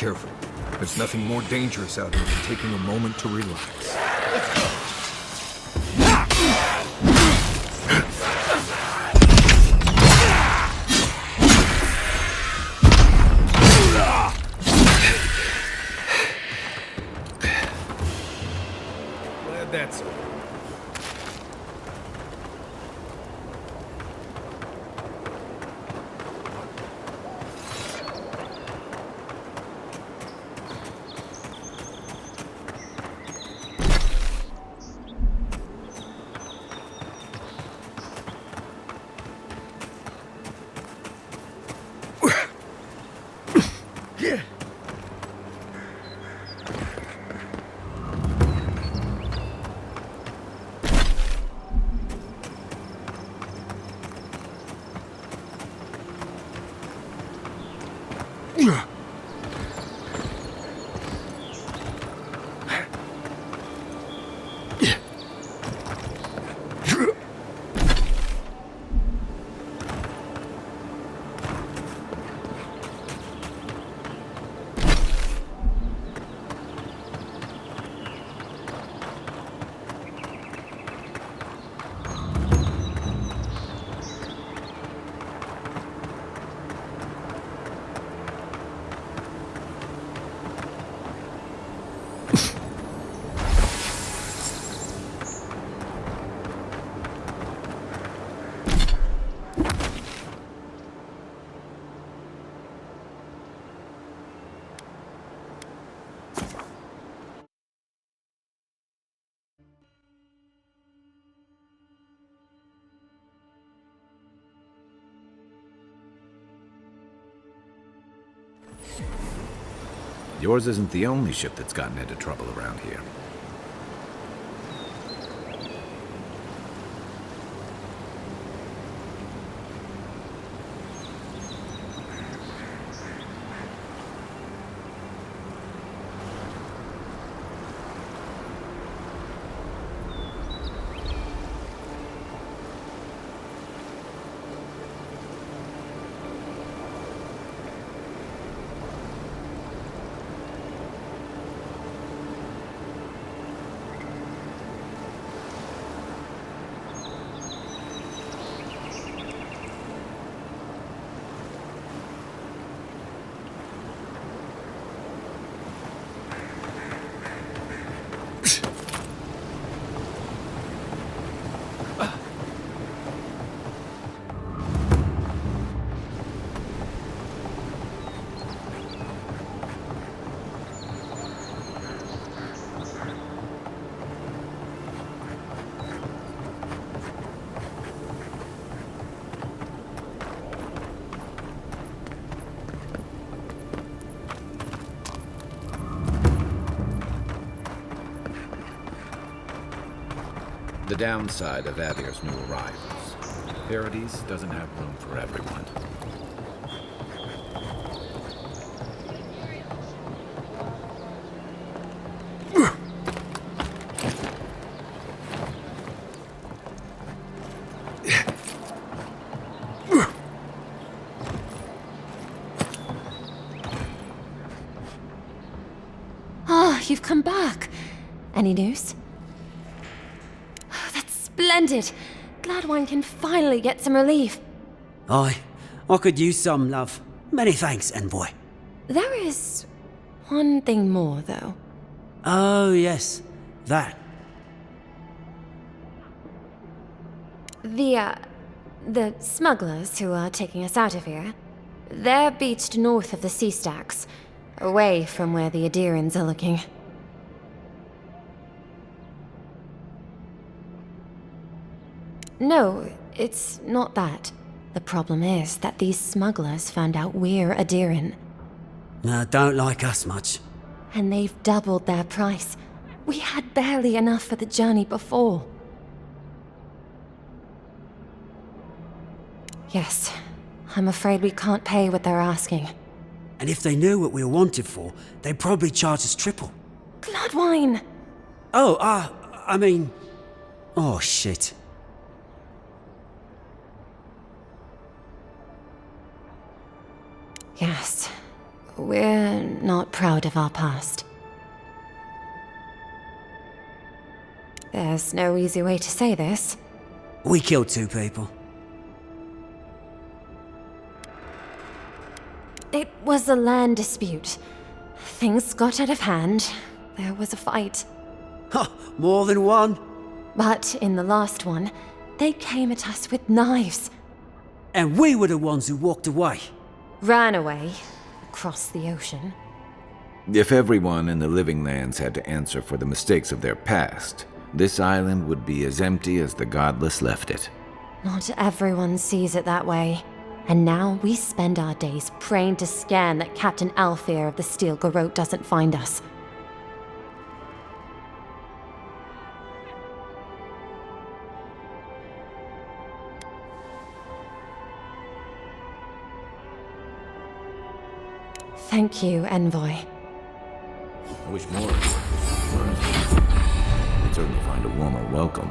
careful. There's nothing more dangerous out here than taking a moment to relax. Let's go! Glad that's over. Yours isn't the only ship that's gotten into trouble around here. The downside of Avir's new arrivals. Paradise doesn't have room for everyone. Ah, you've come back. Any news? Splendid! Glad one can finally get some relief. Aye, I could use some, love. Many thanks, envoy. There is one thing more, though. Oh, yes. That. The smugglers who are taking us out of here, they're beached north of the sea stacks, away from where the Adirans are looking. No, it's not that. The problem is that these smugglers found out we're Adiran. Don't like us much. And they've doubled their price. We had barely enough for the journey before. Yes, I'm afraid we can't pay what they're asking. And if they knew what we were wanted for, they'd probably charge us triple. Bloodwine! Oh, I mean... Oh, shit. Yes. We're not proud of our past. There's no easy way to say this. We killed 2 people. It was a land dispute. Things got out of hand. There was a fight. Ha! More than one? But in the last one, they came at us with knives. And we were the ones who walked away. Ran away. Across the ocean. If everyone in the living lands had to answer for the mistakes of their past, this island would be as empty as the godless left it. Not everyone sees it that way. And now we spend our days praying to Scan that Captain Alfear of the Steel Garrote doesn't find us. Thank you, Envoy. I wish more of you were. You'd certainly find a warmer welcome.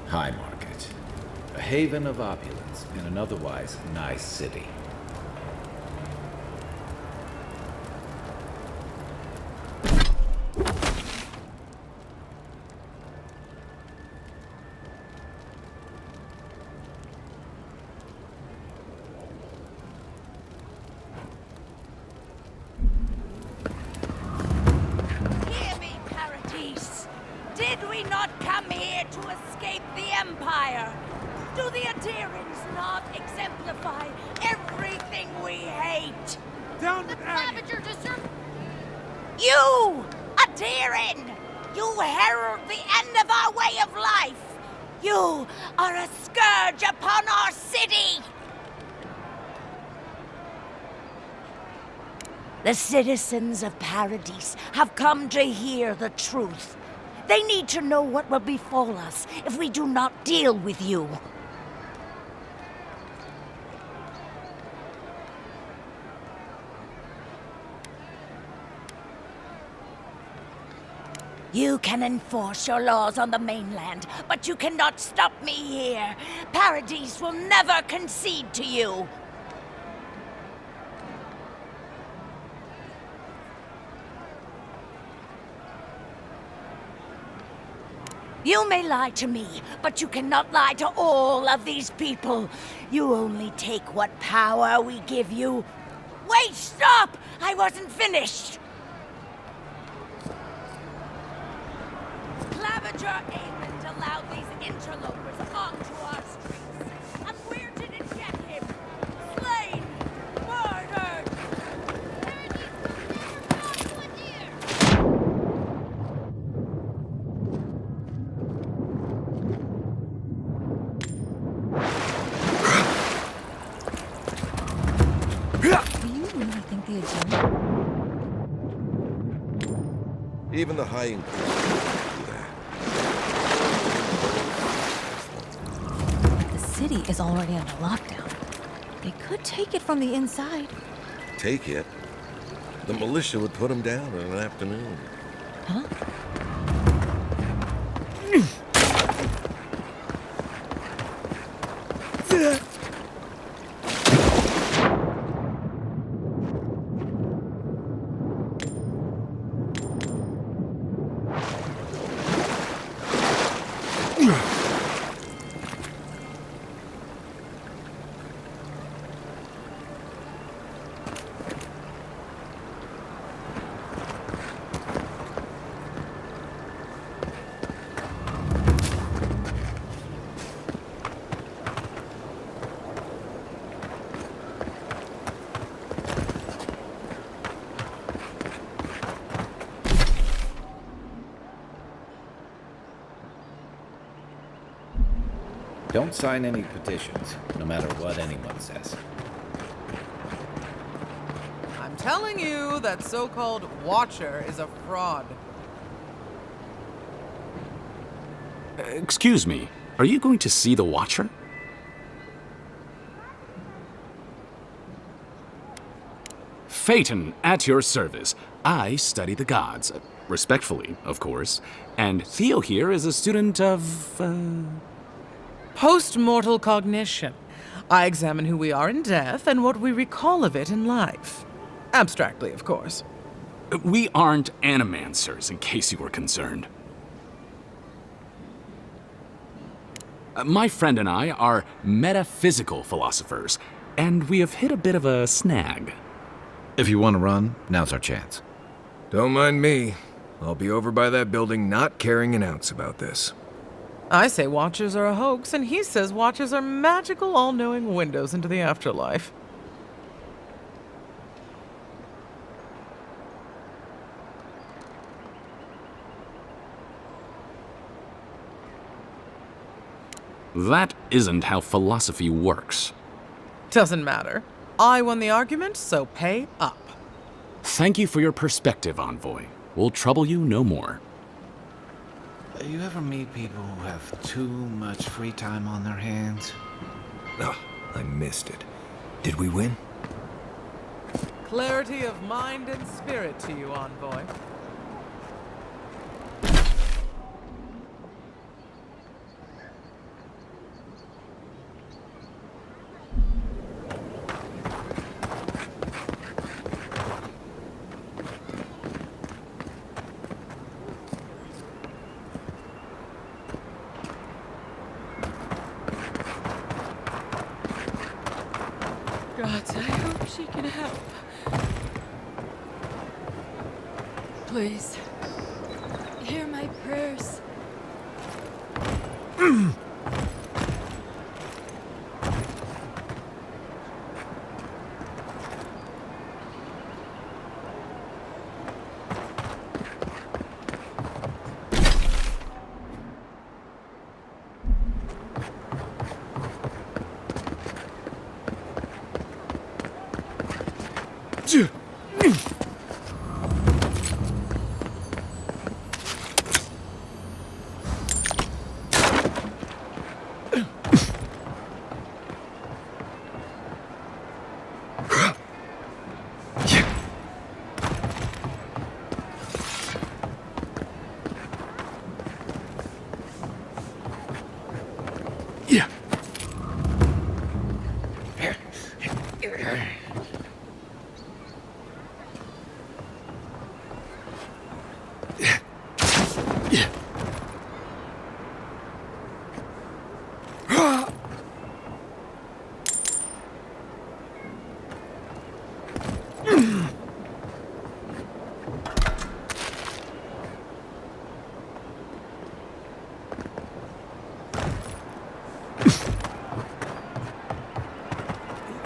High Market, a haven of opulence in an otherwise nice city. here to escape the Empire? Do the Adirans not exemplify everything we hate? Down with Annie! You, Adiran! You herald the end of our way of life! You are a scourge upon our city! The citizens of Paradise have come to hear the truth. They need to know what will befall us if we do not deal with you. You can enforce your laws on the mainland, but you cannot stop me here. Paradise will never concede to you. You may lie to me, but you cannot lie to all of these people. You only take what power we give you. Wait, stop! I wasn't finished! Claviger Aemond allowed these interlopers onto our streets. And where did it get him? Slain! Murdered! Do you really think the agenda? Even the high increase do that. The city is already under lockdown. They could take it from the inside. Take it. The militia would put them down in an afternoon. Huh? Don't sign any petitions, no matter what anyone says. I'm telling you, that so-called Watcher is a fraud. Excuse me, are you going to see the Watcher? Phaeton, at your service. I study the gods. Respectfully, of course. And Theo here is a student of, Post-mortal cognition. I examine who we are in death and what we recall of it in life. Abstractly, of course. We aren't animancers, in case you were concerned. My friend and I are metaphysical philosophers, and we have hit a bit of a snag. If you want to run, now's our chance. Don't mind me. I'll be over by that building not caring an ounce about this. I say Watchers are a hoax, and he says Watchers are magical, all-knowing windows into the afterlife. That isn't how philosophy works. Doesn't matter. I won the argument, so pay up. Thank you for your perspective, Envoy. We'll trouble you no more. You ever meet people who have too much free time on their hands? Ah, I missed it. Did we win? Clarity of mind and spirit to you, Envoy. Gods, I hope she can help. Please, hear my prayers.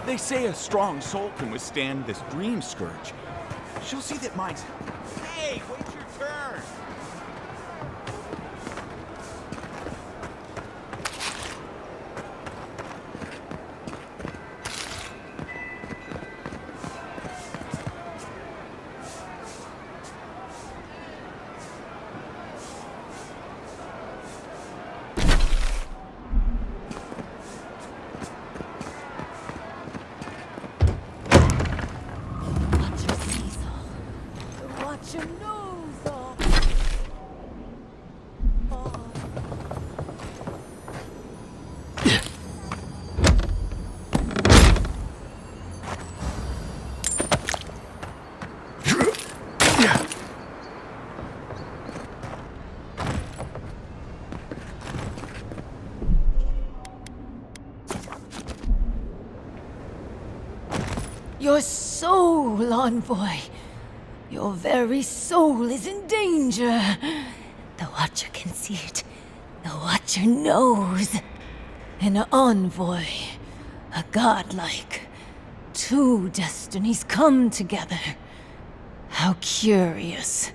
They say a strong soul can withstand this dream scourge. She'll see that mine's... Hey, wait your turn! Your soul, envoy. Your very soul is in danger. The Watcher can see it. The Watcher knows. An envoy. A godlike. Two destinies come together. How curious.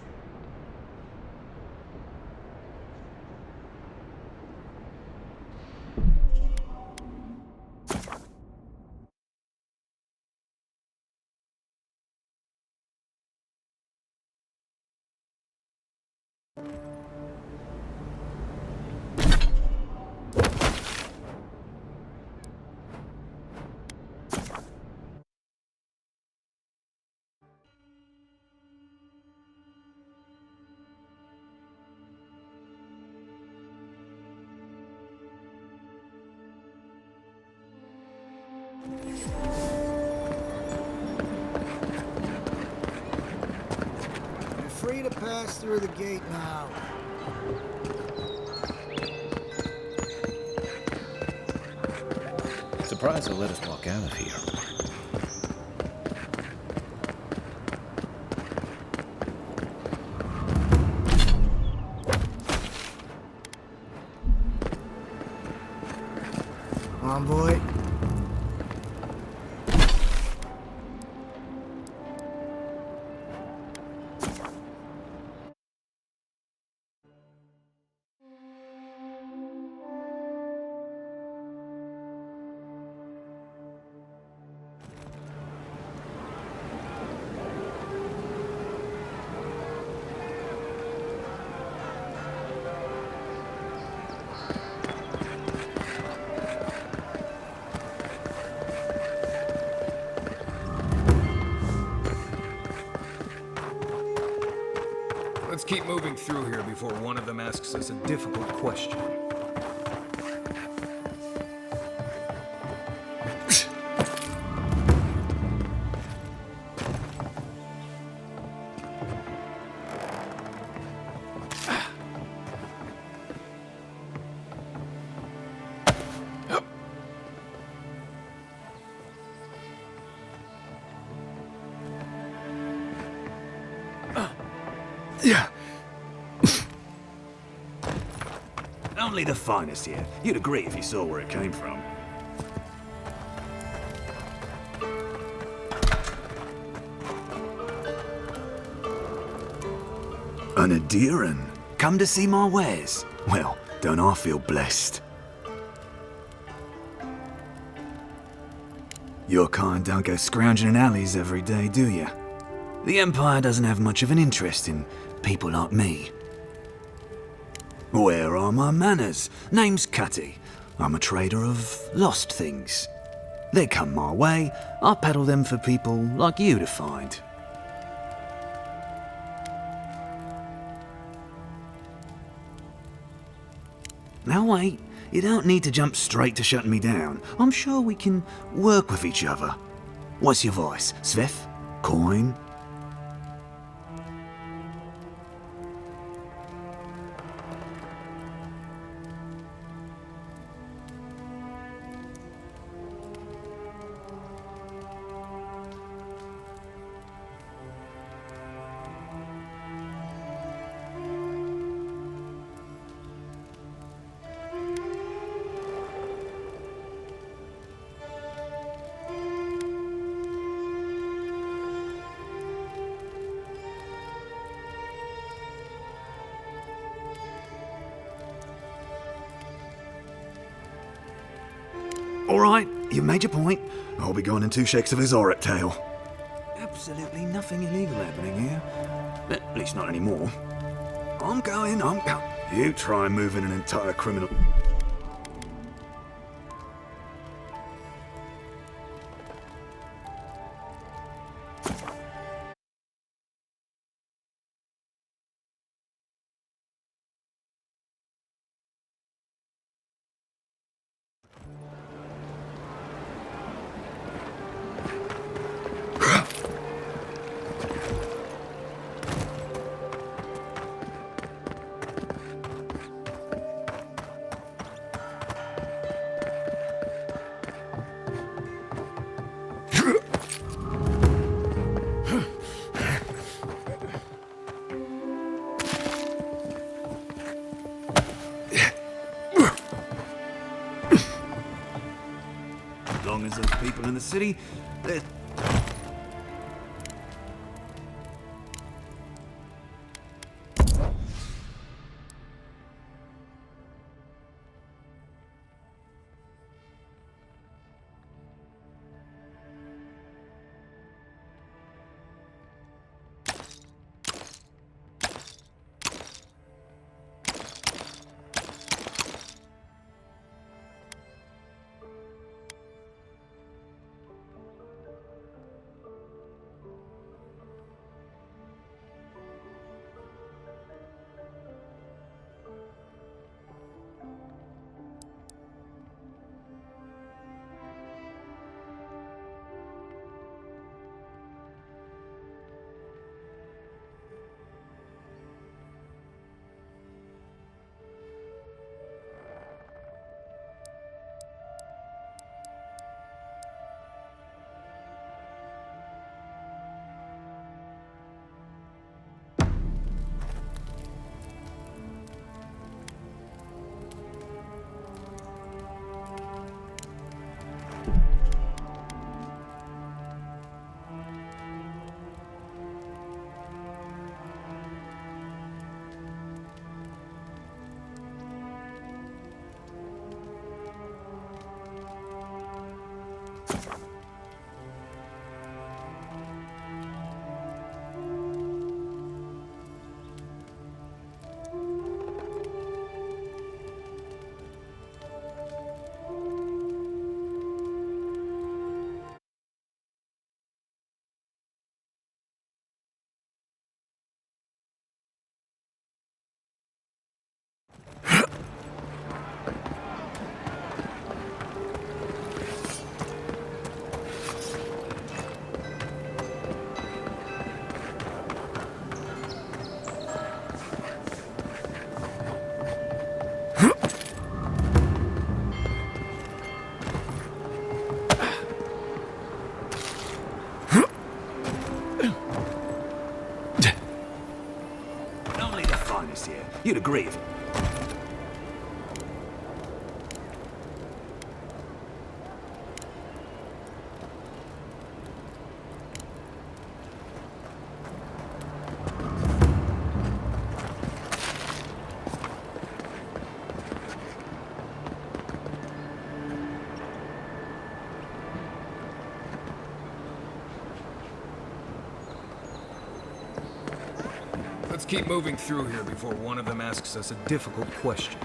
Free to pass through the gate now. Surprised they'll let us walk out of here. Envoy. Let's keep moving through here before one of them asks us a difficult question. Only the finest here. You'd agree if you saw where it came from. An Adiran? Come to see my wares? Well, don't I feel blessed? Your kind don't go scrounging in alleys every day, do you? The Empire doesn't have much of an interest in people like me. Where are my manners? Name's Cutty. I'm a trader of lost things. They come my way, I peddle them for people like you to find. Now wait, you don't need to jump straight to shutting me down. I'm sure we can work with each other. What's your voice? Sveth? Coin? All right, you've made your point. I'll be going in 2 shakes of his Aurat tail. Absolutely nothing illegal happening here. At least not anymore. I'm going. You try moving an entire criminal... As long as there's people in the city, there's... You'd agree if... Let's keep moving through here before one of them asks us a difficult question.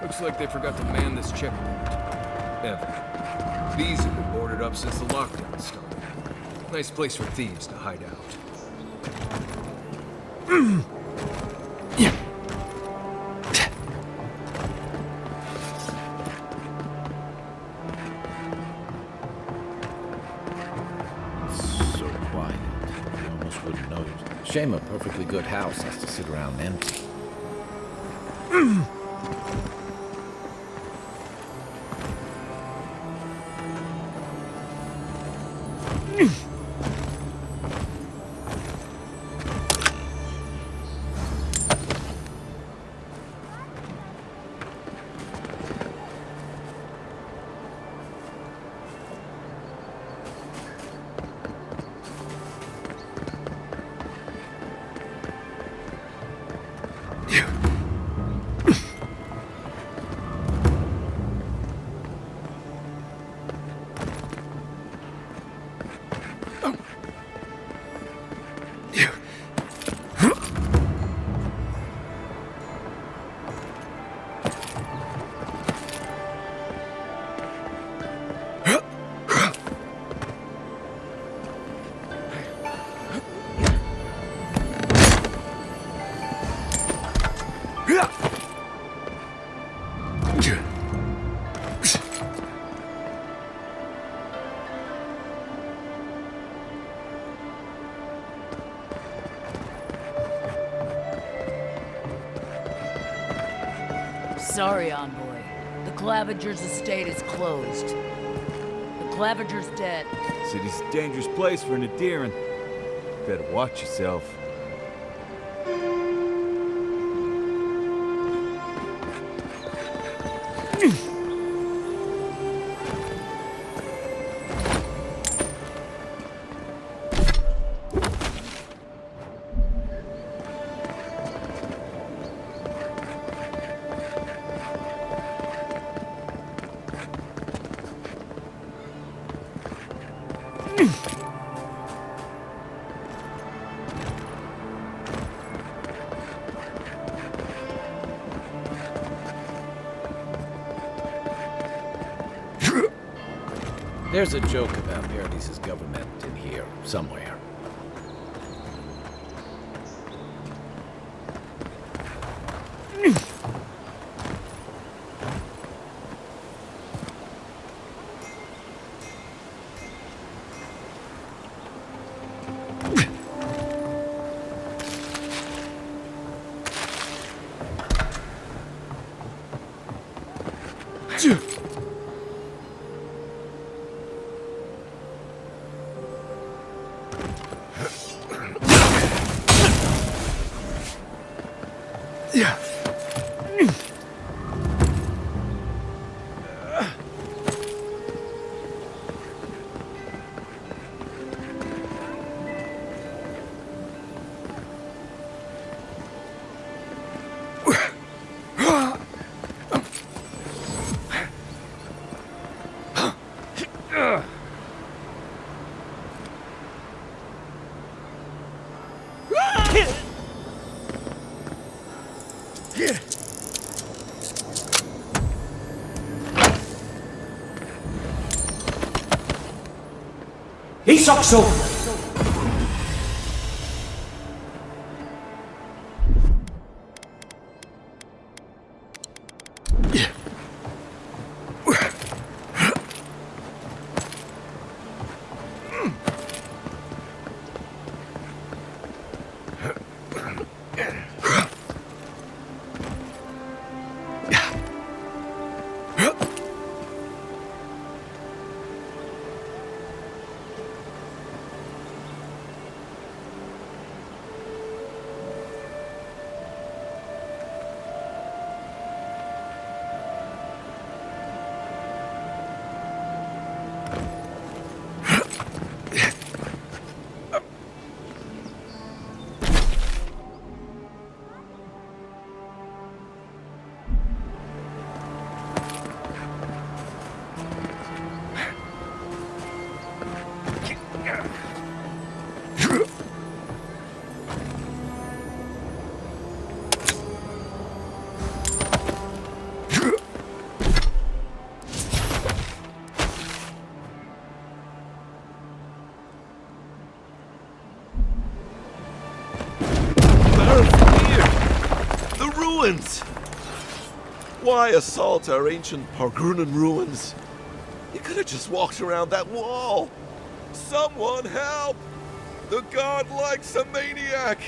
Looks like they forgot to man this checkpoint. Ever. These have been boarded up since the lockdown started. Nice place for thieves to hide out. So quiet. You almost wouldn't notice. Shame a perfectly good house has to sit around empty. Sorry, Envoy. The Clavager's estate is closed. The Clavager's dead. City's a dangerous place for an Adiran. Better watch yourself. There's a joke about Paradise's government in here, somewhere. Isokso! ruins! Why assault our ancient Pargrunan ruins? You could have just walked around that wall! Someone help! The god likes a maniac!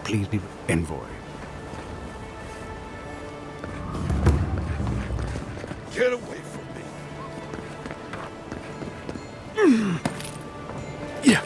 Please be envoy. Get away from me! Yeah.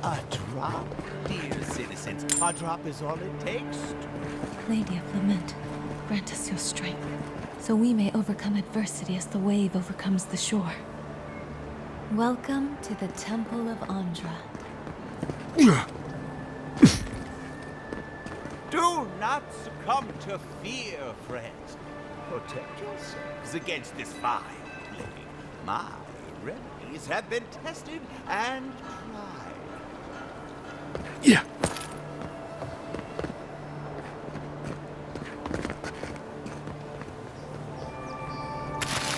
A drop, dear citizens. A drop is all it takes. Lady of Lament, grant us your strength, so we may overcome adversity as the wave overcomes the shore. Welcome to the Temple of Andra. Do not succumb to fear, friends. Protect yourselves against this fine plague. My remedies have been tested and tried. Yeah.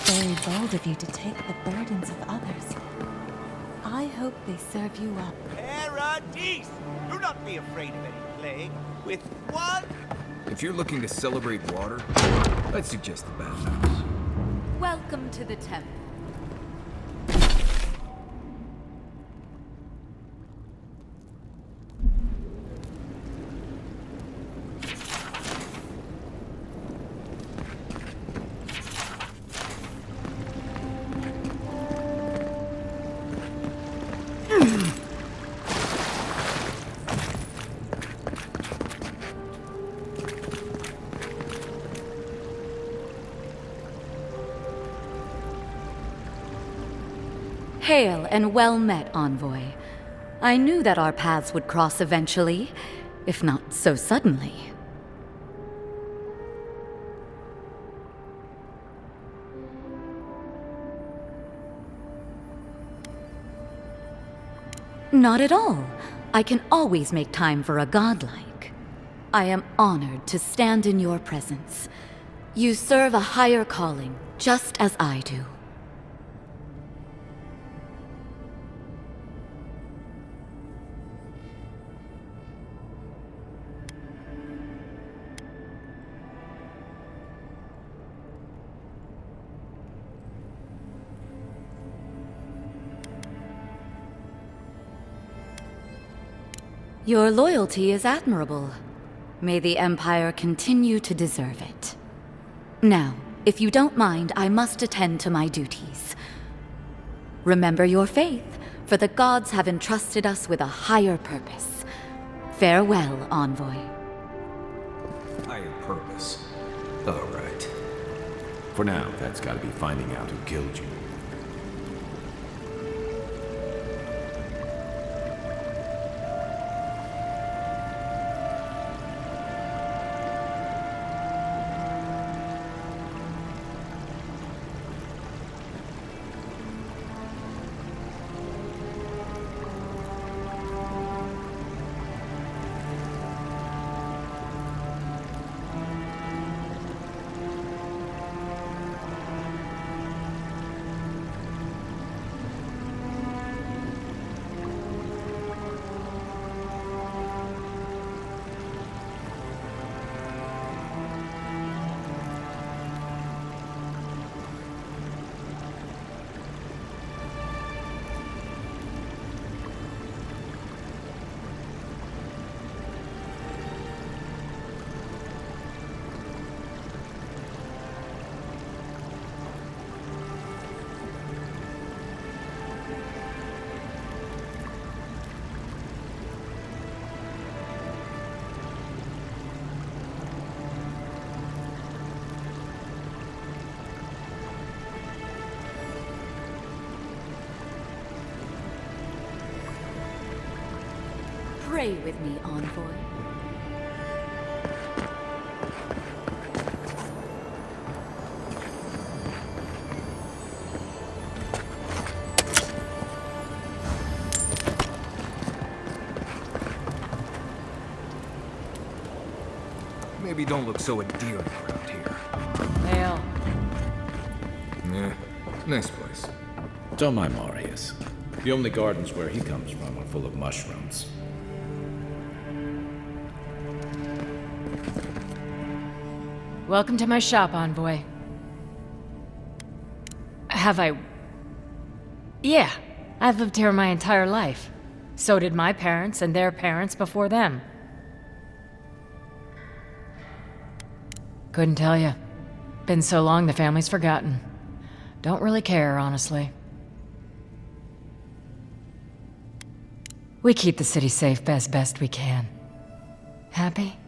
Very bold of you to take the burdens of others. I hope they serve you up. Paradis! Do not be afraid of any plague. With one... If you're looking to celebrate water, I'd suggest the bathhouse. Welcome to the temple. Hail and well met, Envoy. I knew that our paths would cross eventually, if not so suddenly. Not at all. I can always make time for a godlike. I am honored to stand in your presence. You serve a higher calling, just as I do. Your loyalty is admirable. May the Empire continue to deserve it. Now, if you don't mind, I must attend to my duties. Remember your faith, for the gods have entrusted us with a higher purpose. Farewell, Envoy. Higher purpose. All right. For now, that's gotta be finding out who killed you. Pray with me, envoy. Maybe don't look so endearing around here. Hail. Yeah, nice place. Don't mind Marius. The only gardens where he comes from are full of mushrooms. Welcome to my shop, envoy. Have I... Yeah, I've lived here my entire life. So did my parents and their parents before them. Couldn't tell you. Been so long the family's forgotten. Don't really care, honestly. We keep the city safe as best we can. Happy?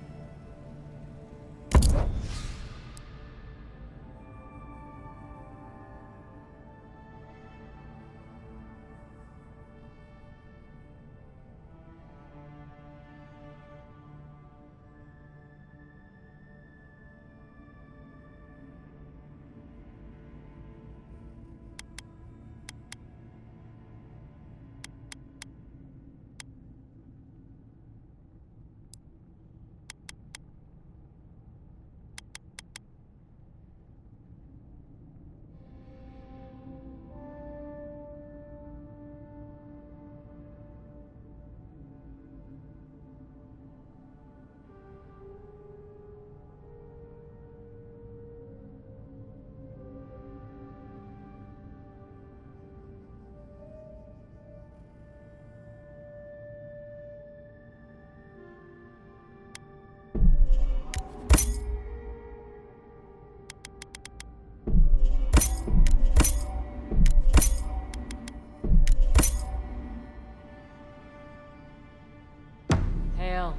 Hail.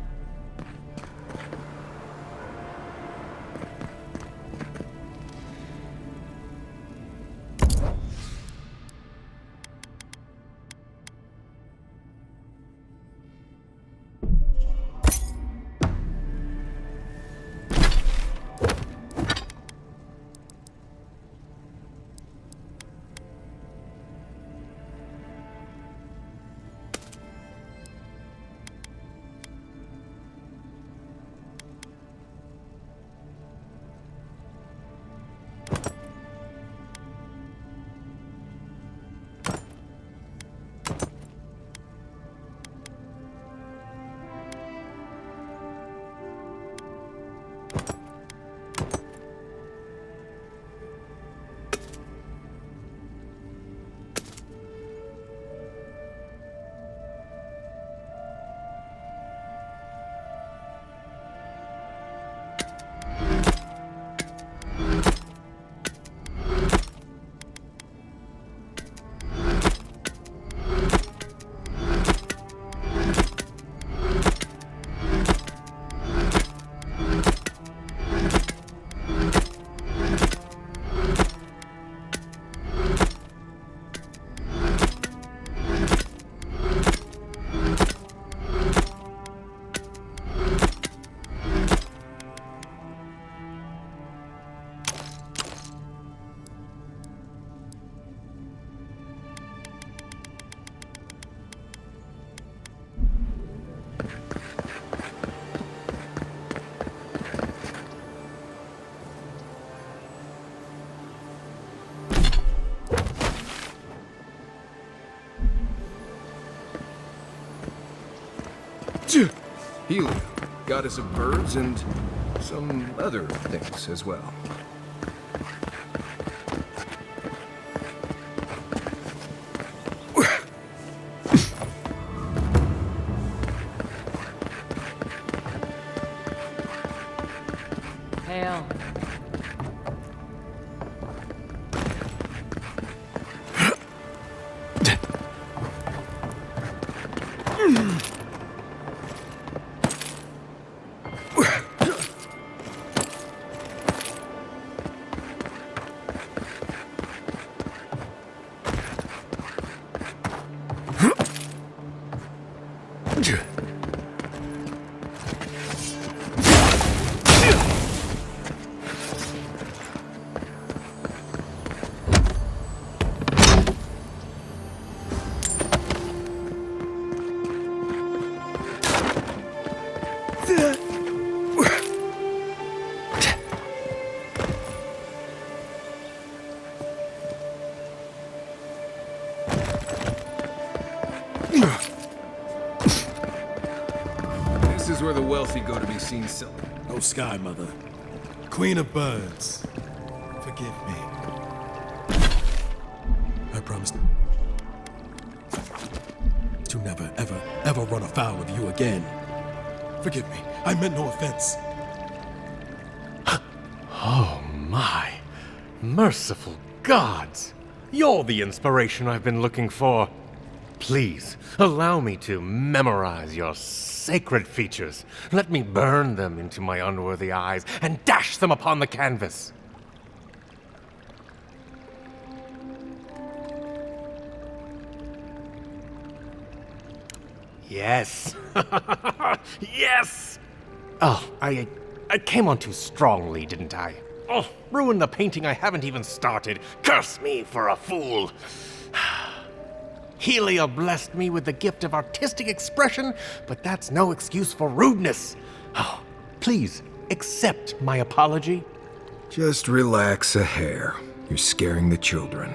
Helium, goddess of birds, and some other things as well. Hail. This is where the wealthy go to be seen silly. Oh, Sky Mother, Queen of Birds, forgive me. I promise to never, ever, ever run afoul of you again. Forgive me. I meant no offense. Oh my. Merciful gods. You're the inspiration I've been looking for. Please, allow me to memorize your sacred features. Let me burn them into my unworthy eyes and dash them upon the canvas. Yes. Yes! Oh, I came on too strongly, didn't I? Oh, ruined the painting I haven't even started. Curse me for a fool. Helia blessed me with the gift of artistic expression, but that's no excuse for rudeness. Oh, please, accept my apology. Just relax a hair. You're scaring the children.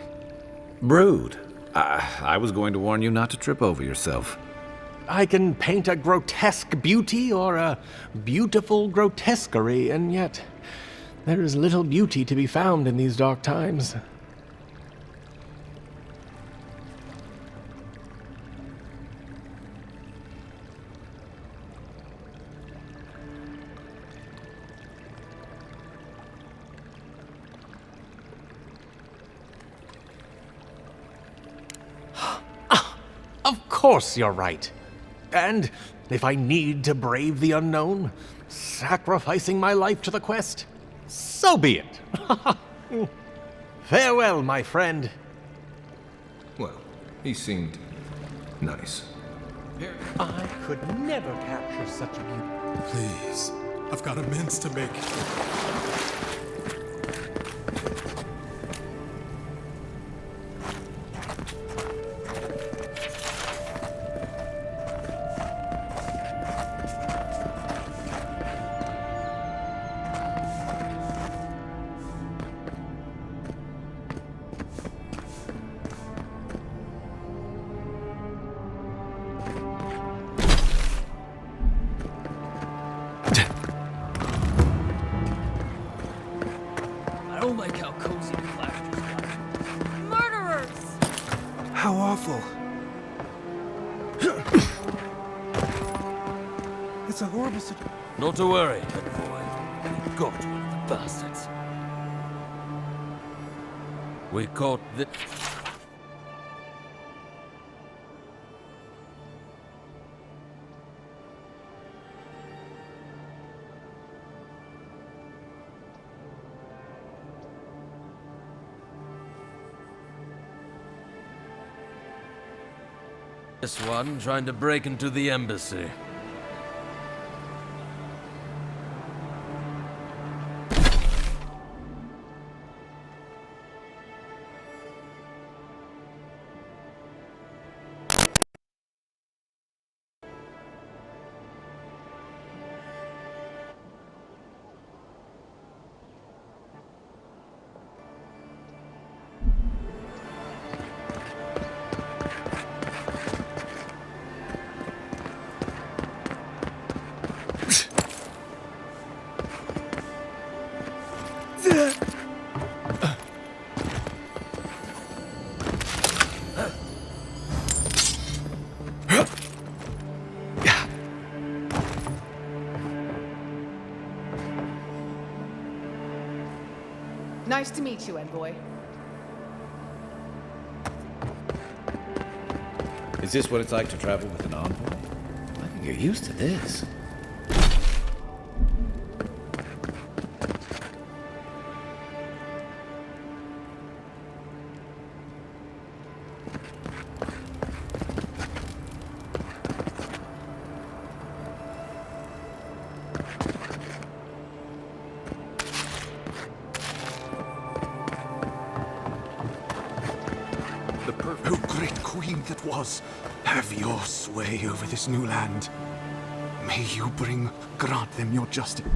Brood. I was going to warn you not to trip over yourself. I can paint a grotesque beauty or a beautiful grotesquerie, and yet there is little beauty to be found in these dark times. Of course you're right. And if I need to brave the unknown, sacrificing my life to the quest, so be it. Farewell, my friend. Well, he seemed nice. I could never capture such beauty. Please, I've got amends to make. I don't like how cozy the flash just got. Murderers! How awful. It's a horrible situation. Not to worry, boy. We got one of the bastards. We caught the... This one trying to break into the embassy. Nice to meet you, envoy. Is this what it's like to travel with an envoy? I think you're used to this. Oh, great queen that was, have your sway over this new land. May you grant them your justice.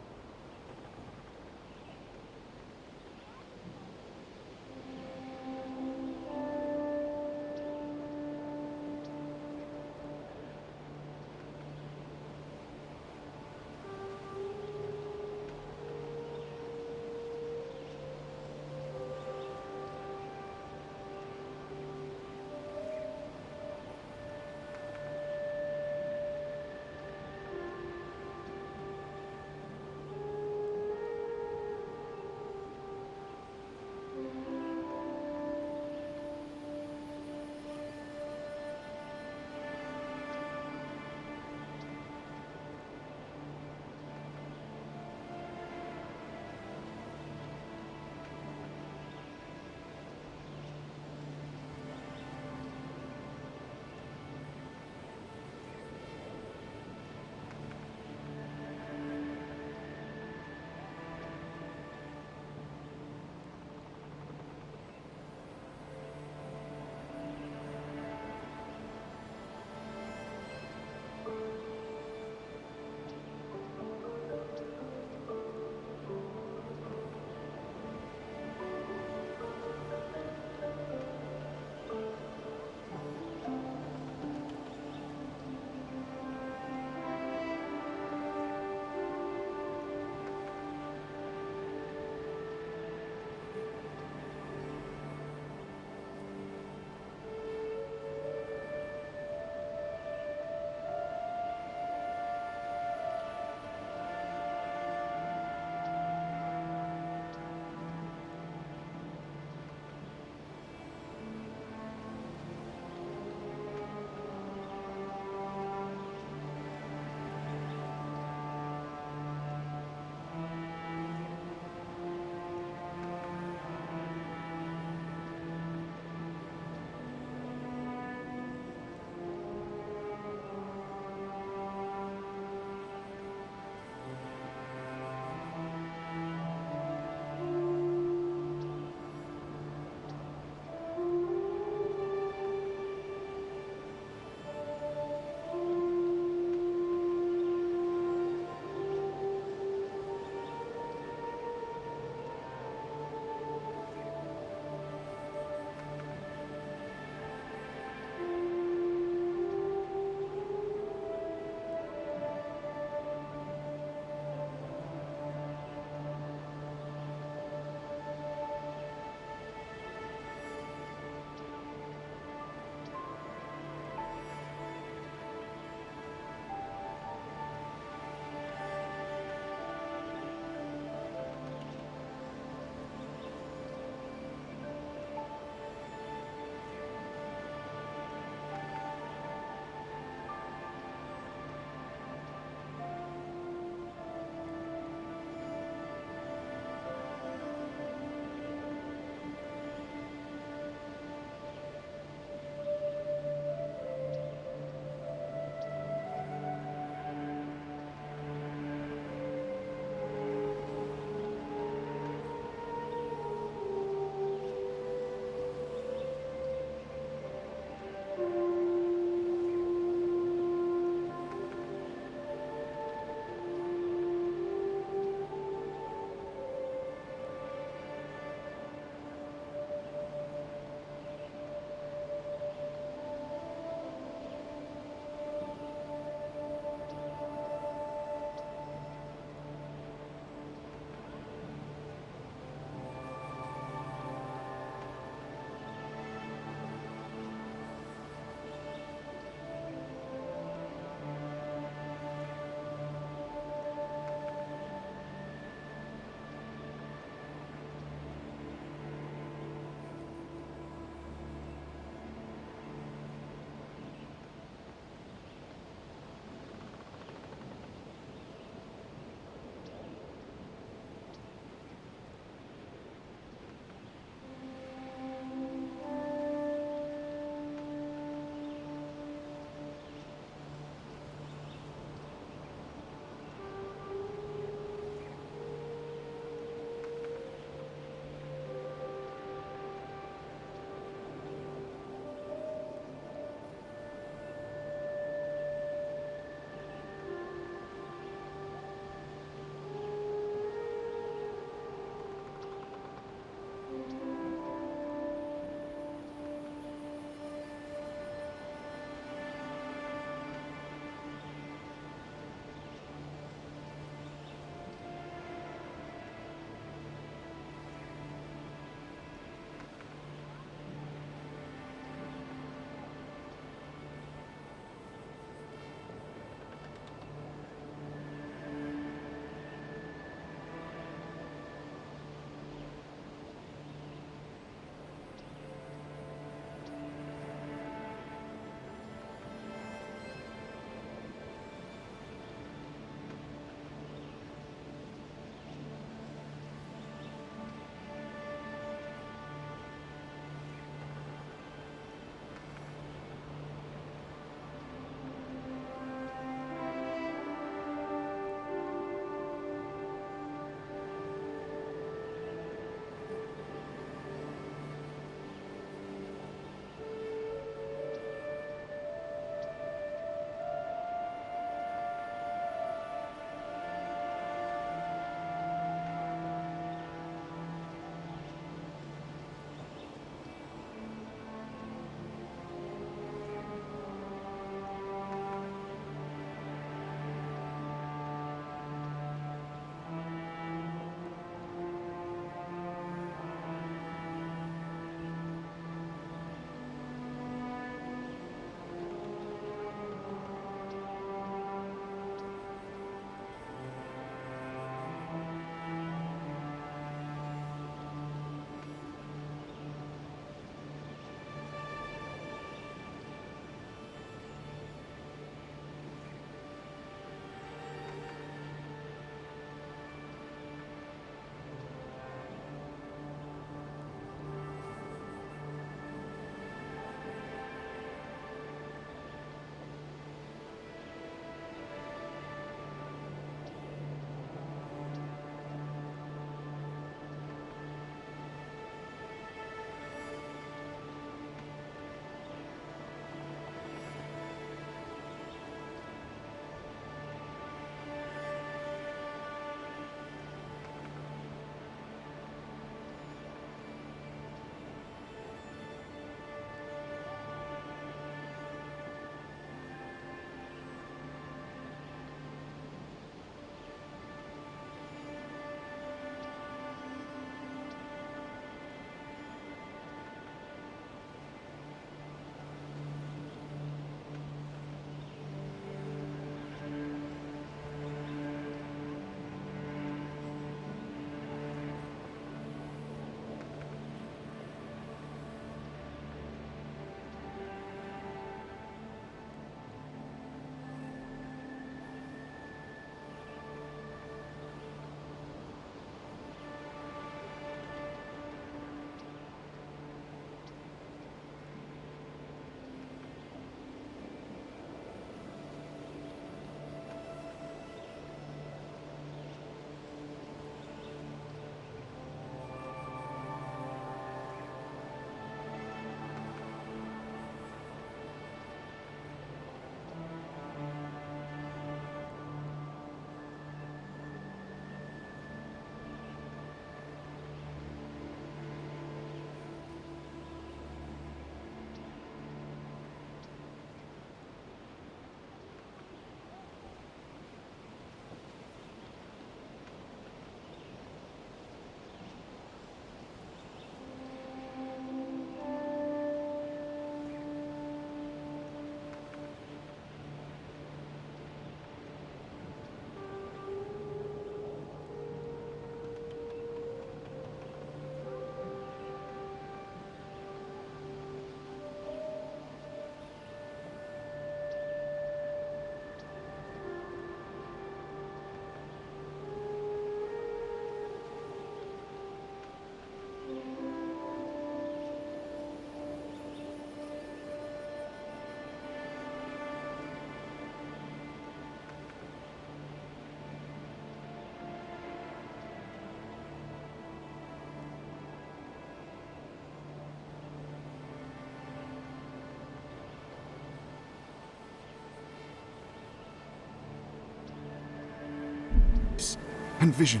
and vision.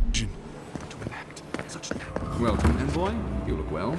Vision to enact such. Welcome, envoy. You look well.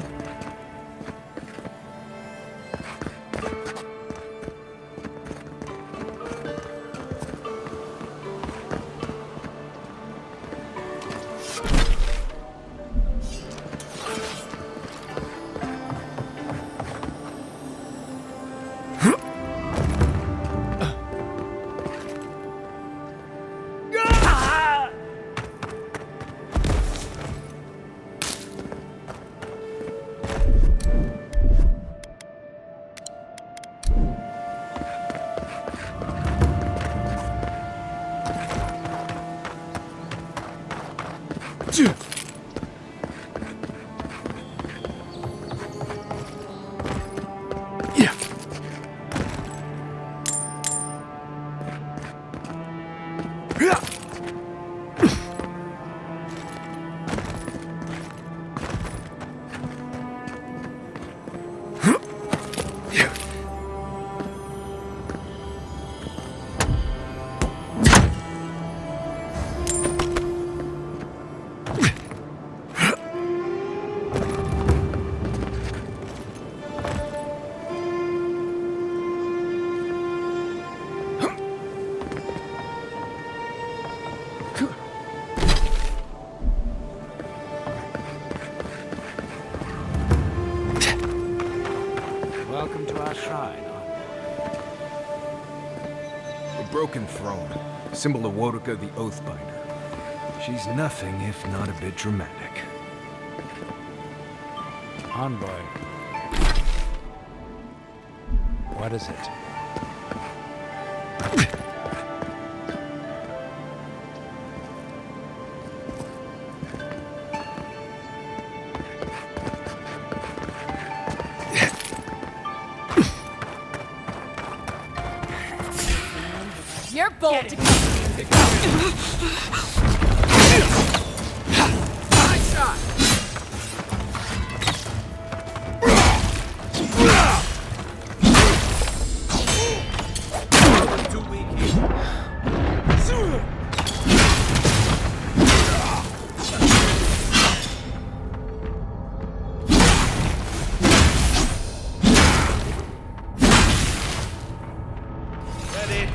Welcome to our shrine. A broken throne, symbol of Wodoka the Oathbinder. She's nothing if not a bit dramatic. Envoy. What is it? You're bold to Nice shot! Too weak here. Let it.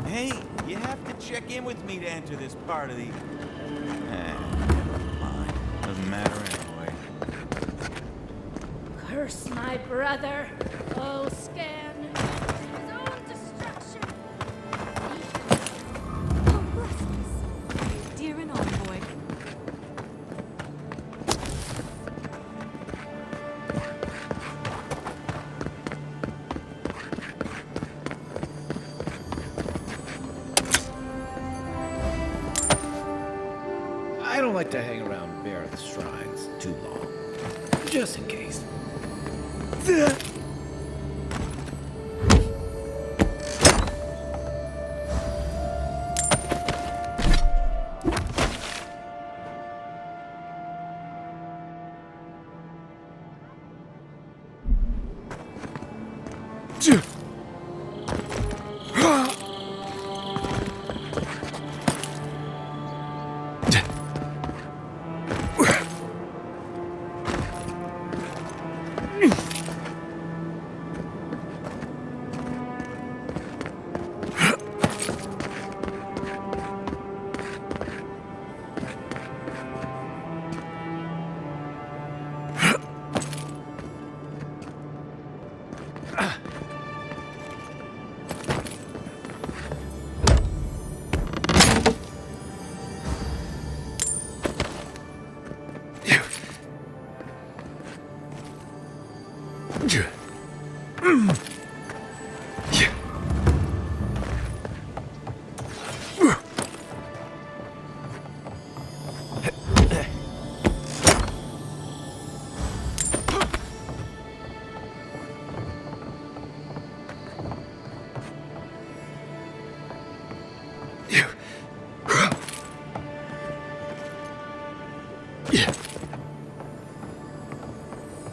Hey, you have to check in with me to enter this part of the... never mind. Doesn't matter anyway. Curse my brother, oh Scan. His own destruction. Oh, bless my soul. Dear and envoy. I don't like to hang around Barrett's shrines too long. Just in case.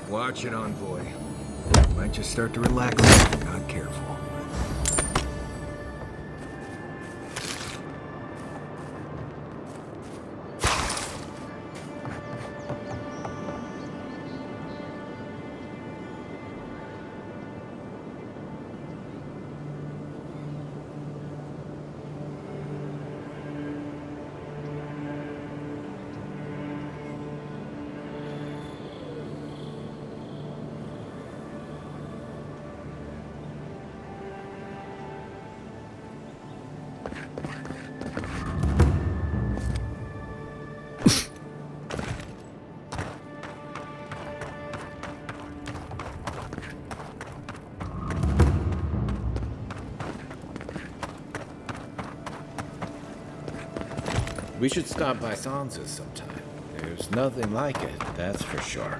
Watch it, envoy. Might just start to relax if you're not careful. We should stop by Sansa's sometime. There's nothing like it, that's for sure.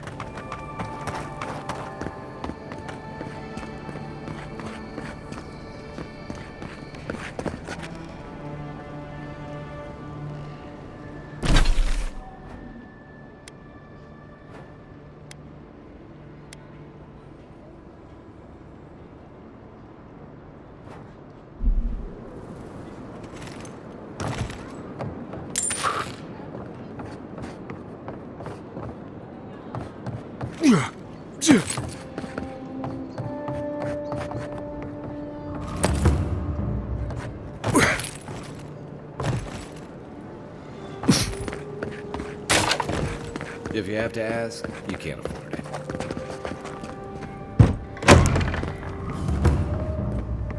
If you have to ask, you can't afford it.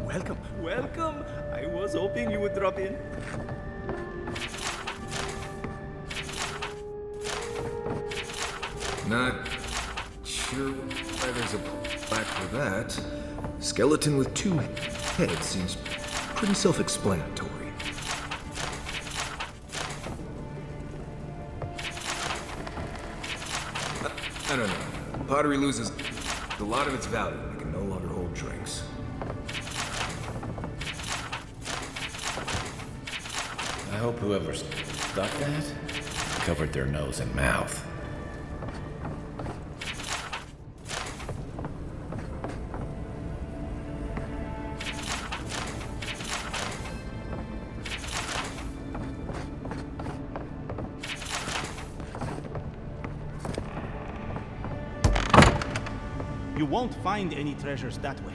Welcome, welcome. I was hoping you would drop in. Not sure why there's a plaque for that. Skeleton with 2 heads seems pretty self-explanatory. I don't know. Pottery loses a lot of its value when it can no longer hold drinks. I hope whoever stuck that covered their nose and mouth. You won't find any treasures that way.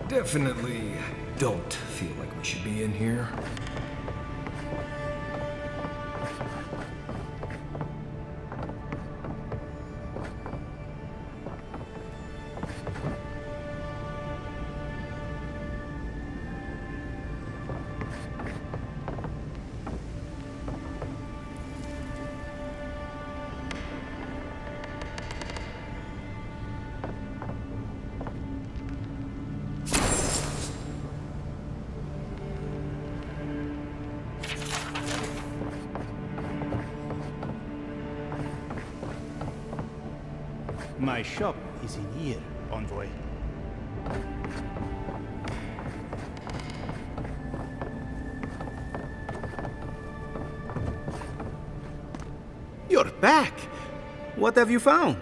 Definitely don't feel like we should be in here. My shop is in here, envoy. You're back! What have you found?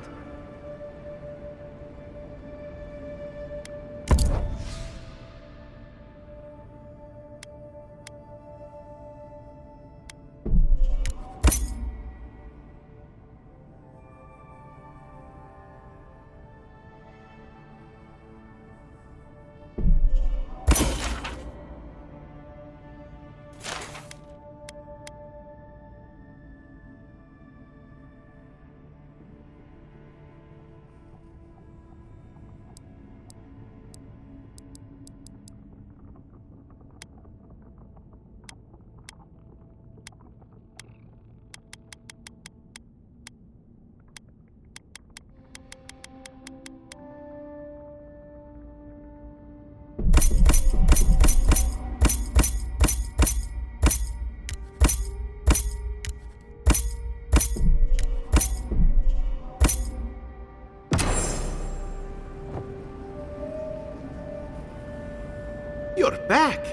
You're back!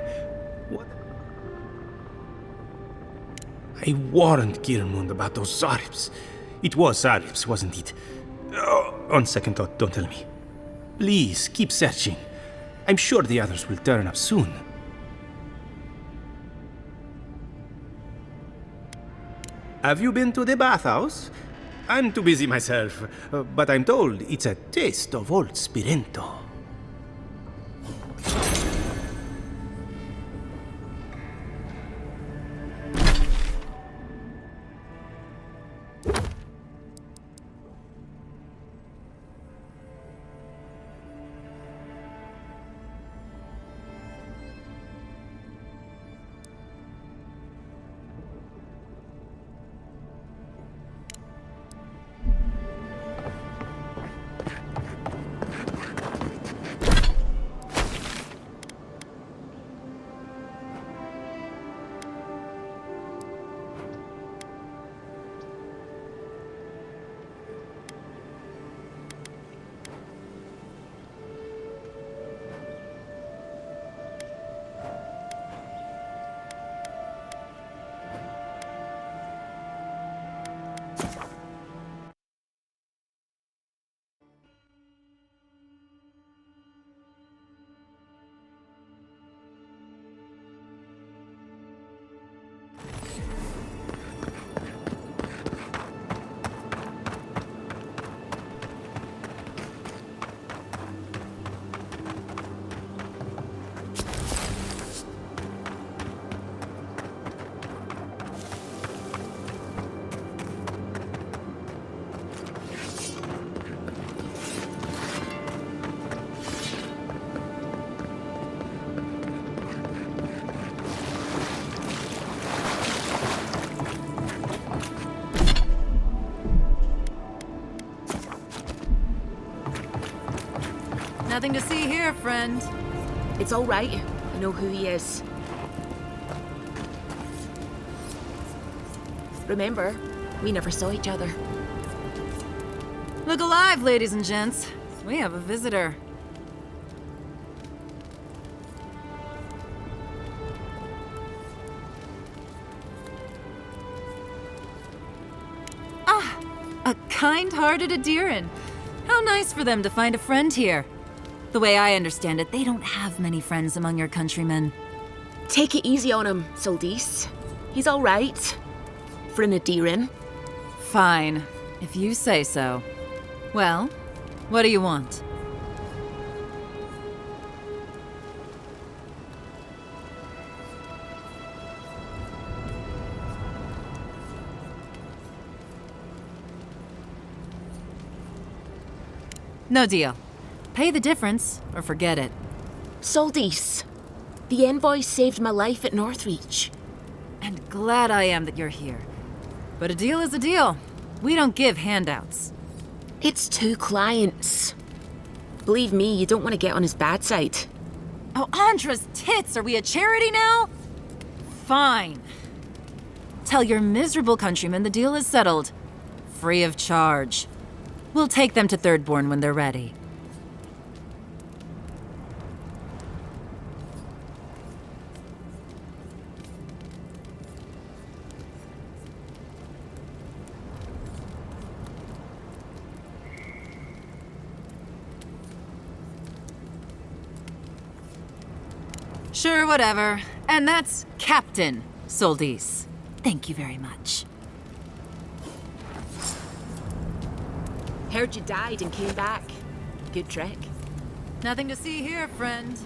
What? I warned Kirmund about those Zaribs. It was Zaribs, wasn't it? Oh, on second thought, don't tell me. Please, keep searching. I'm sure the others will turn up soon. Have you been to the bathhouse? I'm too busy myself, but I'm told it's a taste of old Spirento. Nothing to see here, friend. It's all right. I know who he is. Remember, we never saw each other. Look alive, ladies and gents. We have a visitor. Ah, a kind-hearted Adiran. How nice for them to find a friend here. The way I understand it, they don't have many friends among your countrymen. Take it easy on him, Soldis. He's all right. For an Adiran. Fine, if you say so. Well, what do you want? No deal. Pay the difference, or forget it. Soldis, the envoy saved my life at Northreach. And glad I am that you're here. But a deal is a deal. We don't give handouts. It's 2 clients. Believe me, you don't want to get on his bad side. Oh, Andra's tits! Are we a charity now? Fine. Tell your miserable countrymen the deal is settled. Free of charge. We'll take them to Thirdborn when they're ready. Sure, whatever. And that's Captain Soldis. Thank you very much. Heard you died and came back. Good trek. Nothing to see here, friend.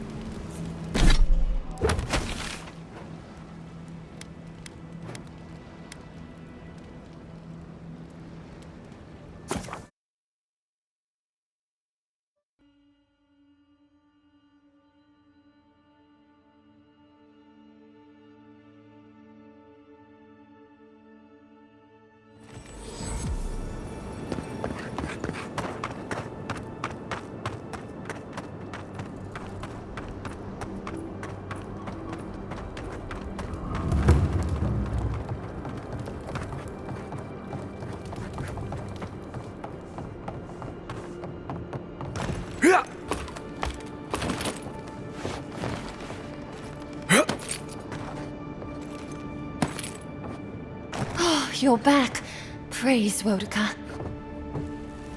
Oh, you're back. Praise Wodika.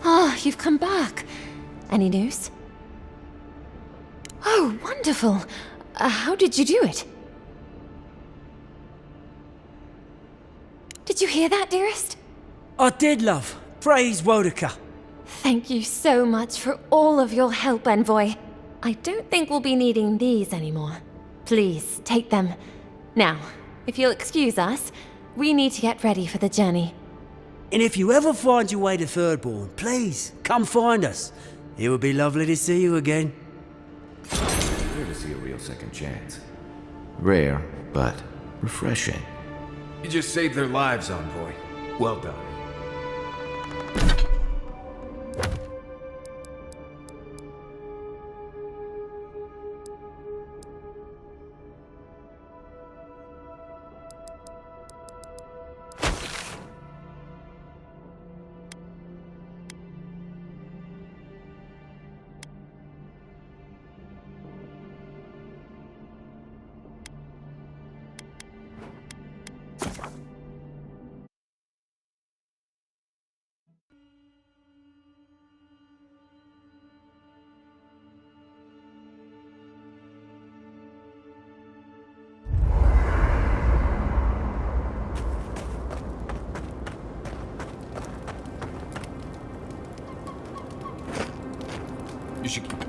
Ah, you've come back. Any news? Oh, wonderful. How did you do it? Did you hear that, dearest? I did, love. Praise Wodika. Thank you so much for all of your help, Envoy. I don't think we'll be needing these anymore. Please, take them. Now, if you'll excuse us, we need to get ready for the journey. And if you ever find your way to Thirdborn, please, come find us. It would be lovely to see you again. Rare to see a real second chance. Rare, but refreshing. You just saved their lives, Envoy. Well done. You should keep it.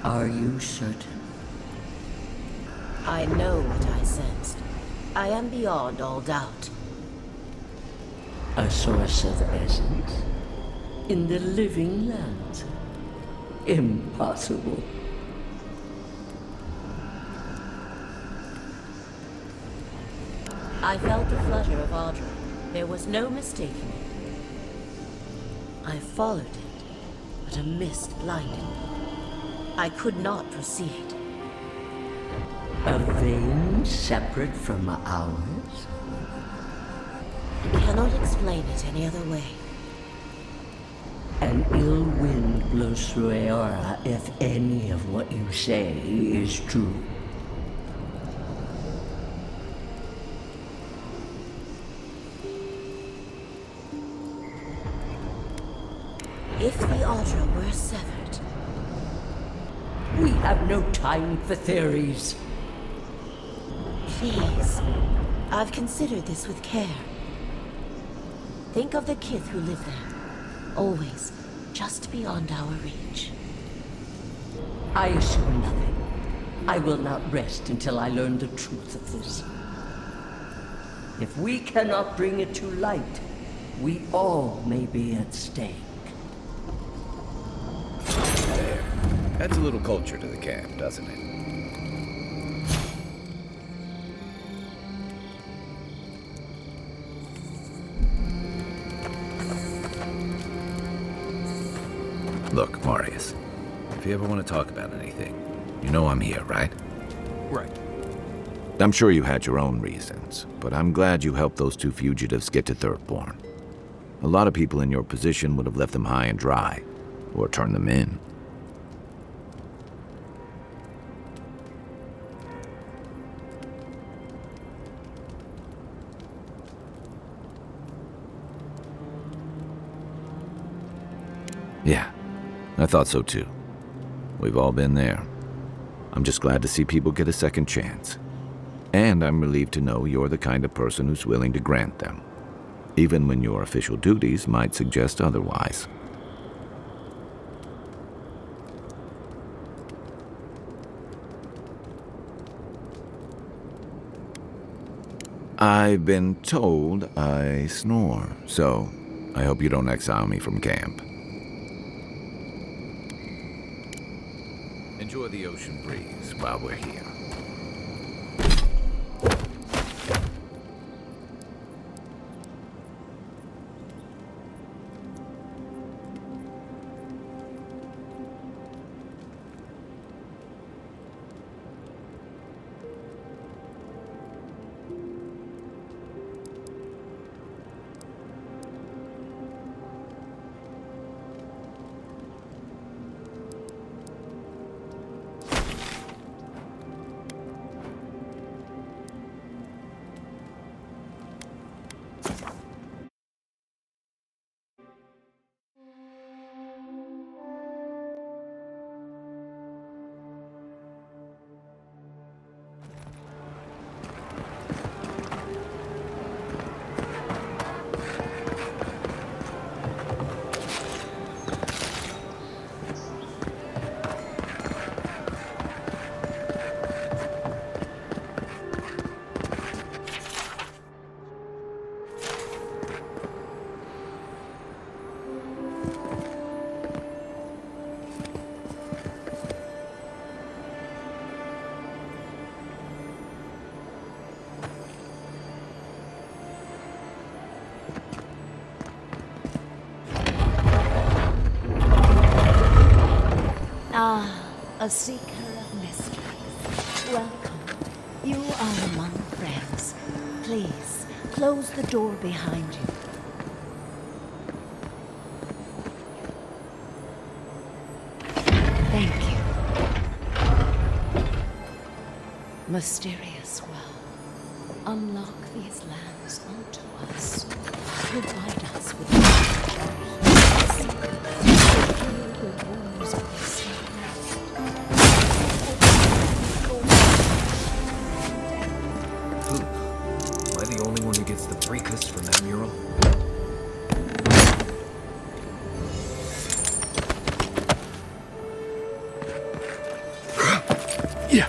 Are you certain? I know what I sensed. I am beyond all doubt. A source of essence? In the living lands? Impossible. I felt the flutter of Audra. There was no mistaking it. I followed it, but a mist blinded me. I could not proceed. A vein separate from ours? I cannot explain it any other way. An ill wind blows through Eora if any of what you say is true. If the Audra were severed... We have no time for theories. Please. I've considered this with care. Think of the kith who live there. Always just beyond our reach. I assume nothing. I will not rest until I learn the truth of this. If we cannot bring it to light, we all may be at stake. Adds a little culture to the camp, doesn't it? Look, Marius, if you ever want to talk about anything, you know I'm here, right? Right. I'm sure you had your own reasons, but I'm glad you helped those two fugitives get to Thirdborn. A lot of people in your position would have left them high and dry, or turned them in. Yeah, I thought so too. We've all been there. I'm just glad to see people get a second chance. And I'm relieved to know you're the kind of person who's willing to grant them, even when your official duties might suggest otherwise. I've been told I snore, so I hope you don't exile me from camp. Enjoy the ocean breeze while we're here. A seeker of mysteries. Welcome. You are among friends. Please, close the door behind you. Thank you. Mysterious well. Unlock these lands unto us. Provide us with the wounds of the sea. Am I the only one who gets the fracas from that mural? Yeah.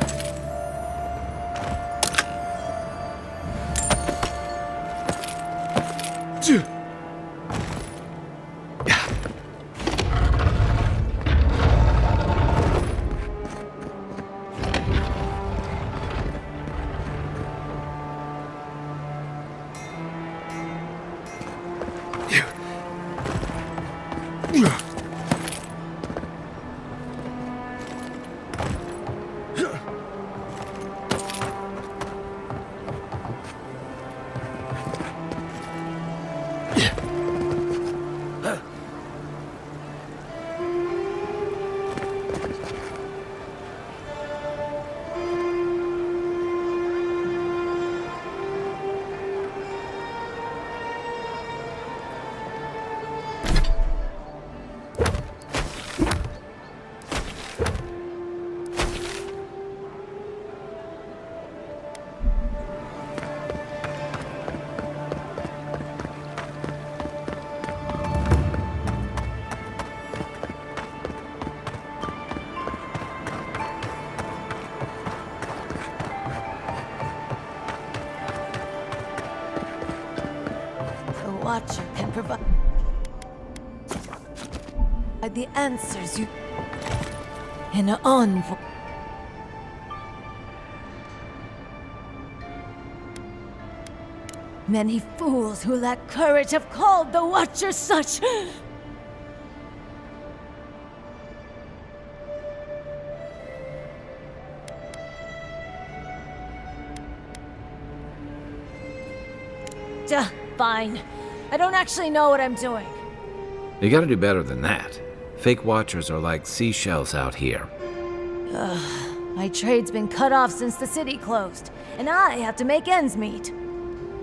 Watcher can provide the answers you... An envoy. Many fools who lack courage have called the Watcher such. Duh, fine. I don't actually know what I'm doing. You gotta do better than that. Fake Watchers are like seashells out here. Ugh, my trade's been cut off since the city closed, and I have to make ends meet.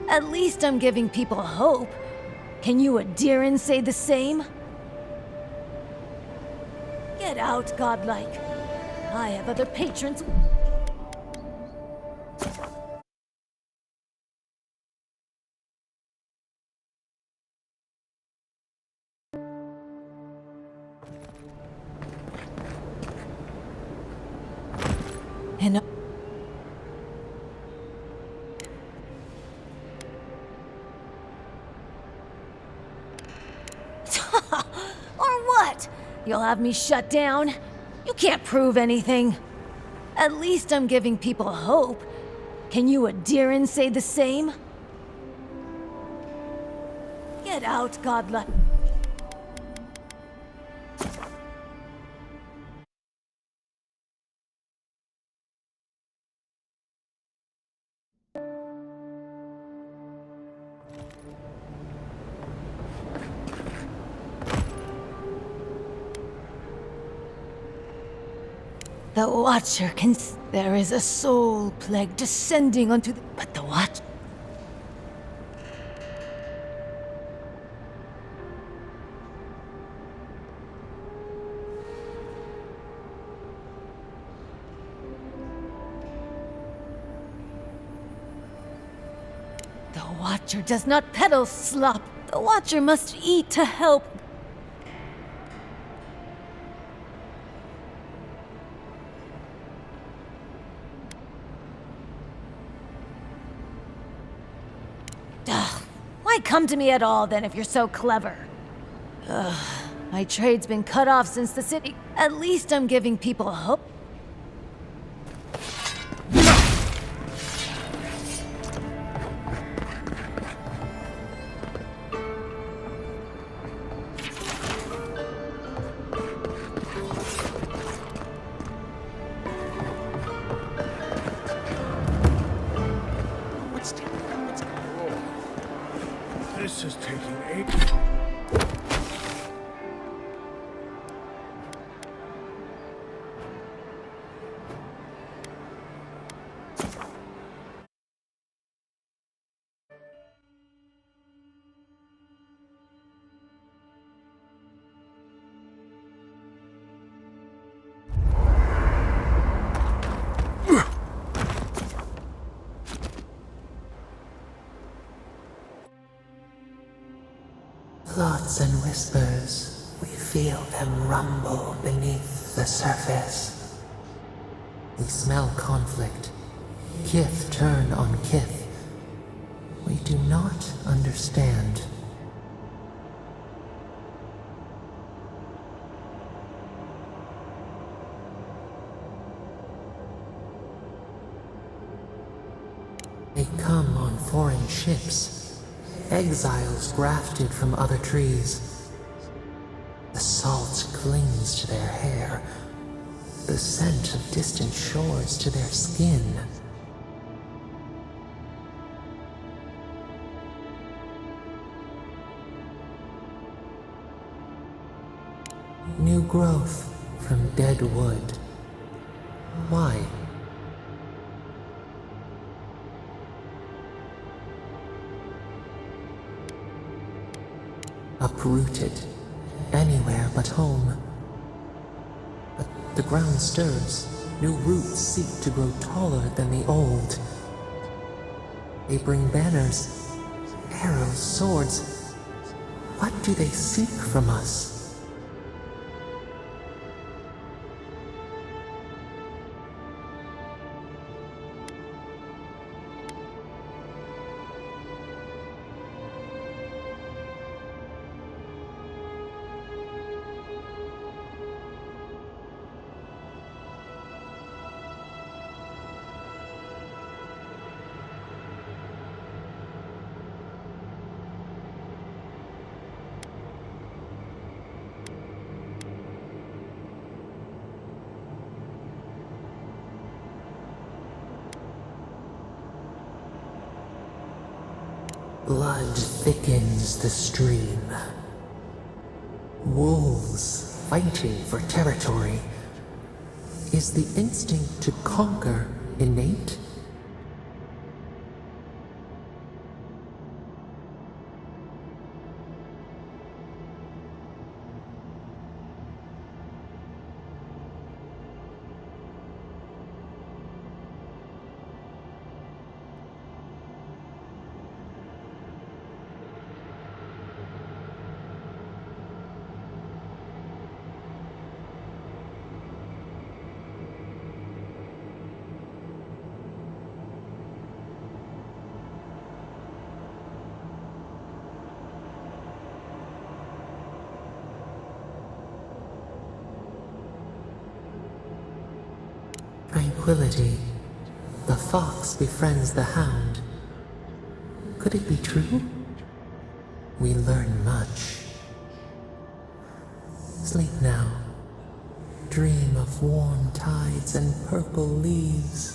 At least I'm giving people hope. Can you Adiran say the same? Get out, godlike. I have other patrons. And or what? You'll have me shut down? You can't prove anything. At least I'm giving people hope. Can you Adiran say the same? Get out, godlike. The Watcher can... There is a soul plague descending onto the... But the Watcher... The Watcher does not peddle slop. The Watcher must eat to help. Ugh. Why come to me at all, then, if you're so clever? Ugh. My trade's been cut off since the city... At least I'm giving people hope. This is taking ages. Thoughts and whispers, we feel them rumble beneath the surface. We smell conflict, kith turn on kith. We do not understand. They come on foreign ships. Exiles grafted from other trees. The salt clings to their hair, the scent of distant shores to their skin. New growth from dead wood. Why? Uprooted, anywhere but home. But the ground stirs, new roots seek to grow taller than the old. They bring banners, arrows, swords. What do they seek from us? Blood thickens the stream. Wolves fighting for territory. Is the instinct to conquer innate? Tranquility. The fox befriends the hound. Could it be true? We learn much. Sleep now. Dream of warm tides and purple leaves.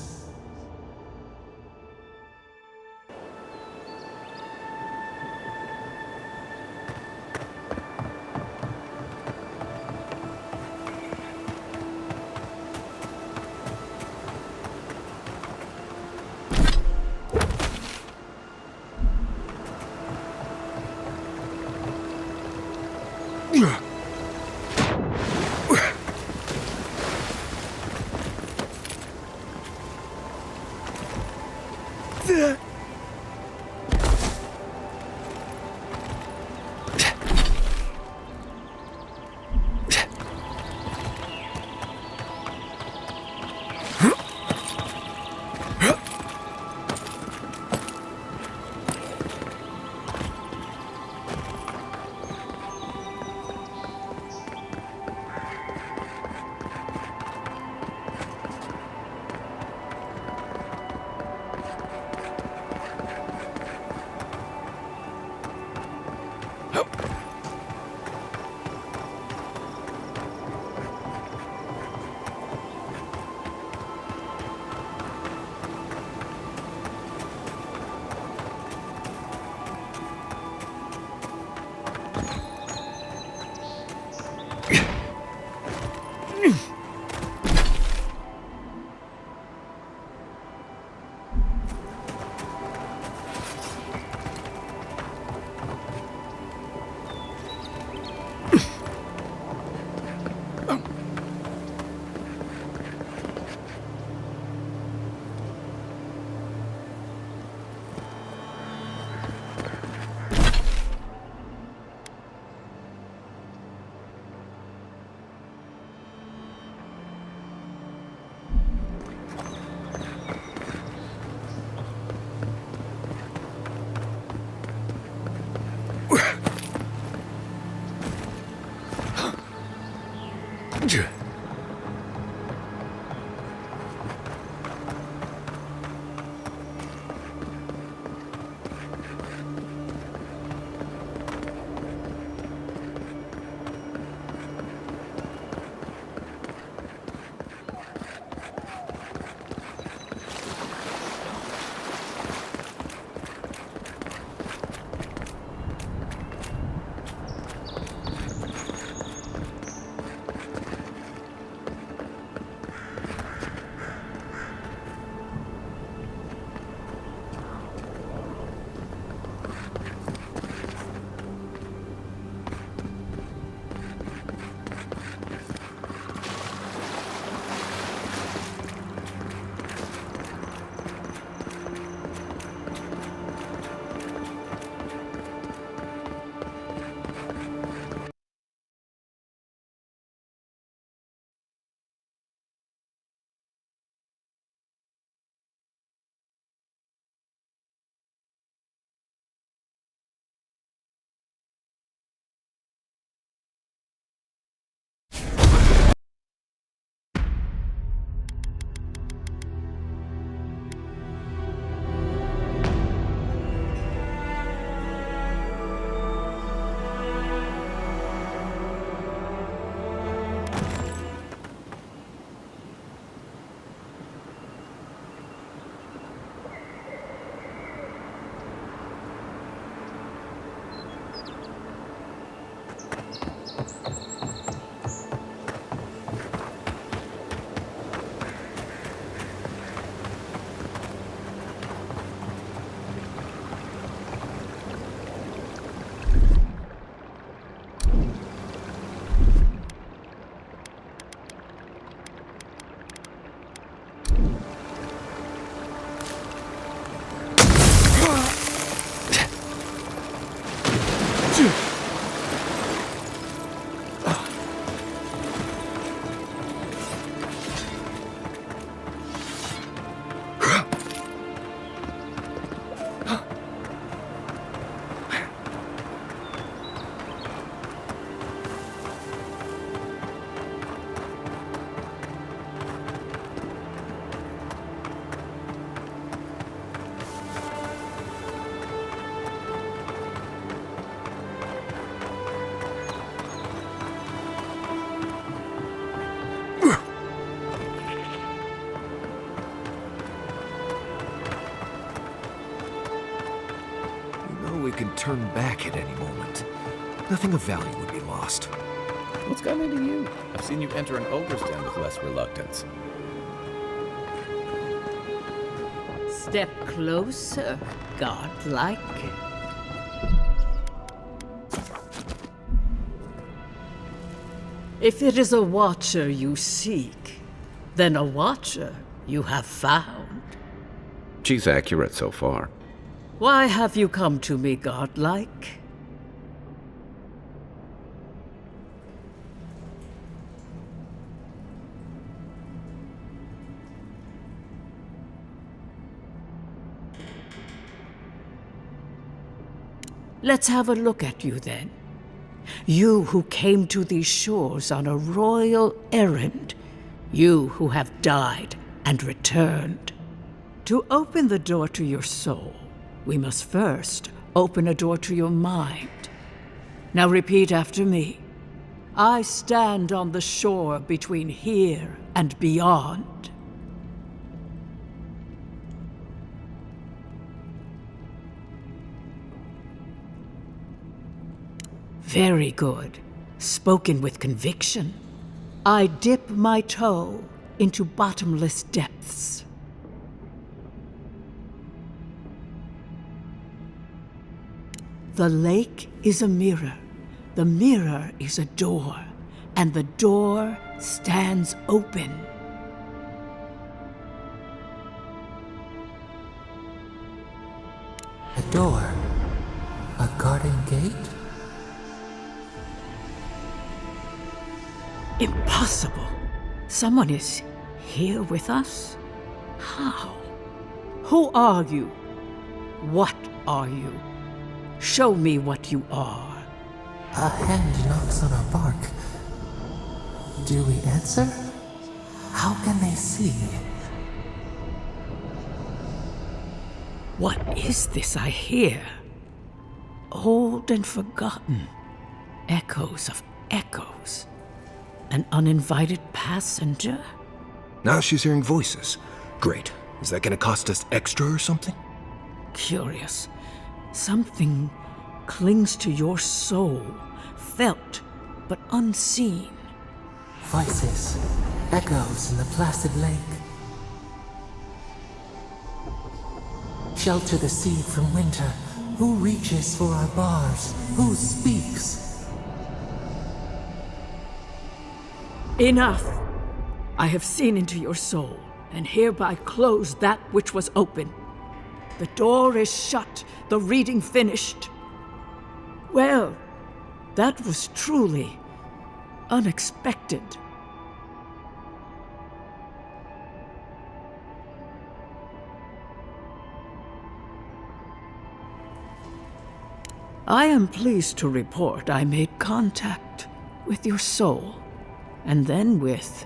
we can turn back at any moment. Nothing of value would be lost. What's gotten into you? I've seen you enter an ogre's den with less reluctance. Step closer, godlike. If it is a watcher you seek, then a watcher you have found. She's accurate so far. Why have you come to me, godlike? Let's have a look at you then. You who came to these shores on a royal errand. You who have died and returned. To open the door to your soul, we must first open a door to your mind. Now repeat after me. I stand on the shore between here and beyond. Very good. Spoken with conviction. I dip my toe into bottomless depths. The lake is a mirror. The mirror is a door. And the door stands open. A door? A garden gate? Impossible. Someone is here with us? How? Who are you? What are you? Show me what you are. A hand knocks on our bark. Do we answer? How can they see? What is this I hear? Old and forgotten. Echoes of echoes. An uninvited passenger? Now she's hearing voices. Great. Is that gonna cost us extra or something? Curious. Something clings to your soul, felt but unseen. Voices, echoes in the placid lake. Shelter the seed from winter. Who reaches for our bars? Who speaks? Enough! I have seen into your soul, and hereby close that which was open. The door is shut, the reading finished. Well, that was truly unexpected. I am pleased to report I made contact with your soul, and then with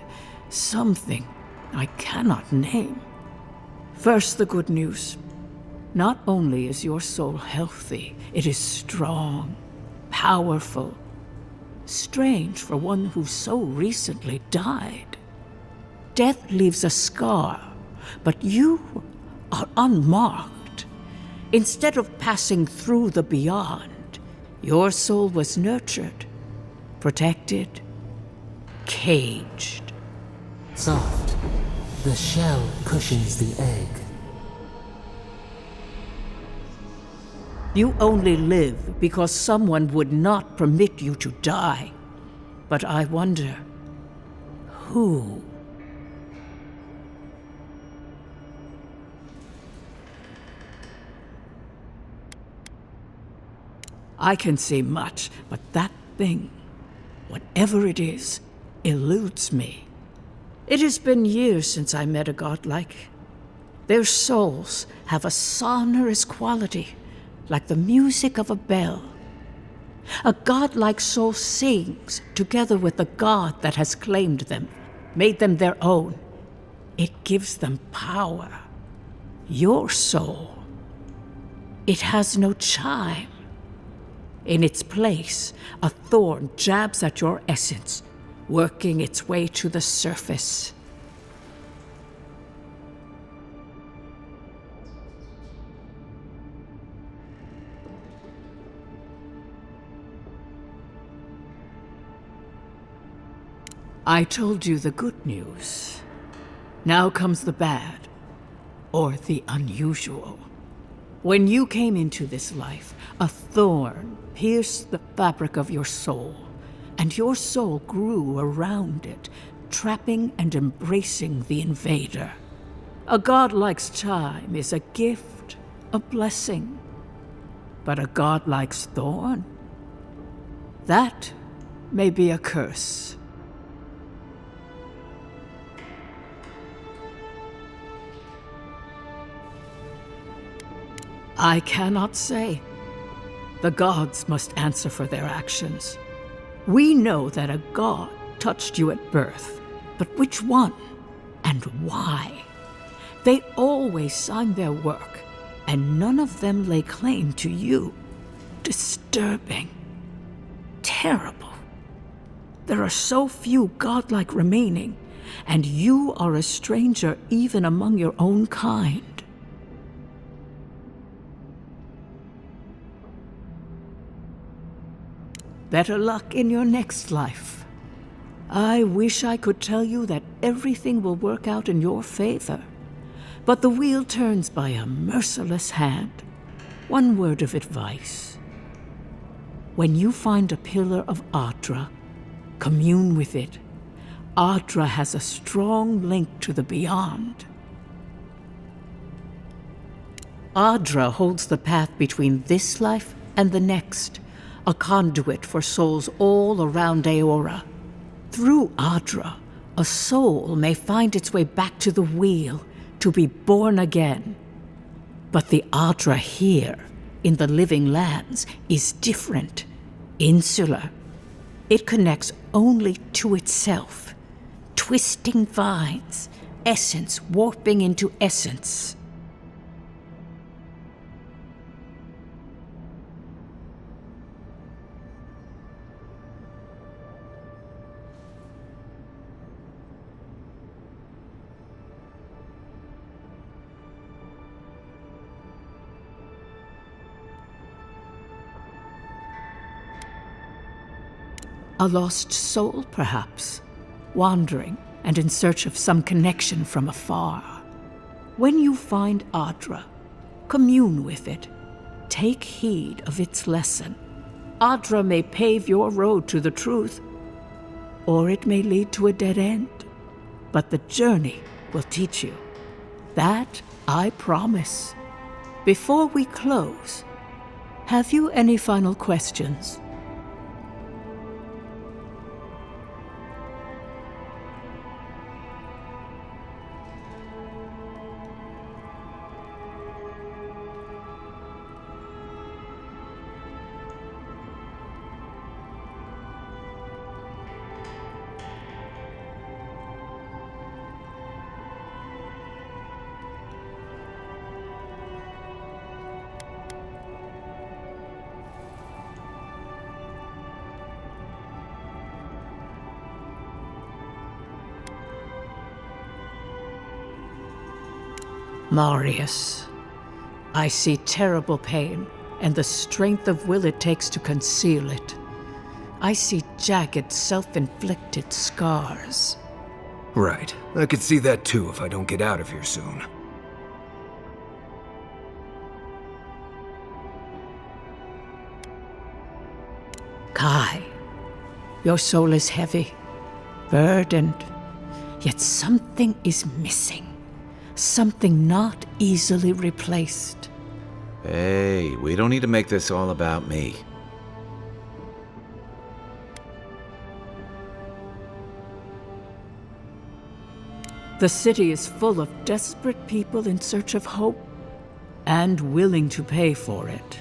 something I cannot name. First, the good news. Not only is your soul healthy, it is strong, powerful. Strange for one who so recently died. Death leaves a scar, but you are unmarked. Instead of passing through the beyond, your soul was nurtured, protected, caged. Soft. The shell cushions the egg. You only live because someone would not permit you to die. But I wonder, who? I can say much, but that thing, whatever it is, eludes me. It has been years since I met a godlike. Their souls have a sonorous quality, like the music of a bell. A godlike soul sings together with the god that has claimed them, made them their own. It gives them power. Your soul, it has no chime. In its place, a thorn jabs at your essence, working its way to the surface. I told you the good news. Now comes the bad, or the unusual. When you came into this life, a thorn pierced the fabric of your soul, and your soul grew around it, trapping and embracing the invader. A godlike's time is a gift, a blessing. But a godlike's thorn? That may be a curse. I cannot say. The gods must answer for their actions. We know that a god touched you at birth, but which one and why? They always sign their work, and none of them lay claim to you. Disturbing. Terrible. There are so few godlike remaining, and you are a stranger even among your own kind. Better luck in your next life. I wish I could tell you that everything will work out in your favor, but the wheel turns by a merciless hand. One word of advice. When you find a pillar of Adra, commune with it. Adra has a strong link to the beyond. Adra holds the path between this life and the next, a conduit for souls all around Aora. Through Adra, a soul may find its way back to the wheel, to be born again. But the Adra here, in the living lands, is different, insular. It connects only to itself, twisting vines, essence warping into essence. A lost soul, perhaps, wandering and in search of some connection from afar. When you find Adra, commune with it. Take heed of its lesson. Adra may pave your road to the truth, or it may lead to a dead end. But the journey will teach you. That I promise. Before we close, have you any final questions? Marius, I see terrible pain and the strength of will it takes to conceal it. I see jagged, self-inflicted scars. Right. I could see that too if I don't get out of here soon. Kai, your soul is heavy, burdened, yet something is missing. Something not easily replaced. Hey, we don't need to make this all about me. The city is full of desperate people in search of hope and willing to pay for it.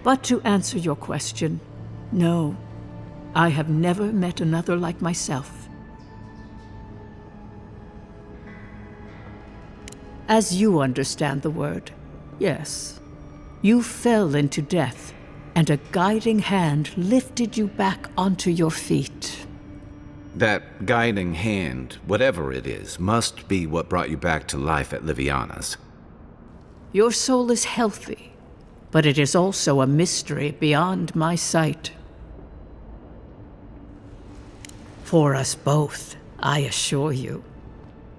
But to answer your question, no, I have never met another like myself. As you understand the word, yes. You fell into death, and a guiding hand lifted you back onto your feet. That guiding hand, whatever it is, must be what brought you back to life at Liviana's. Your soul is healthy, but it is also a mystery beyond my sight. For us both, I assure you.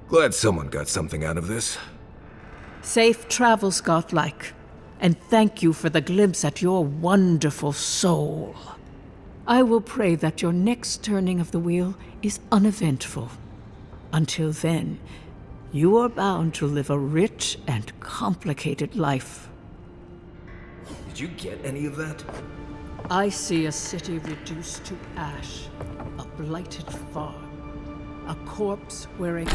Glad someone got something out of this. Safe travels, Godlike, and thank you for the glimpse at your wonderful soul. I will pray that your next turning of the wheel is uneventful. Until then, you are bound to live a rich and complicated life. Did you get any of that? I see a city reduced to ash, a blighted farm, a corpse wearing...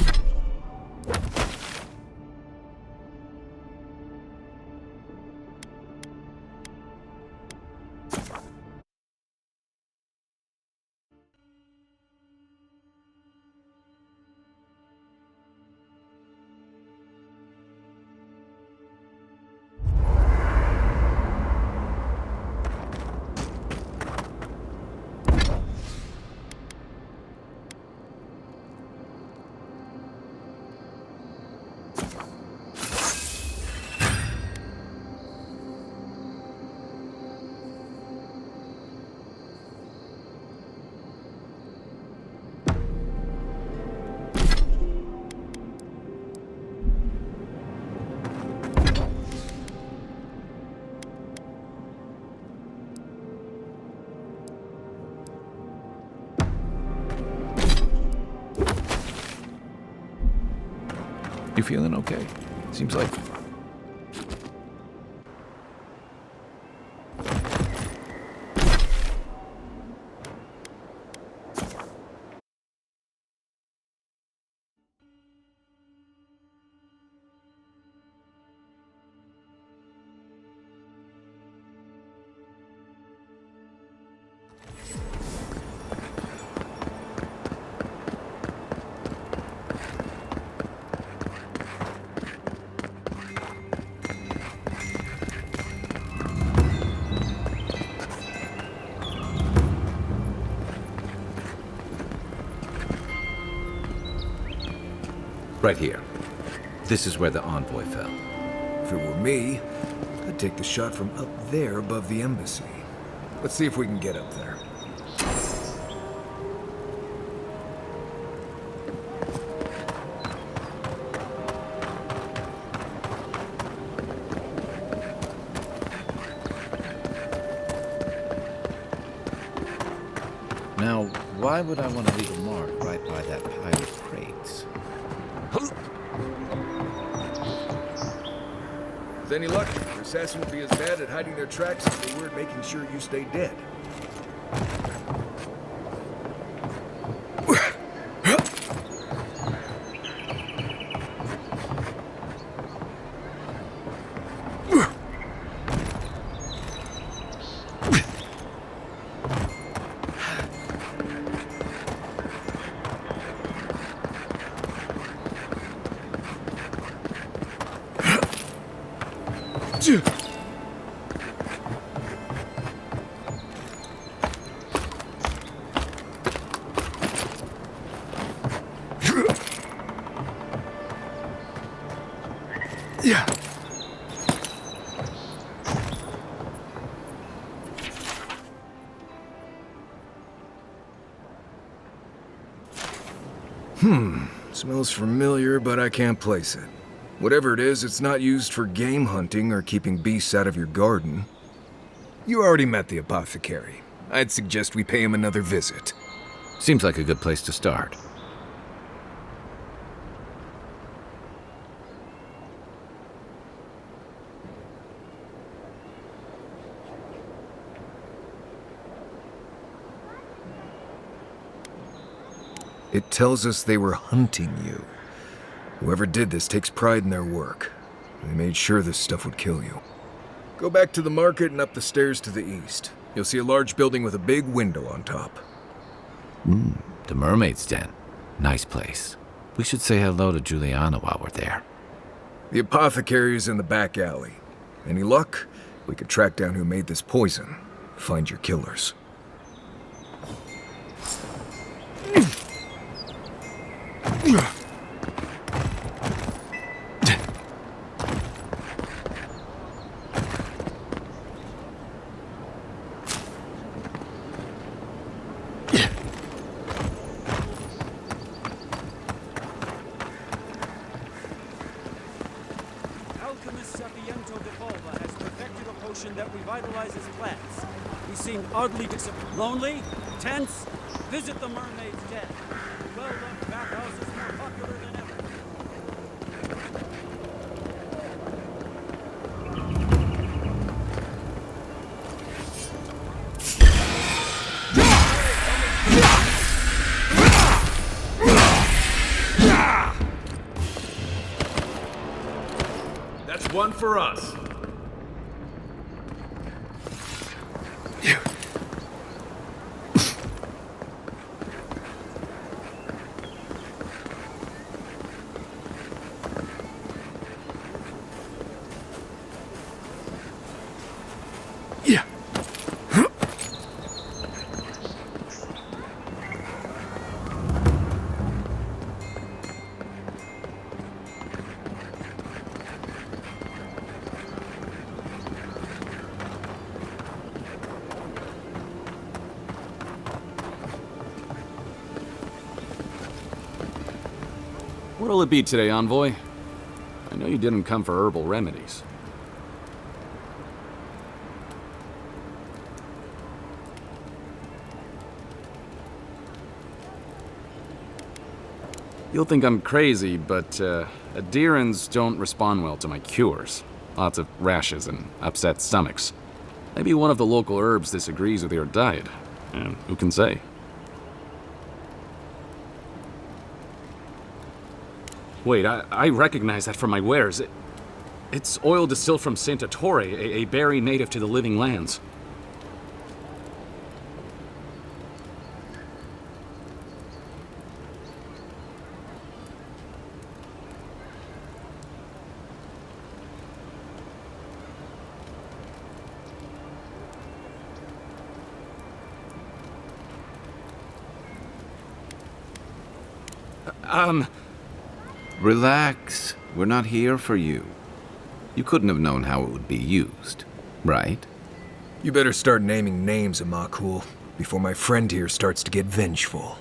You feeling okay? Seems like... Right here. This is where the envoy fell. If it were me, I'd take the shot from up there above the embassy. Let's see if we can get up there. Now, why would I want to leave a mark right by that pile of crates? With any luck, your assassin will be as bad at hiding their tracks as they were at making sure you stay dead. Yeah. Smells familiar, but I can't place it. Whatever it is, it's not used for game hunting or keeping beasts out of your garden. You already met the apothecary. I'd suggest we pay him another visit. Seems like a good place to start. It tells us they were hunting you. Whoever did this takes pride in their work. They made sure this stuff would kill you. Go back to the market and up the stairs to the east. You'll see a large building with a big window on top. The Mermaid's Den. Nice place. We should say hello to Juliana while we're there. The apothecary is in the back alley. Any luck? We could track down who made this poison. Find your killers. Alchemist Sapiento de Polva has perfected a potion that revitalizes plants. He seemed oddly lonely, tense. Visit the mermaid's den. The well-loved bathhouse is more popular than ever. That's one for us. What'll it be today, Envoy? I know you didn't come for herbal remedies. You'll think I'm crazy, but adherents don't respond well to my cures. Lots of rashes and upset stomachs. Maybe one of the local herbs disagrees with your diet. And who can say? Wait, I recognize that from my wares. It's oil distilled from Saint Ettore, a berry native to the Living Lands. Relax. We're not here for you. You couldn't have known how it would be used, right? You better start naming names, Amakul, before my friend here starts to get vengeful.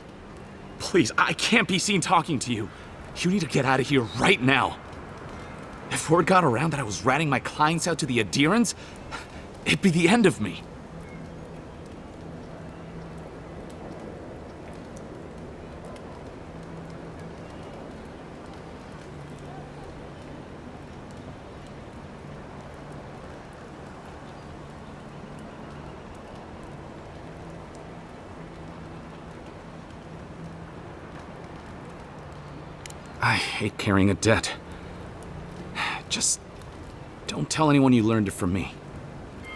Please, I can't be seen talking to you. You need to get out of here right now. If word got around that I was ratting my clients out to the adherents, it'd be the end of me. I hate carrying a debt. Just don't tell anyone you learned it from me.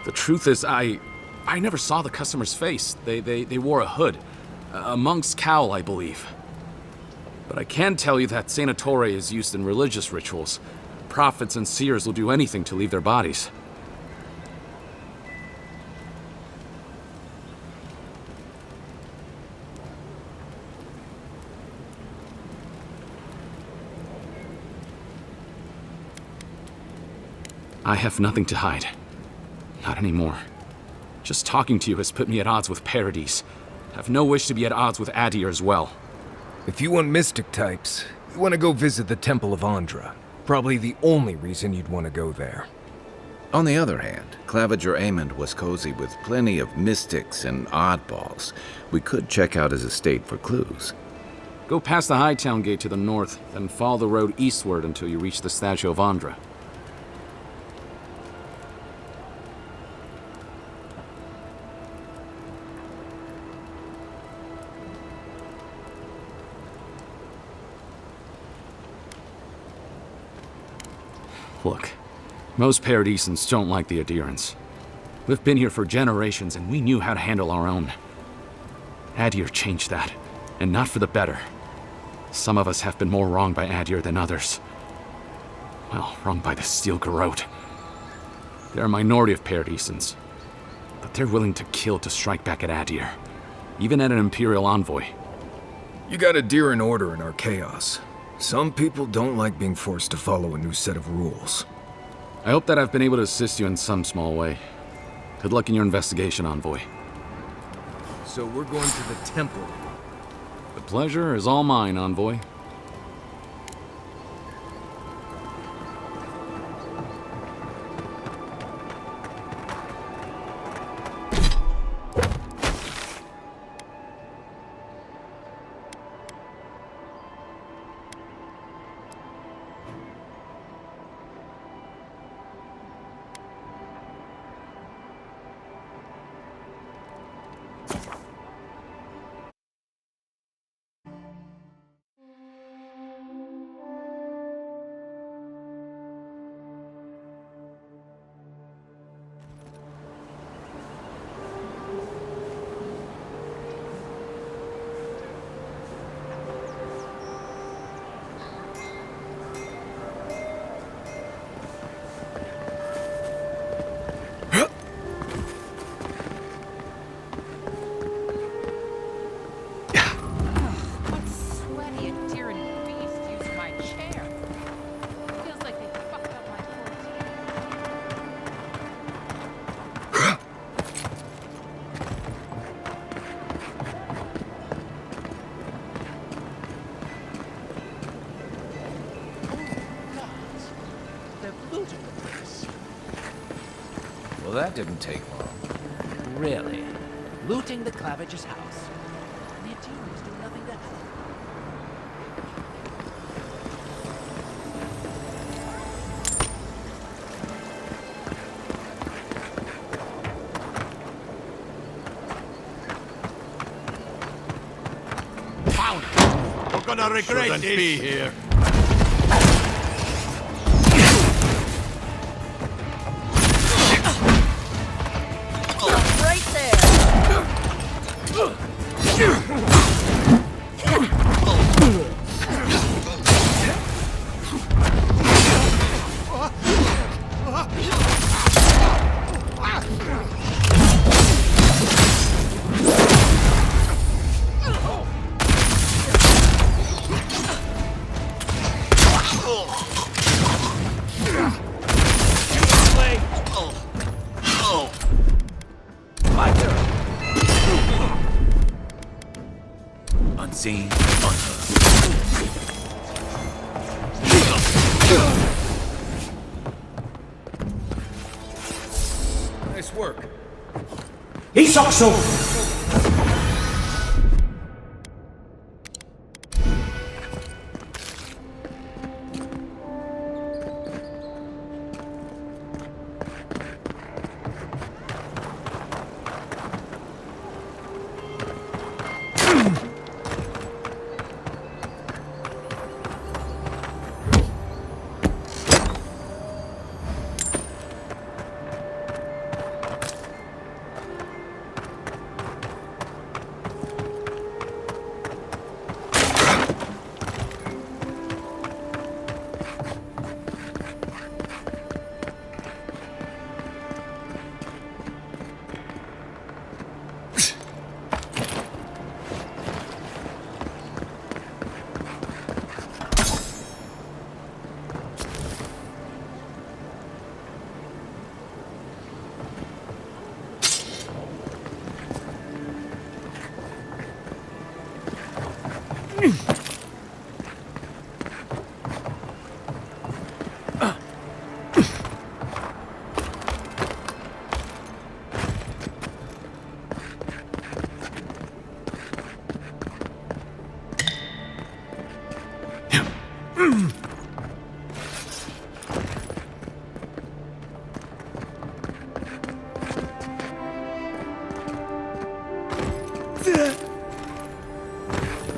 The truth is, I never saw the customer's face. They wore a hood. A monk's cowl, I believe. But I can tell you that Saint Ettore is used in religious rituals. Prophets and seers will do anything to leave their bodies. I have nothing to hide. Not anymore. Just talking to you has put me at odds with Paradis. I have no wish to be at odds with Adir as well. If you want mystic types, you want to go visit the Temple of Andra. Probably the only reason you'd want to go there. On the other hand, Claviger Amond was cozy with plenty of mystics and oddballs. We could check out his estate for clues. Go past the Hightown Gate to the north, then follow the road eastward until you reach the statue of Andra. Look, most Paradisans don't like the adherents. We've been here for generations and we knew how to handle our own. Adir changed that, and not for the better. Some of us have been more wronged by Adir than others. Well, wronged by the Steel Garrote. They're a minority of Paradisans, but they're willing to kill to strike back at Adir, even at an Imperial envoy. You got Adir in order in our chaos. Some people don't like being forced to follow a new set of rules. I hope that I've been able to assist you in some small way. Good luck in your investigation, Envoy. So we're going to the temple. The pleasure is all mine, Envoy. Well, that didn't take long. Really? Looting the Clavige's house. And the Eternians do nothing to help. Found it! We're gonna regret Shouldn't this! be here. Right there! Unseen, Nice work. He's also.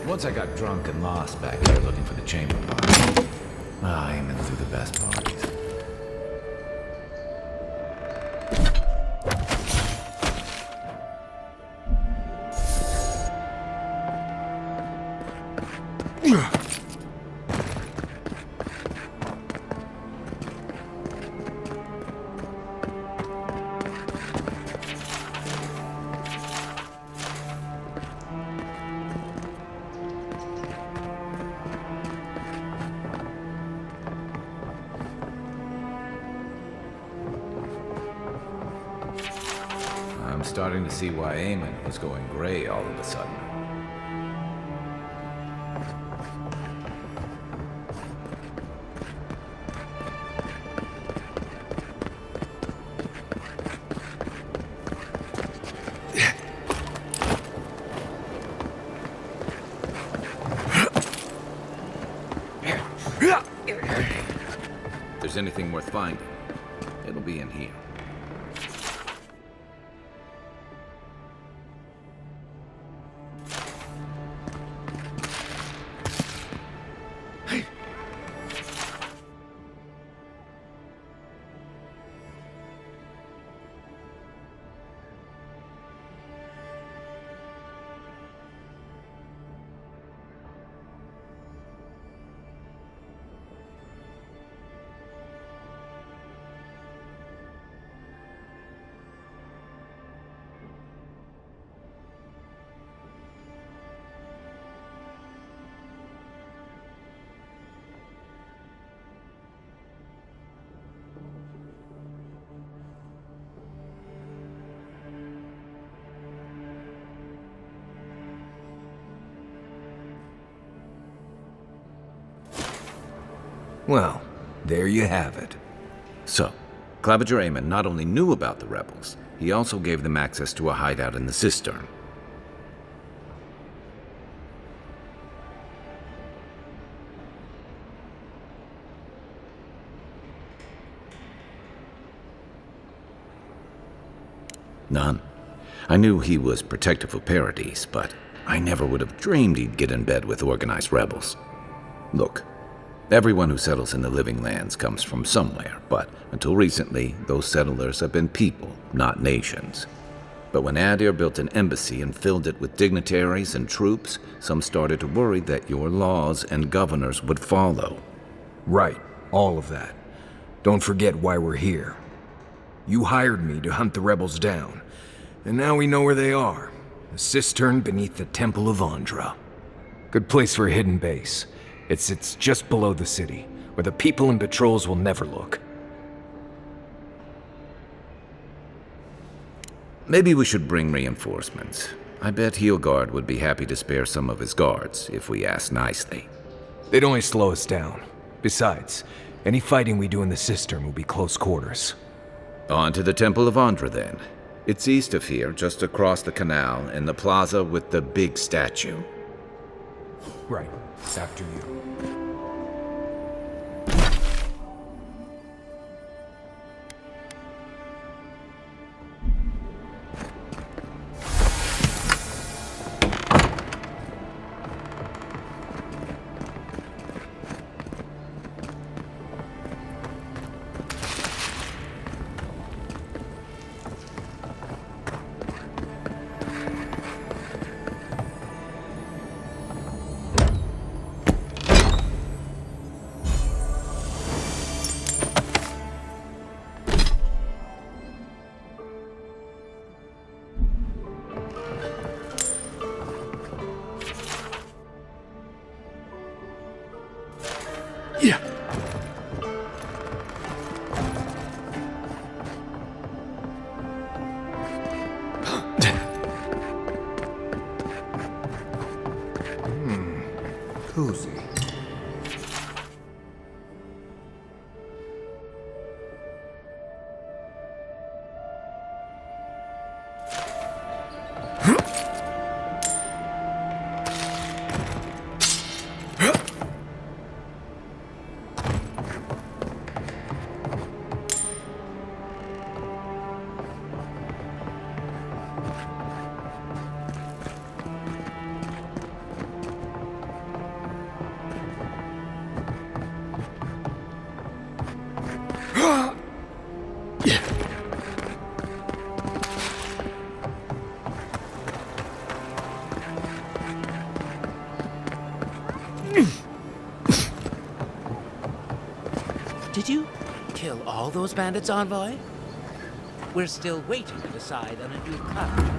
Once I got drunk and lost back here looking for the chamber pot. Aiming through the best parties. I'm starting to see why Eamon was going gray all of a sudden. If there's anything worth finding, it'll be in here. Well, there you have it. So, Claviger Amon not only knew about the rebels, he also gave them access to a hideout in the cistern. None. I knew he was protective of Paradise, but I never would have dreamed he'd get in bed with organized rebels. Look, everyone who settles in the Living Lands comes from somewhere, but until recently, those settlers have been people, not nations. But when Adir built an embassy and filled it with dignitaries and troops, some started to worry that your laws and governors would follow. Right, all of that. Don't forget why we're here. You hired me to hunt the rebels down, and now we know where they are. A cistern beneath the Temple of Andra. Good place for a hidden base. It sits just below the city, where the people and patrols will never look. Maybe we should bring reinforcements. I bet Heelguard would be happy to spare some of his guards, if we ask nicely. They'd only slow us down. Besides, any fighting we do in the cistern will be close quarters. On to the Temple of Andra, then. It's east of here, just across the canal, in the plaza with the big statue. Right. After you. Cozy. Did you kill all those bandits, Envoy? We're still waiting to decide on a new plan.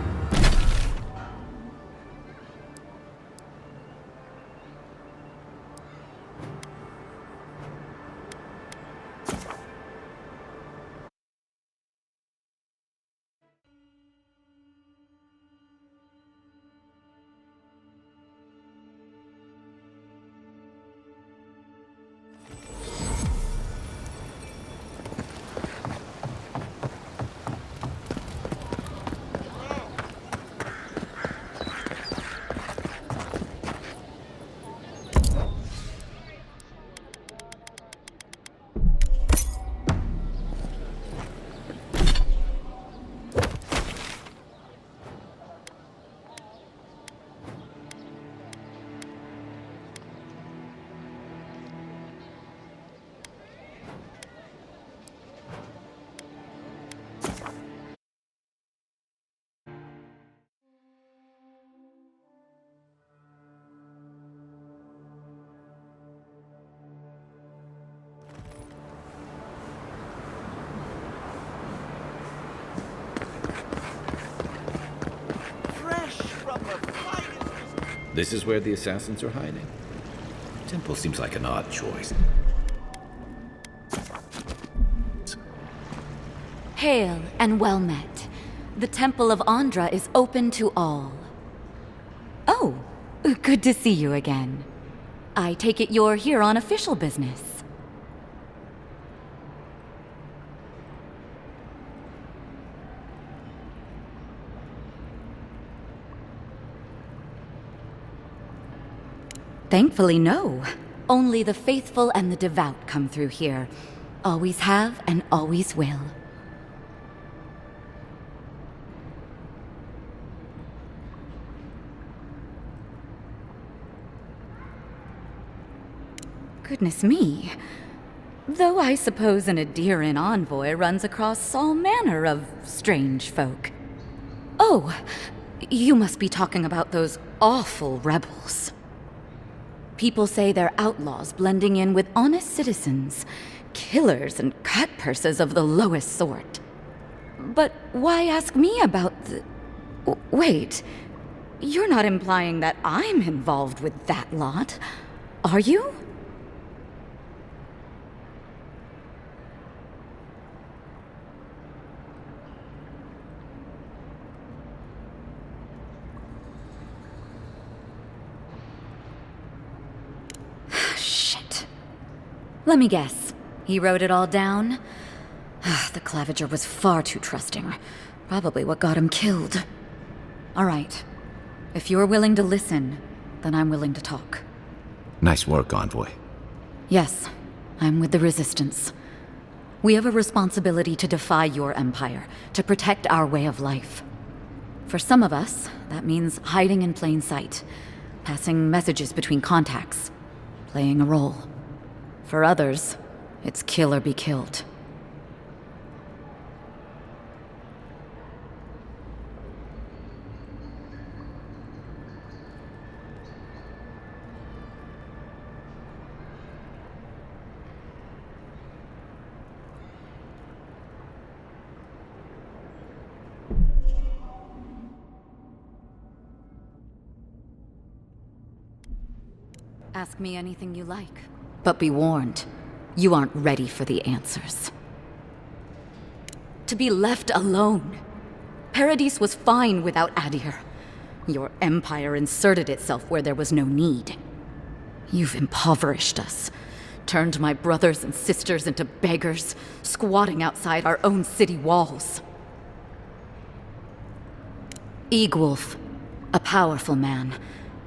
This is where the assassins are hiding. Temple seems like an odd choice. Hail and well met. The Temple of Andra is open to all. Oh, good to see you again. I take it you're here on official business. Thankfully, no. Only the faithful and the devout come through here. Always have and always will. Goodness me. Though I suppose an Adiran envoy runs across all manner of strange folk. Oh, you must be talking about those awful rebels. People say they're outlaws blending in with honest citizens, killers and cutpurses of the lowest sort. But why ask me about the... Wait, you're not implying that I'm involved with that lot, are you? Let me guess. He wrote it all down? The Claviger was far too trusting. Probably what got him killed. All right. If you're willing to listen, then I'm willing to talk. Nice work, Envoy. Yes, I'm with the Resistance. We have a responsibility to defy your empire, to protect our way of life. For some of us, that means hiding in plain sight, passing messages between contacts, playing a role. For others, it's kill or be killed. Ask me anything you like. But be warned, you aren't ready for the answers. To be left alone. Paradis was fine without Adir. Your empire inserted itself where there was no need. You've impoverished us, turned my brothers and sisters into beggars, squatting outside our own city walls. Eagwolf, a powerful man,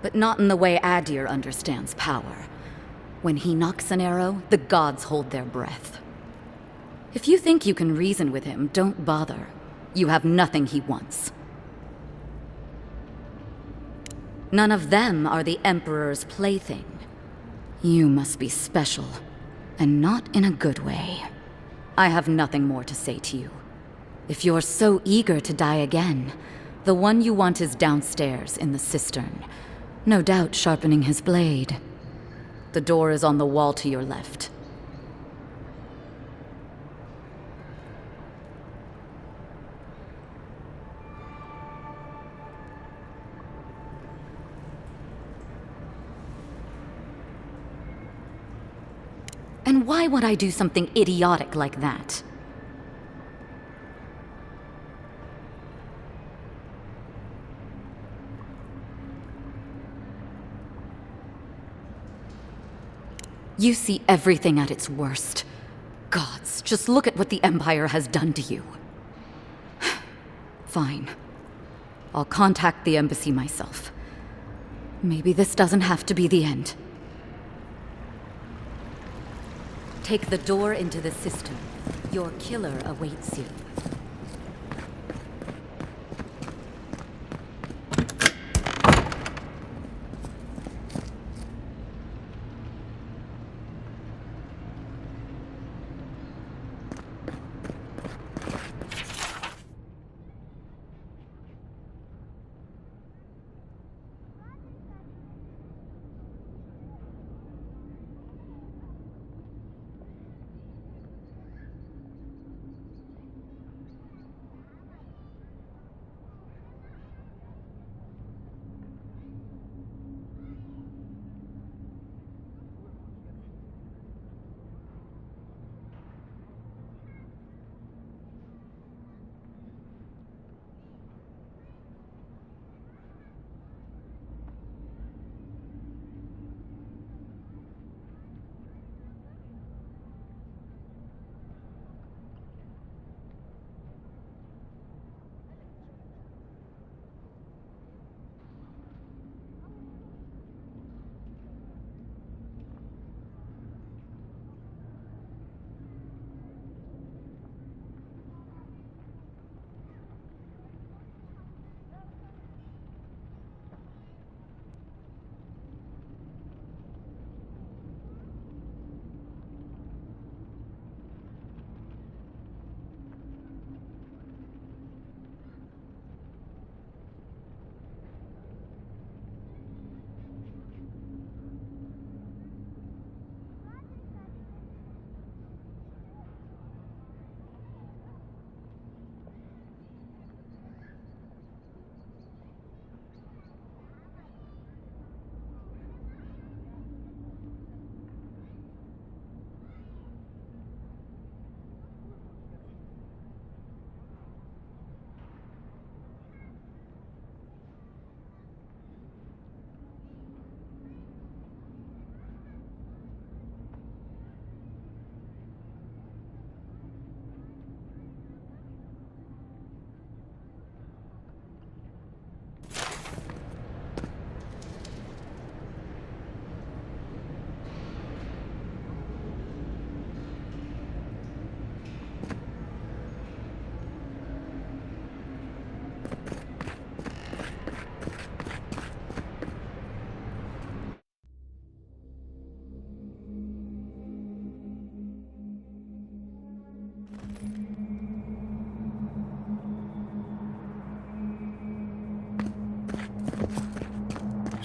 but not in the way Adir understands power. When he knocks an arrow, the gods hold their breath. If you think you can reason with him, don't bother. You have nothing he wants. None of them are the Emperor's plaything. You must be special, and not in a good way. I have nothing more to say to you. If you're so eager to die again, the one you want is downstairs in the cistern, no doubt sharpening his blade. The door is on the wall to your left. And why would I do something idiotic like that? You see everything at its worst. Gods, just look at what the Empire has done to you. Fine. I'll contact the embassy myself. Maybe this doesn't have to be the end. Take the door into the cistern. Your killer awaits you.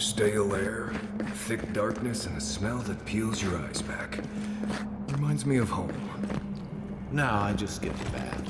Stale air, thick darkness, and a smell that peels your eyes back. Reminds me of home. No, I just skipped a bath.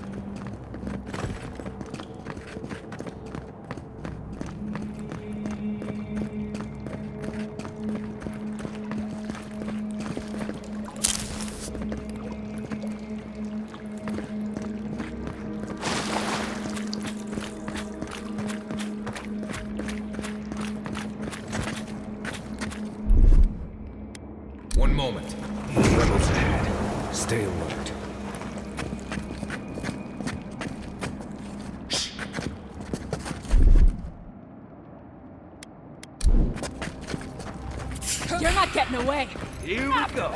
One moment. Rebels ahead. Stay alert. You're not getting away. Here we go.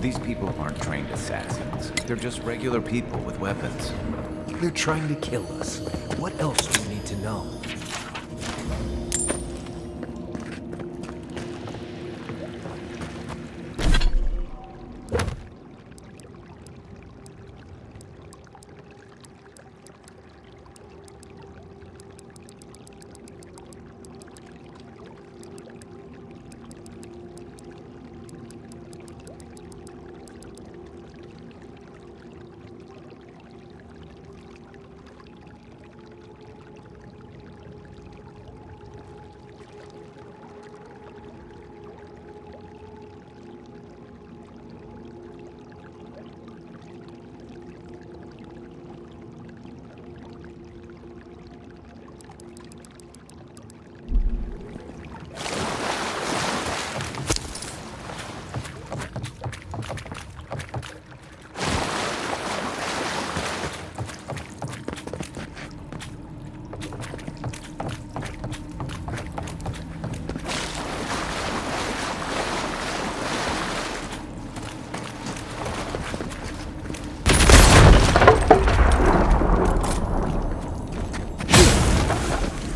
These people aren't trained assassins. They're just regular people with weapons. They're trying to kill us. What else do we need to know?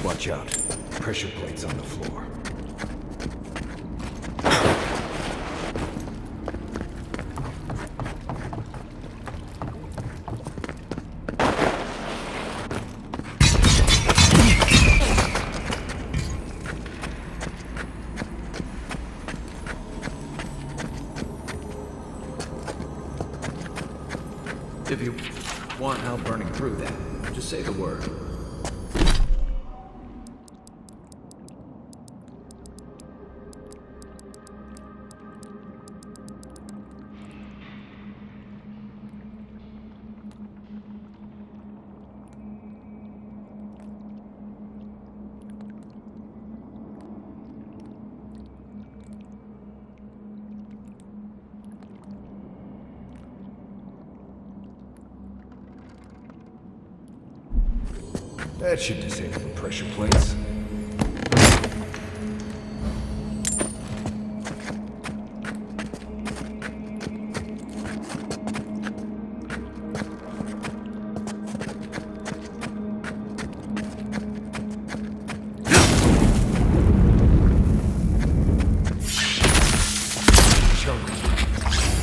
Watch out. Pressure plates on the floor. If you want help burning through that, just say the word. That should disable the pressure plates.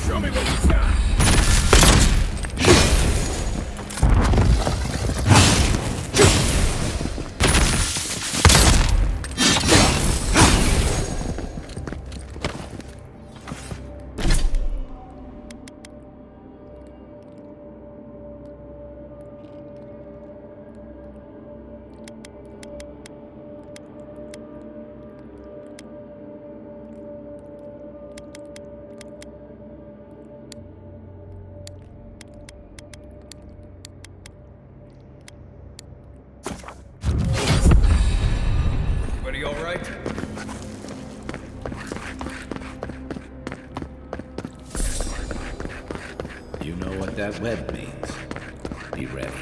Show me what you got. what that web means. Be ready.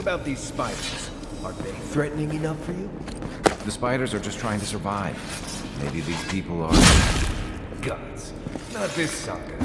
What about these spiders? Aren't they threatening enough for you? The spiders are just trying to survive. Maybe these people are... Guts. Not this sucker.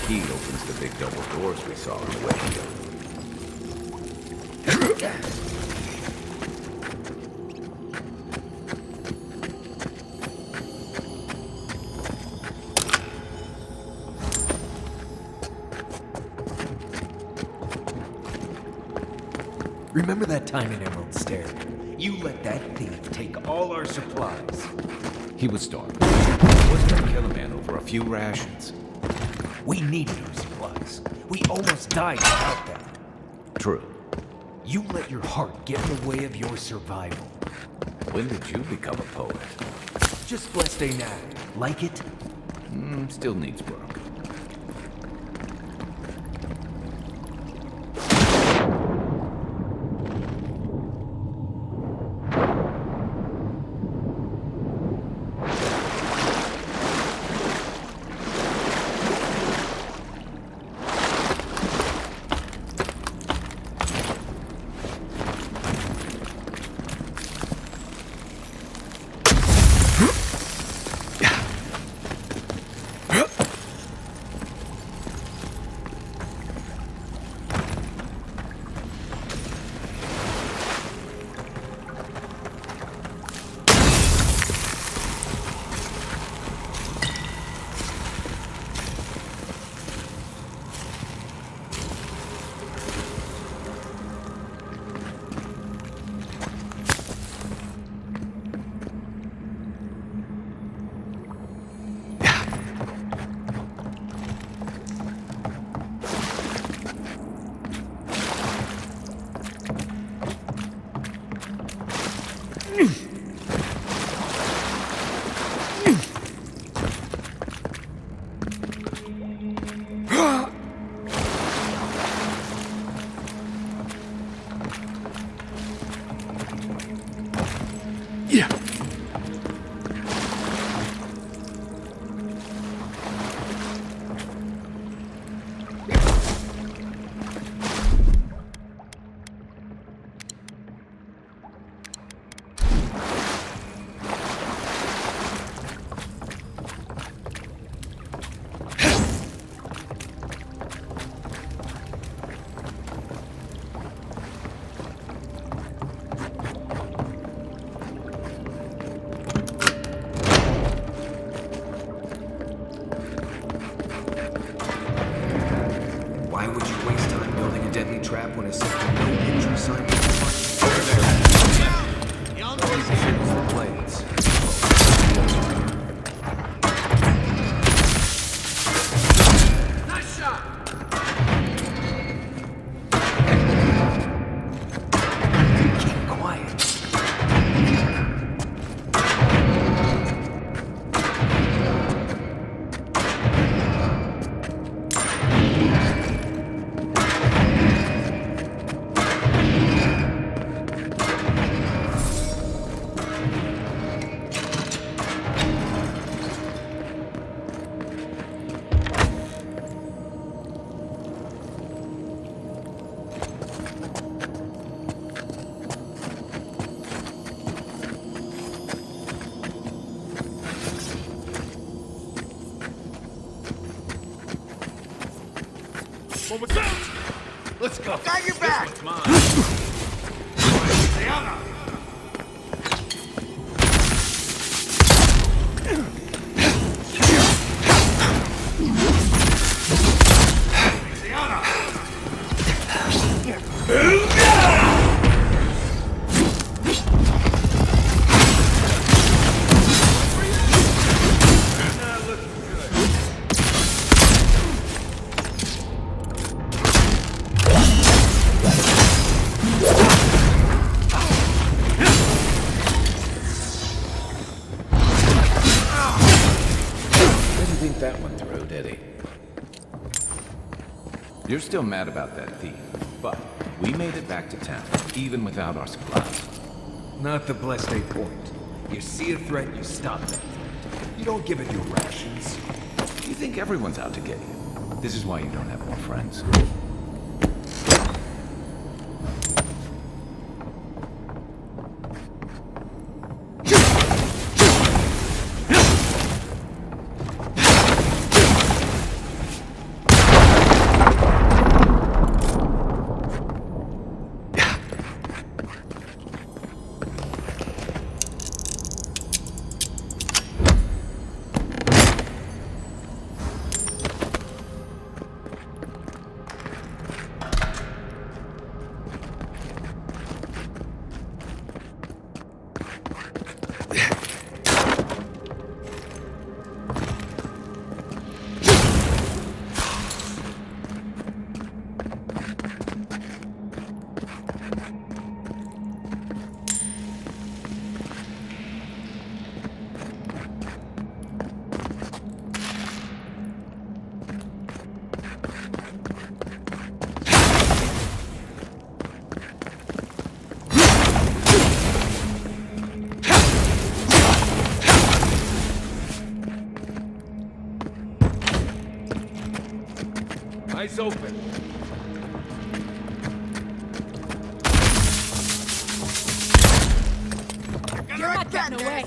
key opens the big double doors we saw on the way here. Remember that time in Emerald Stair? You let that thief take all our supplies. He was starving. I wasn't gonna kill a man over a few rations. We needed our supplies. We almost died without them. True. You let your heart get in the way of your survival. When did you become a poet? Just blessed a now. Like it? Still needs work. Let's go. Got your back. This one's mine. You're still mad about that thief, but we made it back to town, even without our supplies. Not the blessed a point. You see a threat, you stop that threat. You don't give it your rations. You think everyone's out to get you. This is why you don't have more friends. Eyes open. You're not getting away.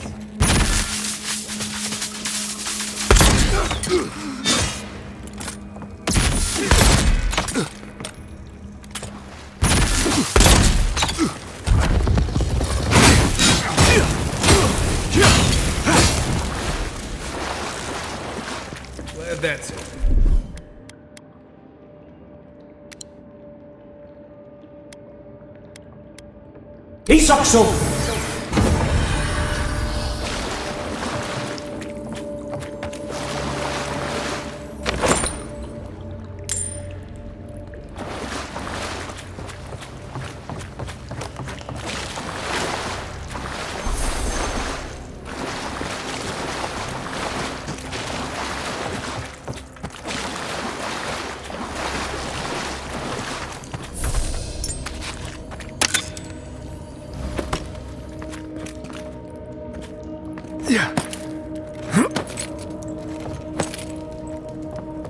Glad that's it. Isakso!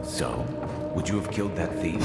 So, would you have killed that thief?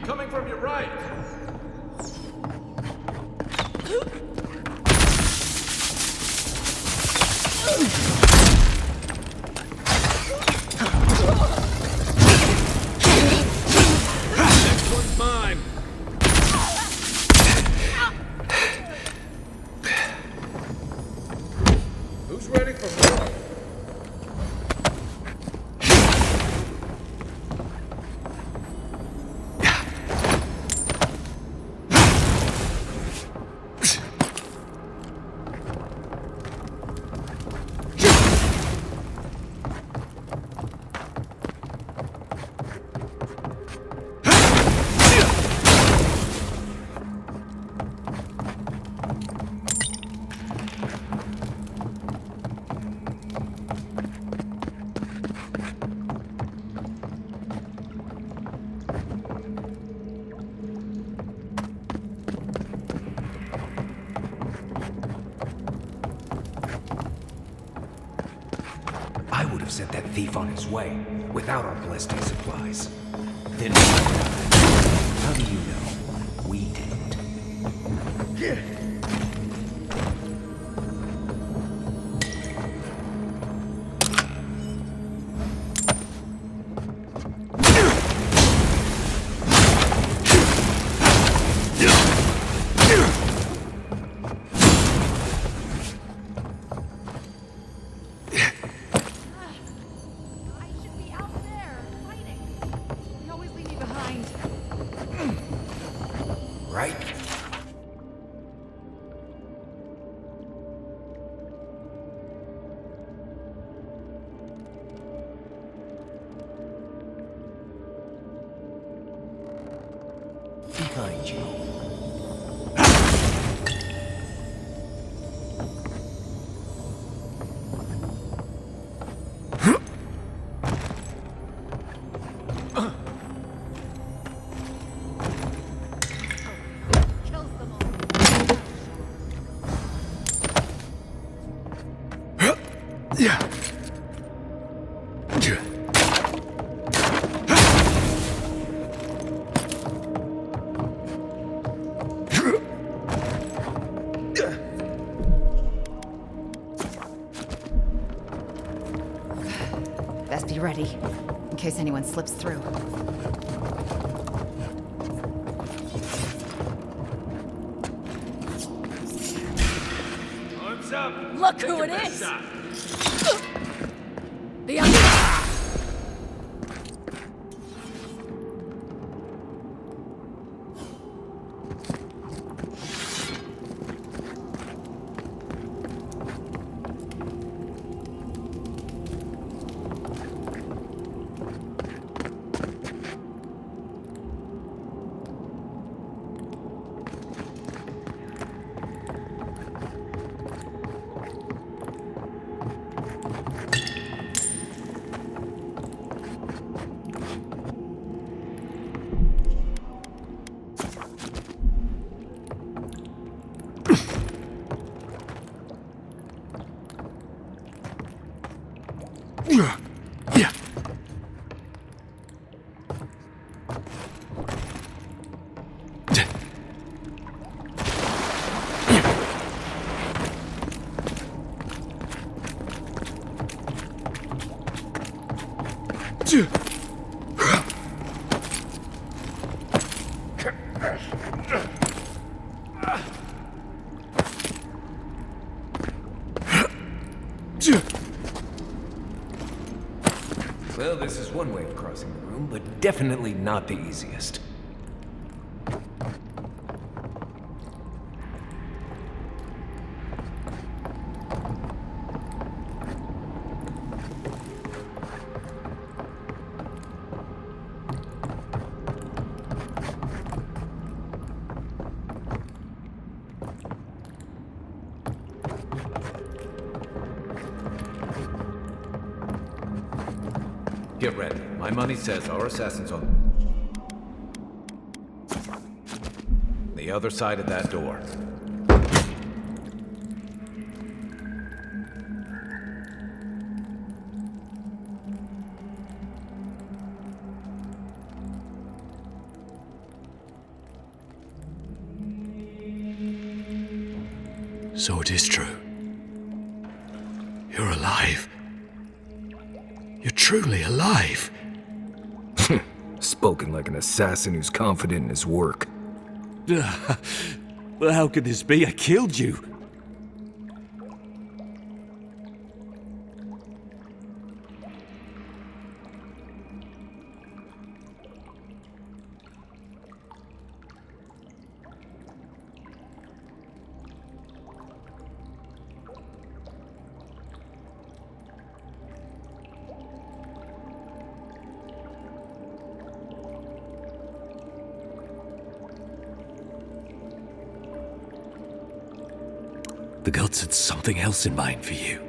Coming from your right. Next one's mine. Who's ready for more? I would have sent that thief on his way without our ballistic supplies. Then how do you know we didn't? Right? behind you. Best be ready, in case anyone slips through. Arms up! Look Take who your it best is! shot. The other. Well, this is one way of crossing the room, but definitely not the easiest. Get ready. My money says our assassin's on the other side of that door. So it is true. You're alive. You're truly alive. Spoken like an assassin who's confident in his work. Well, how could this be? I killed you. The gods had something else in mind for you.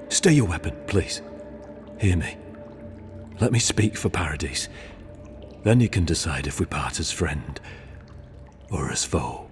Stay your weapon, please. Hear me. Let me speak for Paradise. Then you can decide if we part as friend or as foe.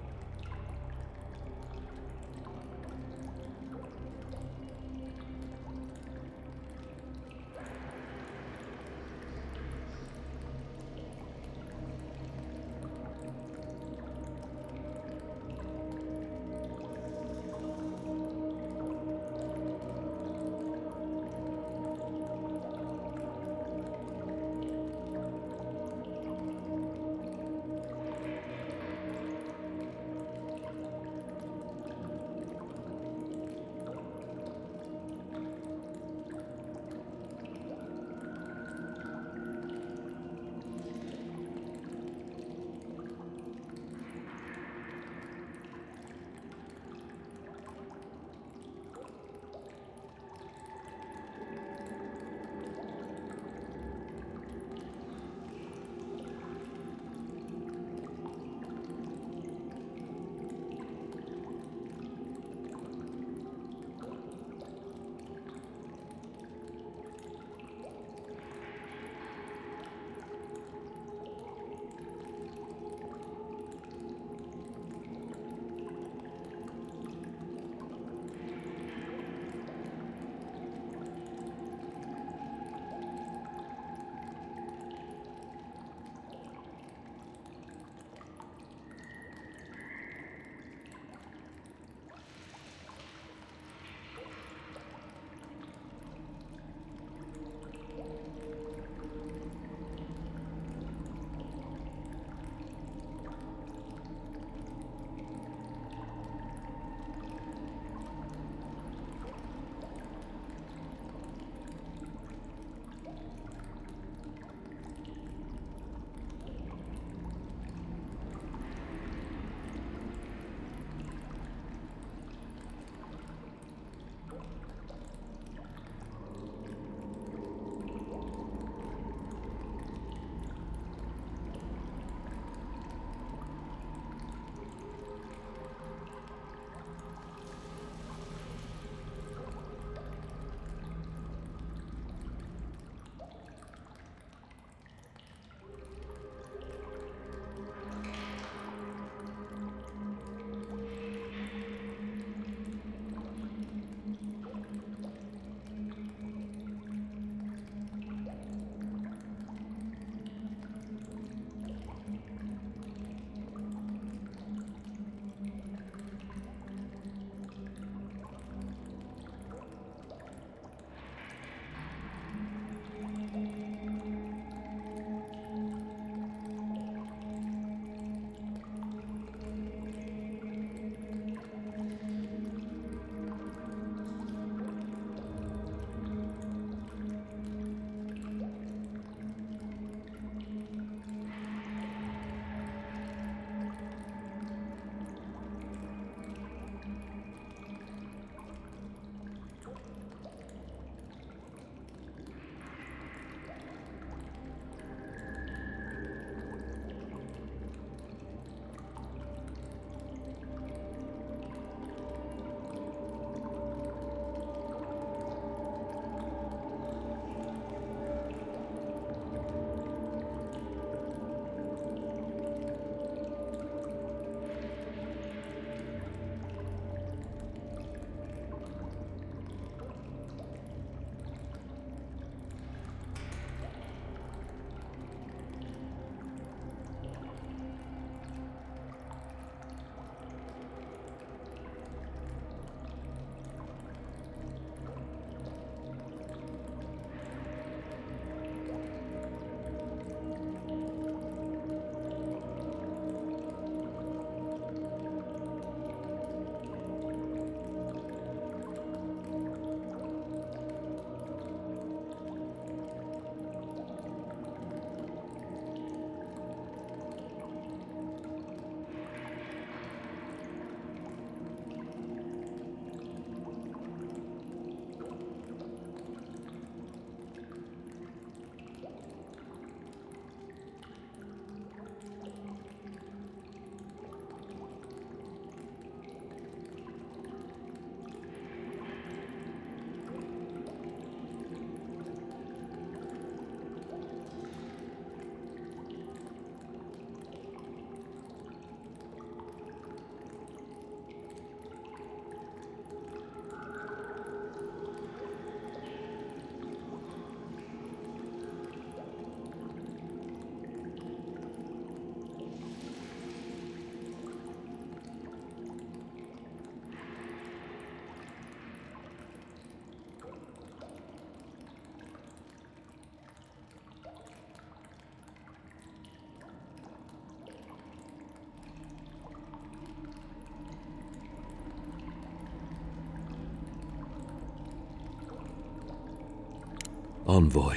Envoy.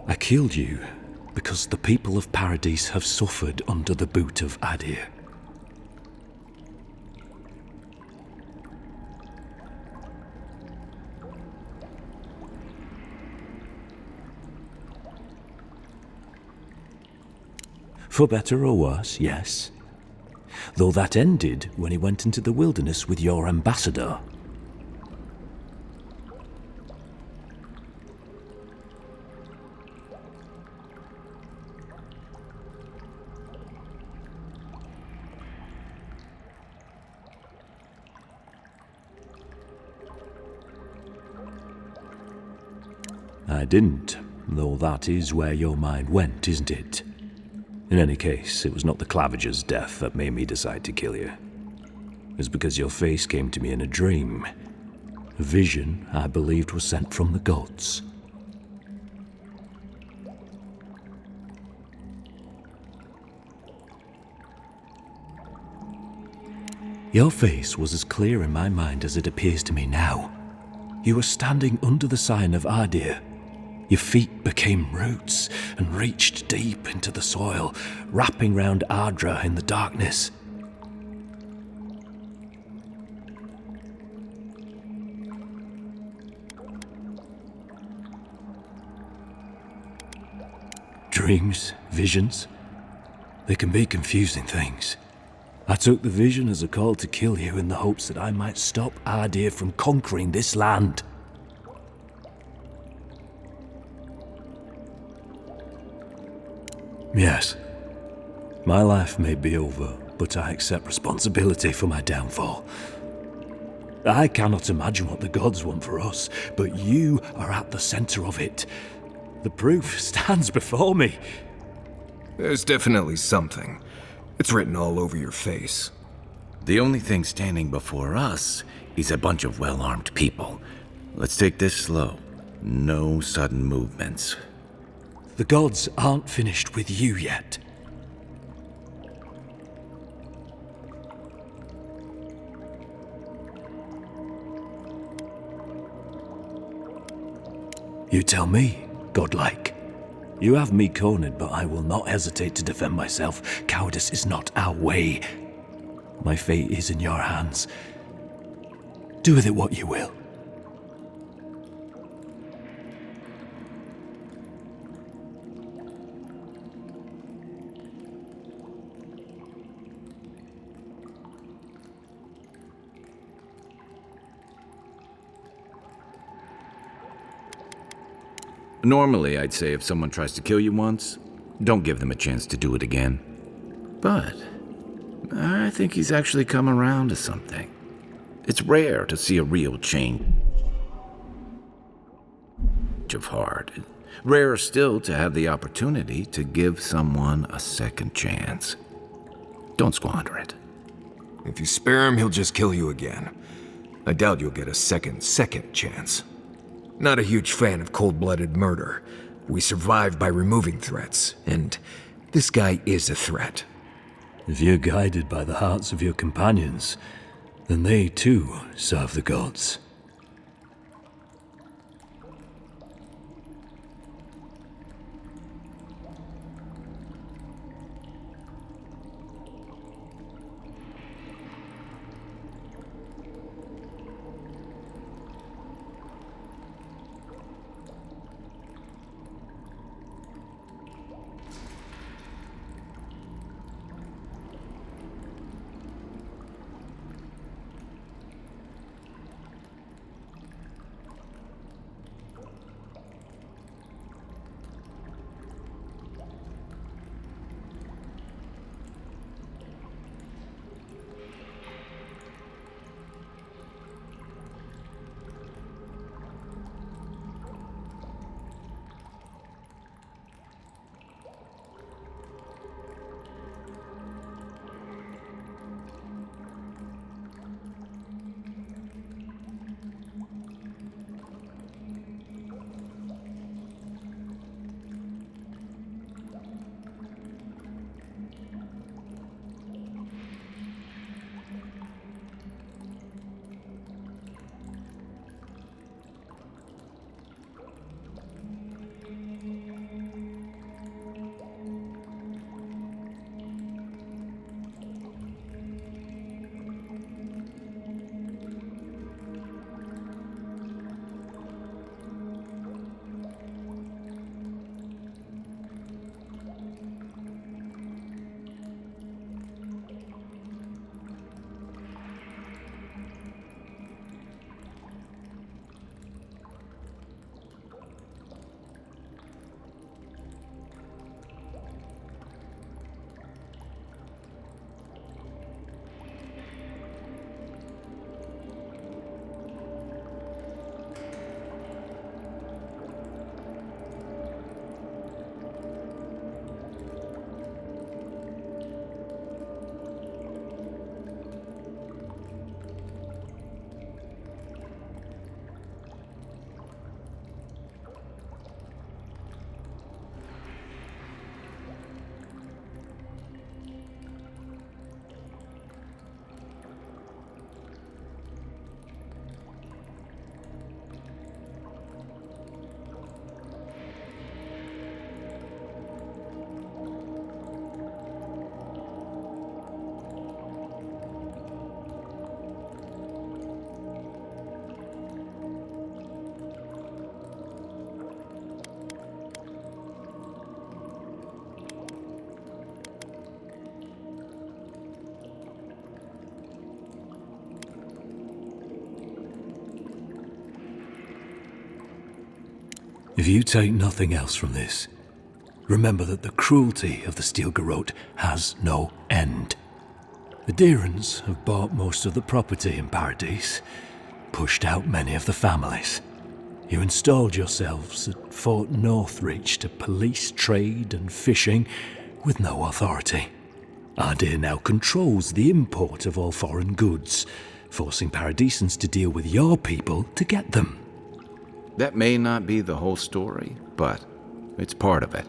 I killed you because the people of Paradise have suffered under the boot of Adir. For better or worse, yes. Though that ended when he went into the wilderness with your ambassador. I didn't, though that is where your mind went, isn't it? In any case, it was not the Clavager's death that made me decide to kill you. It was because your face came to me in a dream. A vision I believed was sent from the gods. Your face was as clear in my mind as it appears to me now. You were standing under the sign of Adir. Your feet became roots and reached deep into the soil, wrapping round Ardra in the darkness. Dreams, visions, they can be confusing things. I took the vision as a call to kill you in the hopes that I might stop Adir from conquering this land. Yes, my life may be over, but I accept responsibility for my downfall. I cannot imagine what the gods want for us, but you are at the center of it. The proof stands before me. There's definitely something. It's written all over your face. The only thing standing before us is a bunch of well-armed people. Let's take this slow. No sudden movements. The gods aren't finished with you yet. You tell me, godlike. You have me cornered, but I will not hesitate to defend myself. Cowardice is not our way. My fate is in your hands. Do with it what you will. Normally, I'd say if someone tries to kill you once, don't give them a chance to do it again. But I think he's actually come around to something. It's rare to see a real change of heart. Rarer still to have the opportunity to give someone a second chance. Don't squander it. If you spare him, he'll just kill you again. I doubt you'll get a second chance. Not a huge fan of cold-blooded murder. We survive by removing threats, and this guy is a threat. If you're guided by the hearts of your companions, then they too serve the gods. you take nothing else from this, remember that the cruelty of the Steel Garrote has no end. The Deerans have bought most of the property in Paradise, pushed out many of the families. You installed yourselves at Fort Northreach to police trade and fishing with no authority. Ardir now controls the import of all foreign goods, forcing Paradisans to deal with your people to get them. That may not be the whole story, but it's part of it.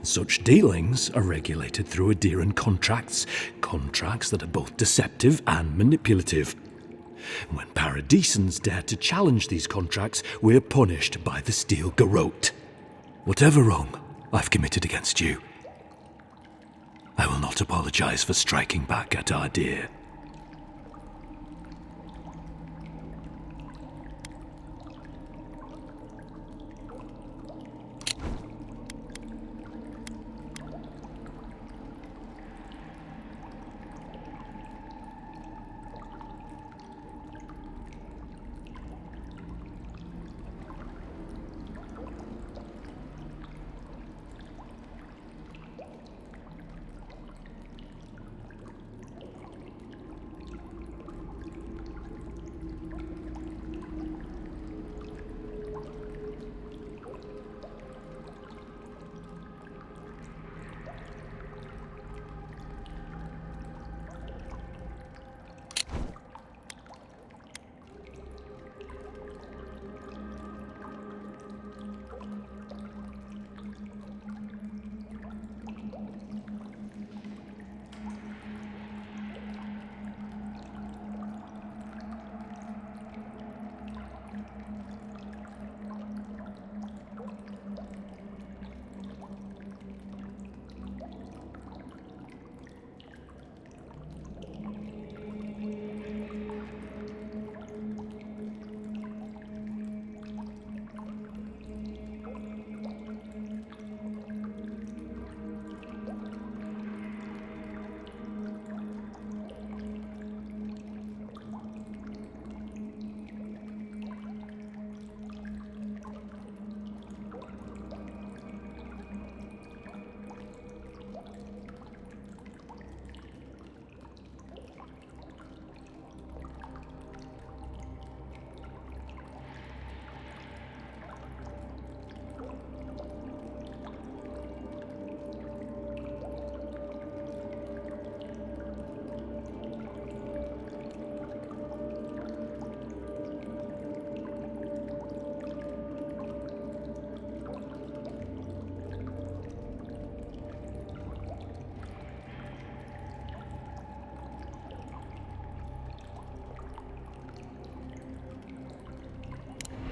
Such dealings are regulated through Adiran contracts that are both deceptive and manipulative. When Paradisans dare to challenge these contracts, we're punished by the Steel Garrote. Whatever wrong I've committed against you, I will not apologize for striking back at Ardir.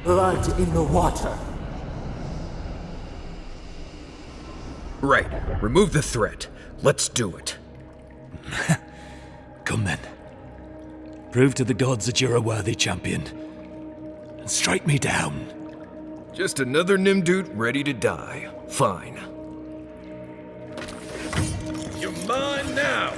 Blood in the water. Right. Remove the threat. Let's do it. Come then. Prove to the gods that you're a worthy champion. And strike me down. Just another Nimdut ready to die. Fine. You're mine now!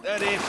That is.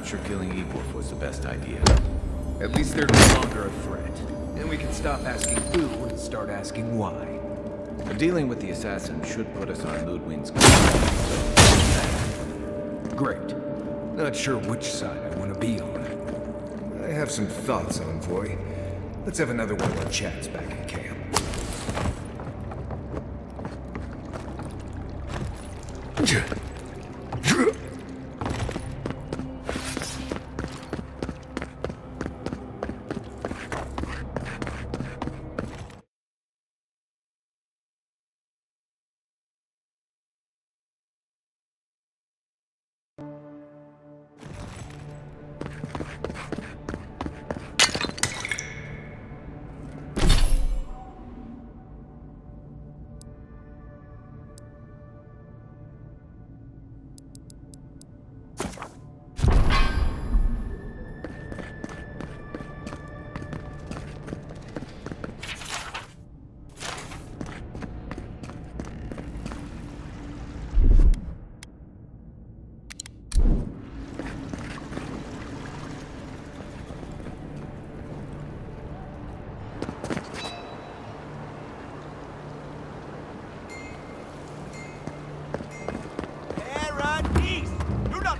not sure killing Equals was the best idea. At least they're no longer a threat. And we can stop asking who and start asking why. But dealing with the assassin should put us on Ludwig's Great. Not sure which side I want to be on. I have some thoughts, Envoy. Let's have another one of our chats back in camp.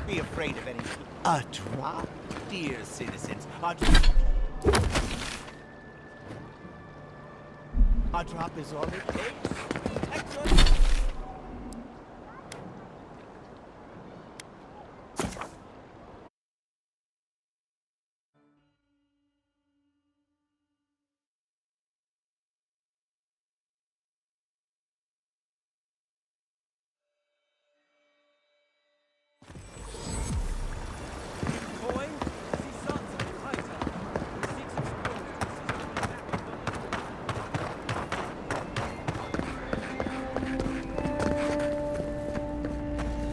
Be afraid of anything. A drop, dear citizens. A drop is all it takes. Excellent.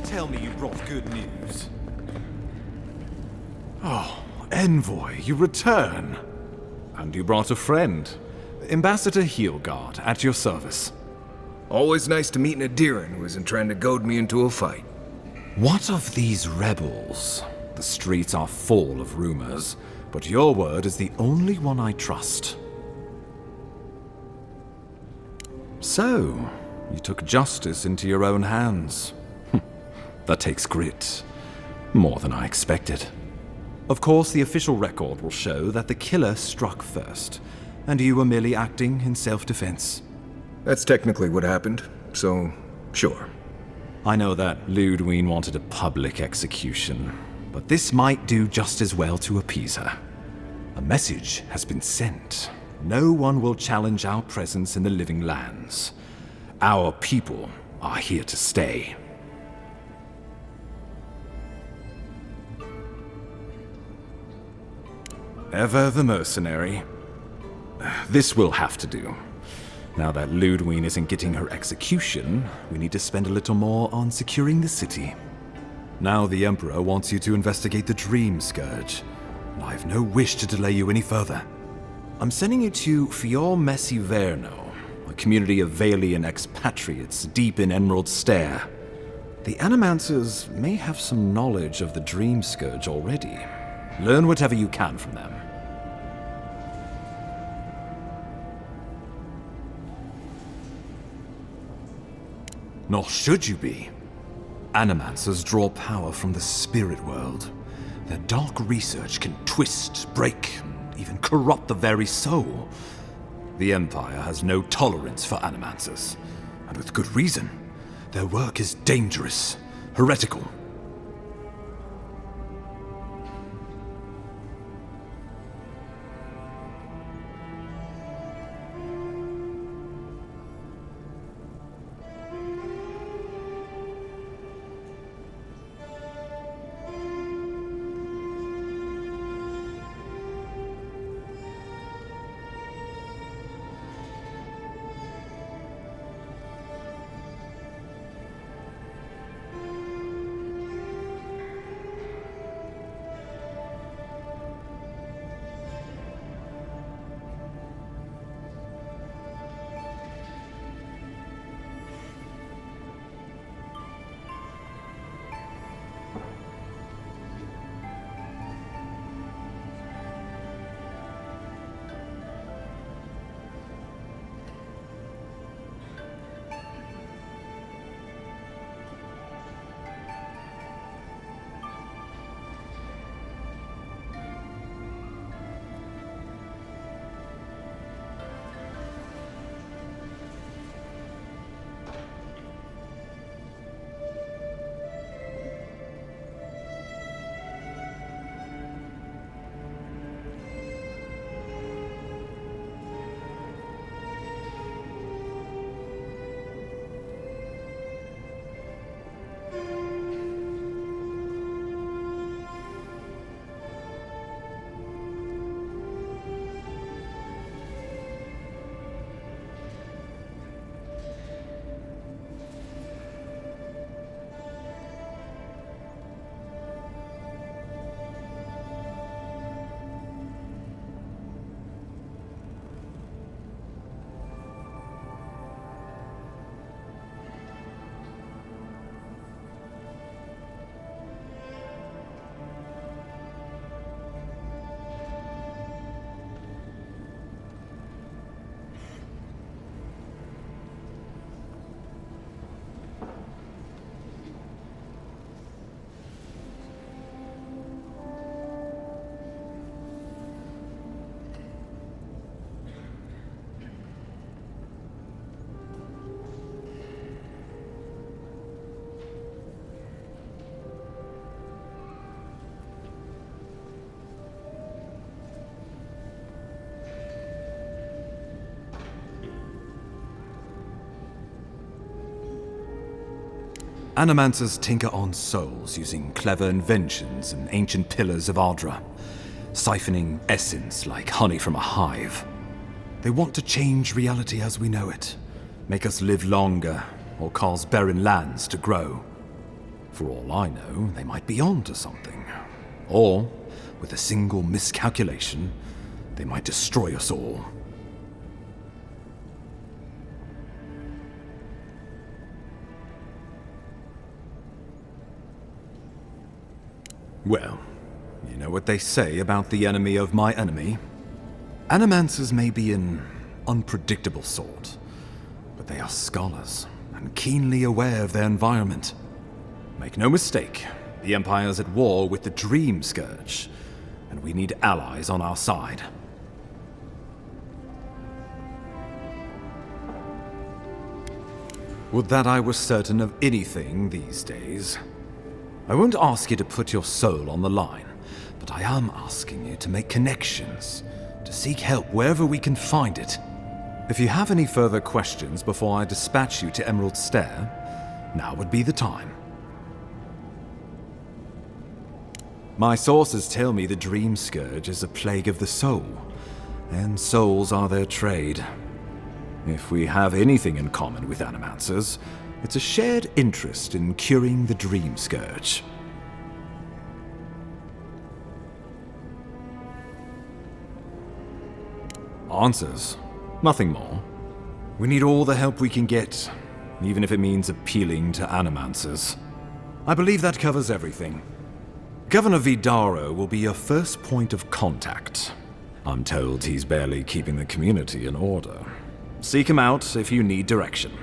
Tell me you brought good news. Oh, Envoy, you return. And you brought a friend. Ambassador Heelguard, at your service. Always nice to meet an Adiran who isn't trying to goad me into a fight. What of these rebels? The streets are full of rumors, but your word is the only one I trust. So, you took justice into your own hands. That takes grit. More than I expected. Of course, the official record will show that the killer struck first, and you were merely acting in self-defense. That's technically what happened, so sure. I know that Ludwig wanted a public execution, but this might do just as well to appease her. A message has been sent. No one will challenge our presence in the living lands. Our people are here to stay. Ever the mercenary. This will have to do. Now that Ludwig isn't getting her execution, we need to spend a little more on securing the city. Now the Emperor wants you to investigate the Dream Scourge, and I have no wish to delay you any further. I'm sending you to Fior Messi Verno, a community of Valian expatriates deep in Emerald Stair. The Animancers may have some knowledge of the Dream Scourge already. Learn whatever you can from them. Nor should you be. Animancers draw power from the spirit world. Their dark research can twist, break, and even corrupt the very soul. The Empire has no tolerance for Animancers, and with good reason. Their work is dangerous, heretical. Animancers tinker on souls using clever inventions and ancient pillars of Ardra, siphoning essence like honey from a hive. They want to change reality as we know it, make us live longer, or cause barren lands to grow. For all I know, they might be on to something. Or, with a single miscalculation, they might destroy us all. Well, you know what they say about the enemy of my enemy? Animancers may be an unpredictable sort, but they are scholars and keenly aware of their environment. Make no mistake, the Empire's at war with the Dream Scourge, and we need allies on our side. Would that I were certain of anything these days. I won't ask you to put your soul on the line, but I am asking you to make connections, to seek help wherever we can find it. If you have any further questions before I dispatch you to Emerald Stair, now would be the time. My sources tell me the Dream Scourge is a plague of the soul, and souls are their trade. If we have anything in common with Animancers, it's a shared interest in curing the Dream Scourge. Answers? Nothing more. We need all the help we can get, even if it means appealing to Animancers. I believe that covers everything. Governor Vidaro will be your first point of contact. I'm told he's barely keeping the community in order. Seek him out if you need direction.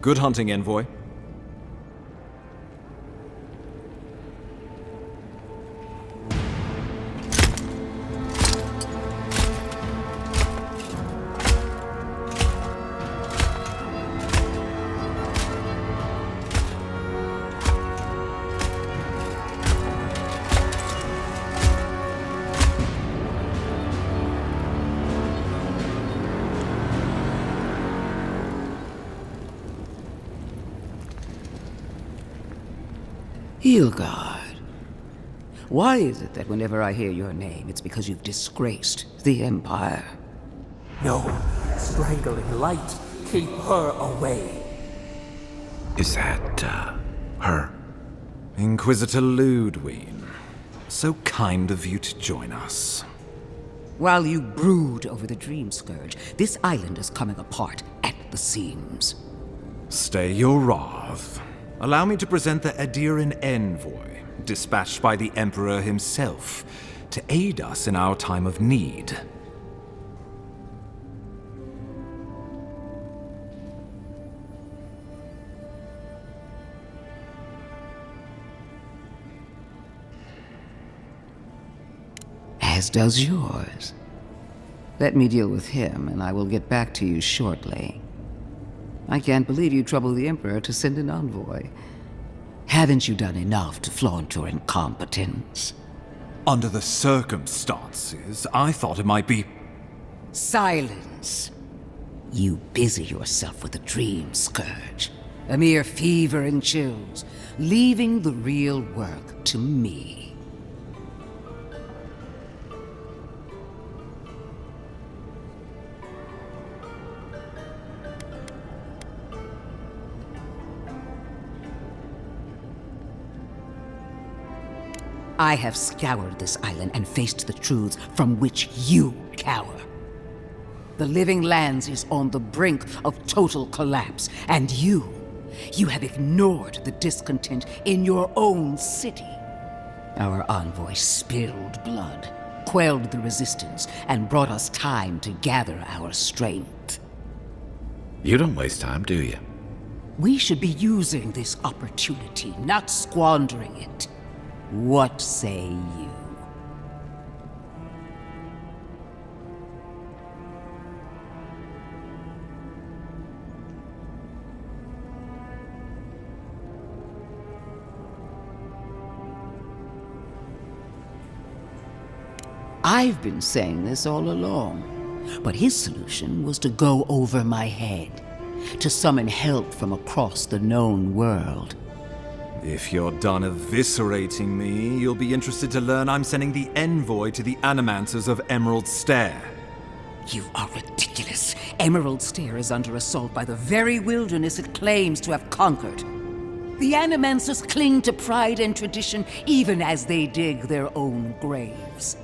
Good hunting, Envoy. Hilgard. Why is it that whenever I hear your name, it's because you've disgraced the Empire? No, strangling light. Keep her away. Is that, her? Inquisitor Ludwig. So kind of you to join us. While you brood over the Dream Scourge, this island is coming apart at the seams. Stay your wrath. Allow me to present the Adiran Envoy, dispatched by the Emperor himself, to aid us in our time of need. As does yours. Let me deal with him, and I will get back to you shortly. I can't believe you troubled the Emperor to send an envoy. Haven't you done enough to flaunt your incompetence? Under the circumstances, I thought it might be... Silence! You busy yourself with the Dream Scourge. A mere fever and chills, leaving the real work to me. I have scoured this island and faced the truths from which you cower. The Living Lands is on the brink of total collapse, and you have ignored the discontent in your own city. Our envoy spilled blood, quelled the resistance, and brought us time to gather our strength. You don't waste time, do you? We should be using this opportunity, not squandering it. What say you? I've been saying this all along, but his solution was to go over my head, to summon help from across the known world. If you're done eviscerating me, you'll be interested to learn I'm sending the envoy to the Animancers of Emerald Stair. You are ridiculous. Emerald Stair is under assault by the very wilderness it claims to have conquered. The Animancers cling to pride and tradition even as they dig their own graves.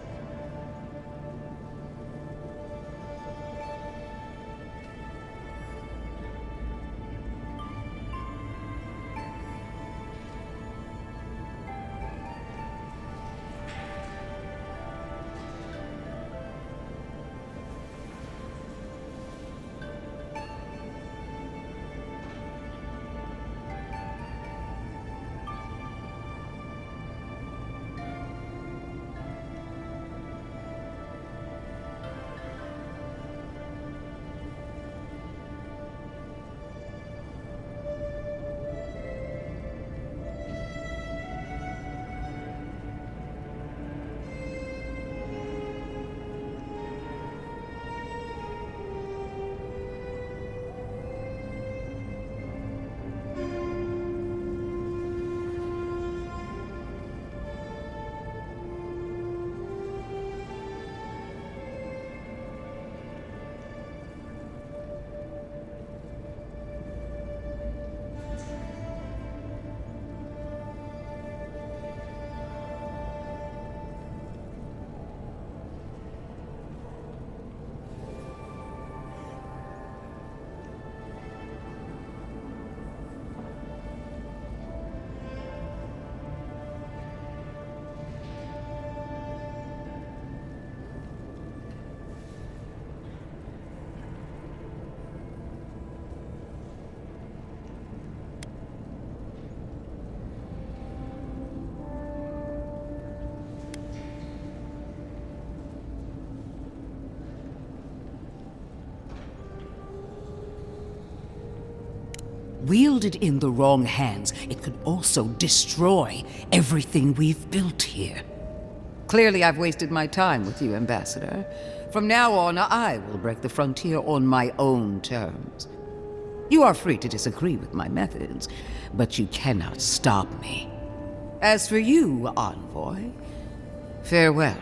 Wielded in the wrong hands, it could also destroy everything we've built here. Clearly, I've wasted my time with you, Ambassador. From now on, I will break the frontier on my own terms. You are free to disagree with my methods, but you cannot stop me. As for you, Envoy, farewell.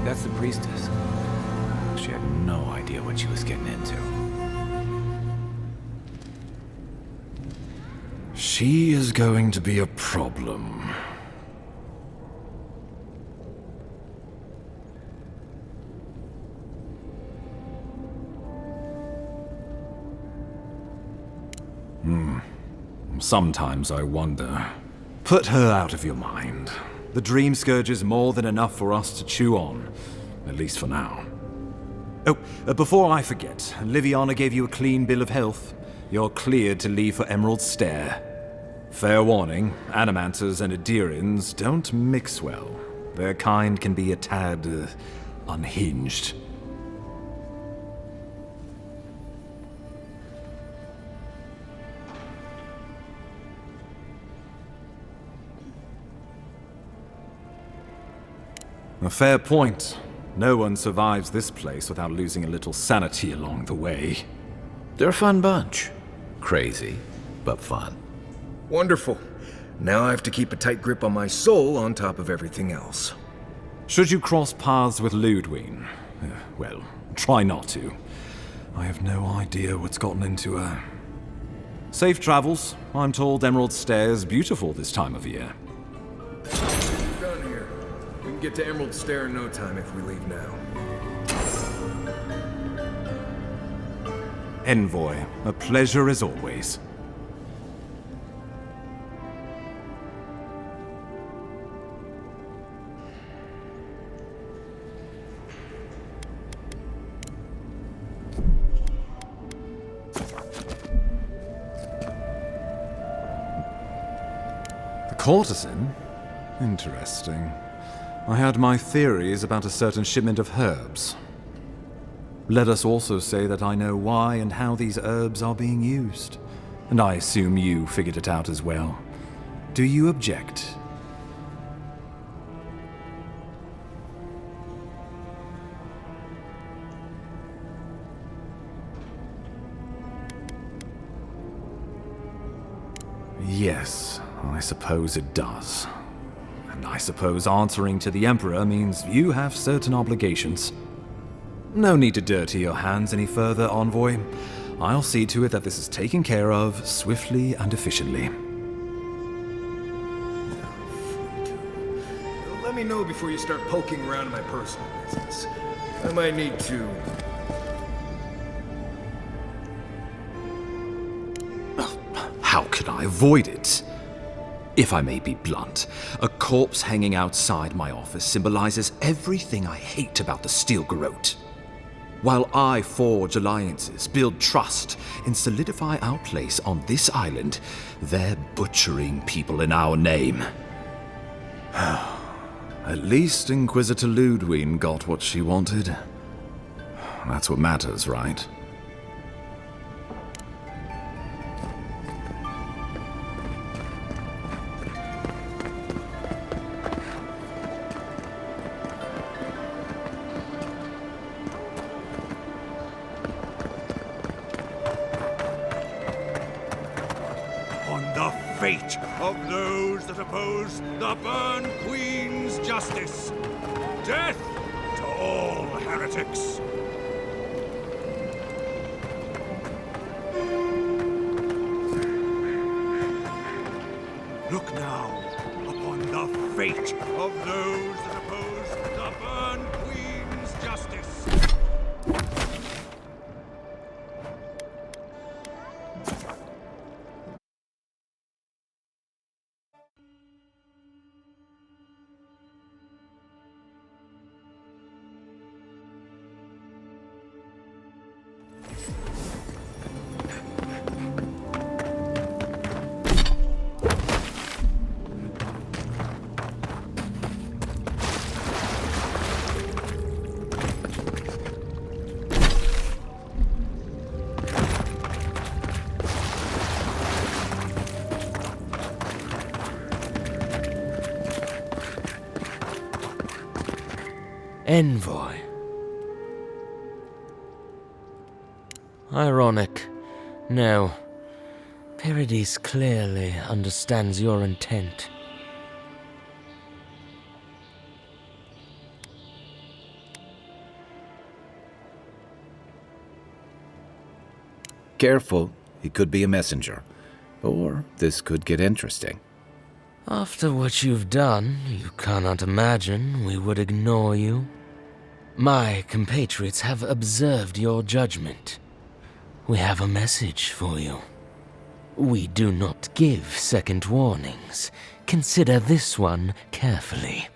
That's the priestess. She had no idea what she was getting into. She is going to be a problem. Sometimes I wonder. Put her out of your mind. The Dream Scourge is more than enough for us to chew on, at least for now. Oh, before I forget, Liviana gave you a clean bill of health. You're cleared to leave for Emerald Stair. Fair warning, Animancers and Adirians don't mix well. Their kind can be a tad unhinged. A fair point. No one survives this place without losing a little sanity along the way. They're a fun bunch. Crazy, but fun. Wonderful. Now I have to keep a tight grip on my soul on top of everything else. Should you cross paths with Ludwig, well, try not to. I have no idea what's gotten into her. Safe travels. I'm told Emerald Stair's beautiful this time of year. Done here. We can get to Emerald Stair in no time if we leave now. Envoy, a pleasure as always. Courtesan? Interesting. I had my theories about a certain shipment of herbs. Let us also say that I know why and how these herbs are being used. And I assume you figured it out as well. Do you object? Yes, I suppose it does. And I suppose answering to the Emperor means you have certain obligations. No need to dirty your hands any further, Envoy. I'll see to it that this is taken care of swiftly and efficiently. Let me know before you start poking around in my personal business. I might need to... How can I avoid it? If I may be blunt, a corpse hanging outside my office symbolizes everything I hate about the Steel Garrote. While I forge alliances, build trust, and solidify our place on this island, they're butchering people in our name. At least Inquisitor Ludwig got what she wanted. That's what matters, right? Fate of those that oppose the Burn Queen's justice. Death to all heretics. Look now upon the fate of those that oppose the Burn Queen's justice. Envoy. Ironic. No. Paradis clearly understands your intent. Careful, he could be a messenger. Or this could get interesting. After what you've done, you cannot imagine we would ignore you. My compatriots have observed your judgment. We have a message for you. We do not give second warnings. Consider this one carefully.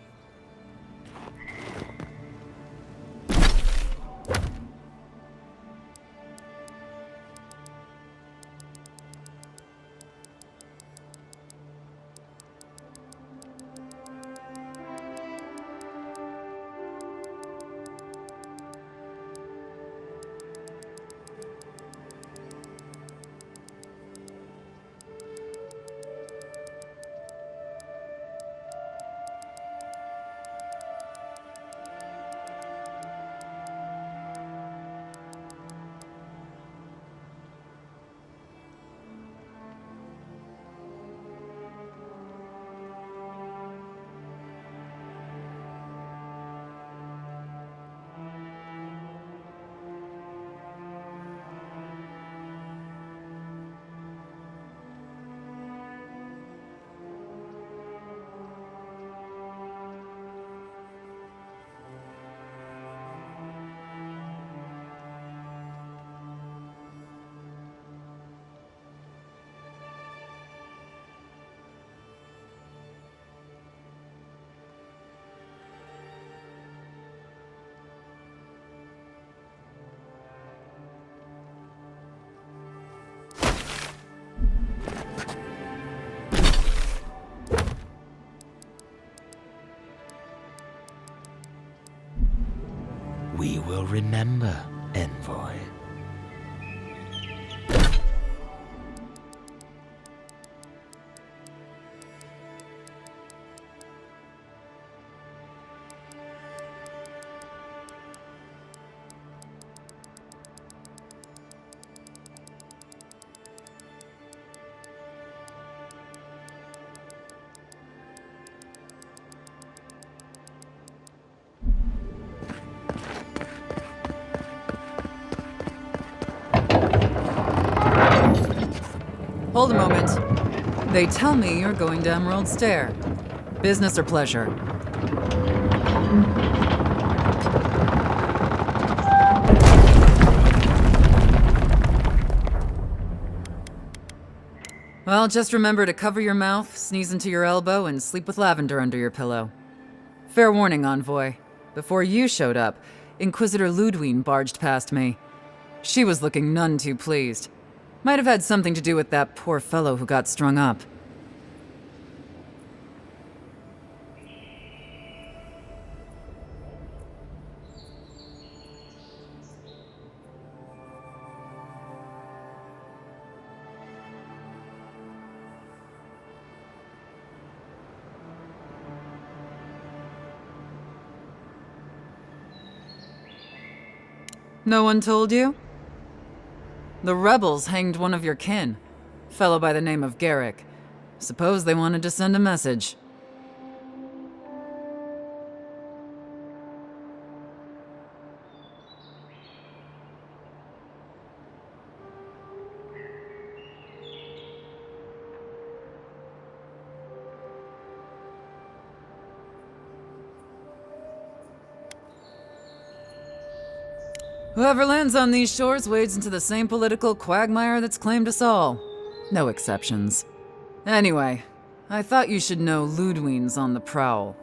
we will remember, envoy. Hold a moment. They tell me you're going to Emerald Stair. Business or pleasure? Well, just remember to cover your mouth, sneeze into your elbow, and sleep with lavender under your pillow. Fair warning, Envoy. Before you showed up, Inquisitor Ludwine barged past me. She was looking none too pleased. Might have had something to do with that poor fellow who got strung up. No one told you? The rebels hanged one of your kin, fellow by the name of Garrick. Suppose they wanted to send a message. Whoever lands on these shores wades into the same political quagmire that's claimed us all. No exceptions. Anyway, I thought you should know Ludwine's on the prowl.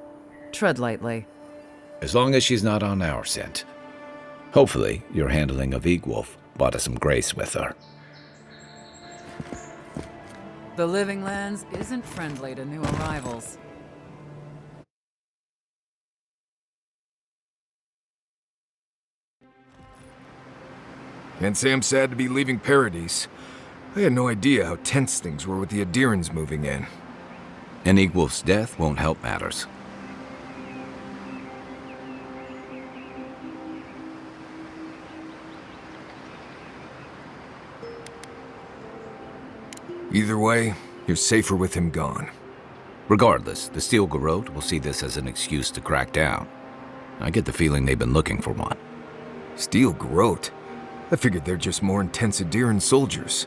Tread lightly. As long as she's not on our scent. Hopefully, your handling of Egwolf brought us some grace with her. The Living Lands isn't friendly to new arrivals. Can't say I'm sad to be leaving Paradise. I had no idea how tense things were with the Adirans moving in. And Egwolf's death won't help matters. Either way, you're safer with him gone. Regardless, the Steel Garrote will see this as an excuse to crack down. I get the feeling they've been looking for one. Steel Garrote? I figured they're just more intense Adiran soldiers.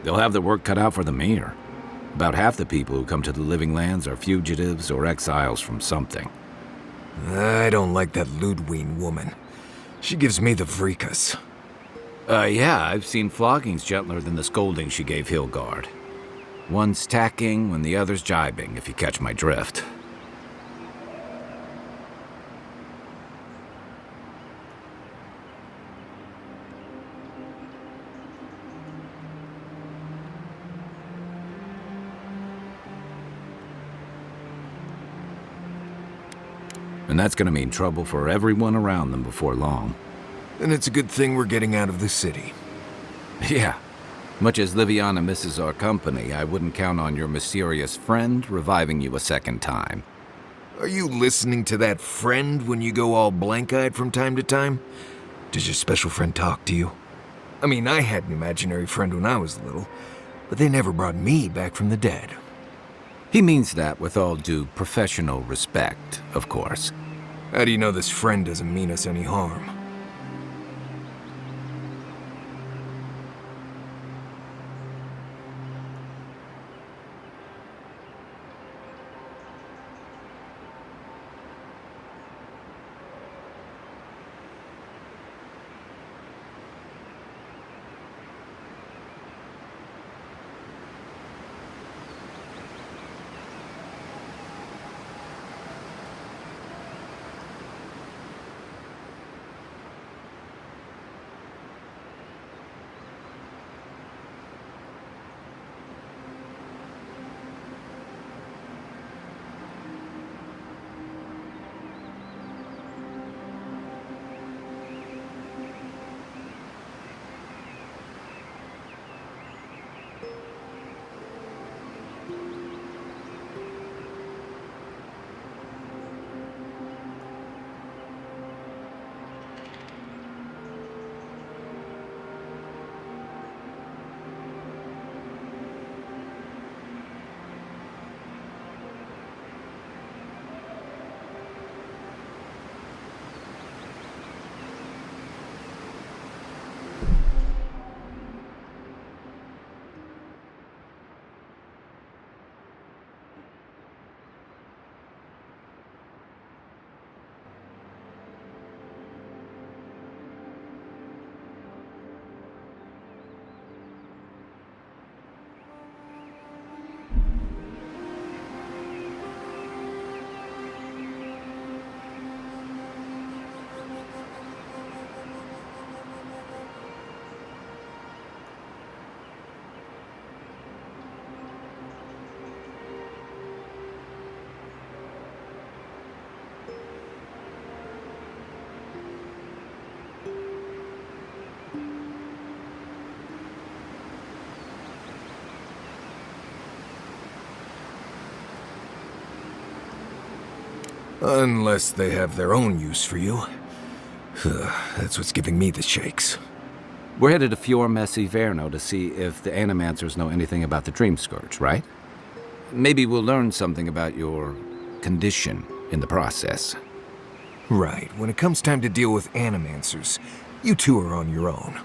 They'll have their work cut out for them here. About half the people who come to the Living Lands are fugitives or exiles from something. I don't like that Ludwine woman. She gives me the freakus. Yeah, I've seen floggings gentler than the scolding she gave Hilgard. One's tacking when the other's jibing, if you catch my drift. And that's gonna mean trouble for everyone around them before long. And it's a good thing we're getting out of the city. Yeah. Much as Liviana misses our company, I wouldn't count on your mysterious friend reviving you a second time. Are you listening to that friend when you go all blank-eyed from time to time? Does your special friend talk to you? I mean, I had an imaginary friend when I was little, but they never brought me back from the dead. He means that with all due professional respect, of course. How do you know this friend doesn't mean us any harm? Unless they have their own use for you. That's what's giving me the shakes. We're headed to Fior Messi Verno to see if the Animancers know anything about the Dream Scourge, right? Maybe we'll learn something about your condition in the process. Right. When it comes time to deal with Animancers, you two are on your own.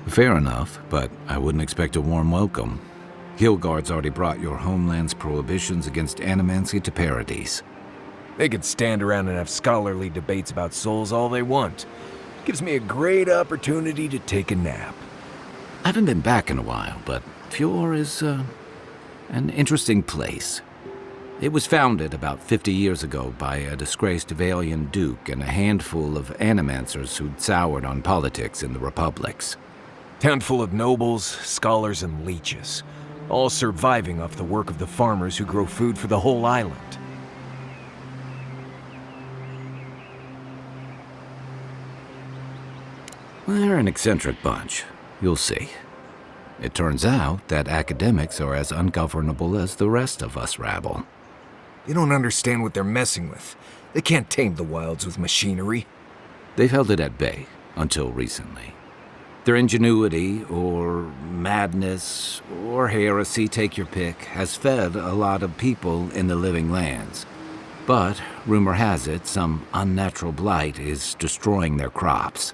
Fair enough, but I wouldn't expect a warm welcome. Hillguard's already brought your homeland's prohibitions against animancy to paradise. They could stand around and have scholarly debates about souls all they want. Gives me a great opportunity to take a nap. I haven't been back in a while, but Fior is, an interesting place. It was founded about 50 years ago by a disgraced Valian duke and a handful of animancers who'd soured on politics in the republics. Town full of nobles, scholars, and leeches, all surviving off the work of the farmers who grow food for the whole island. They're an eccentric bunch. You'll see. It turns out that academics are as ungovernable as the rest of us rabble. They don't understand what they're messing with. They can't tame the wilds with machinery. They've held it at bay until recently. Their ingenuity, or madness, or heresy, take your pick, has fed a lot of people in the living lands. But, rumor has it, some unnatural blight is destroying their crops.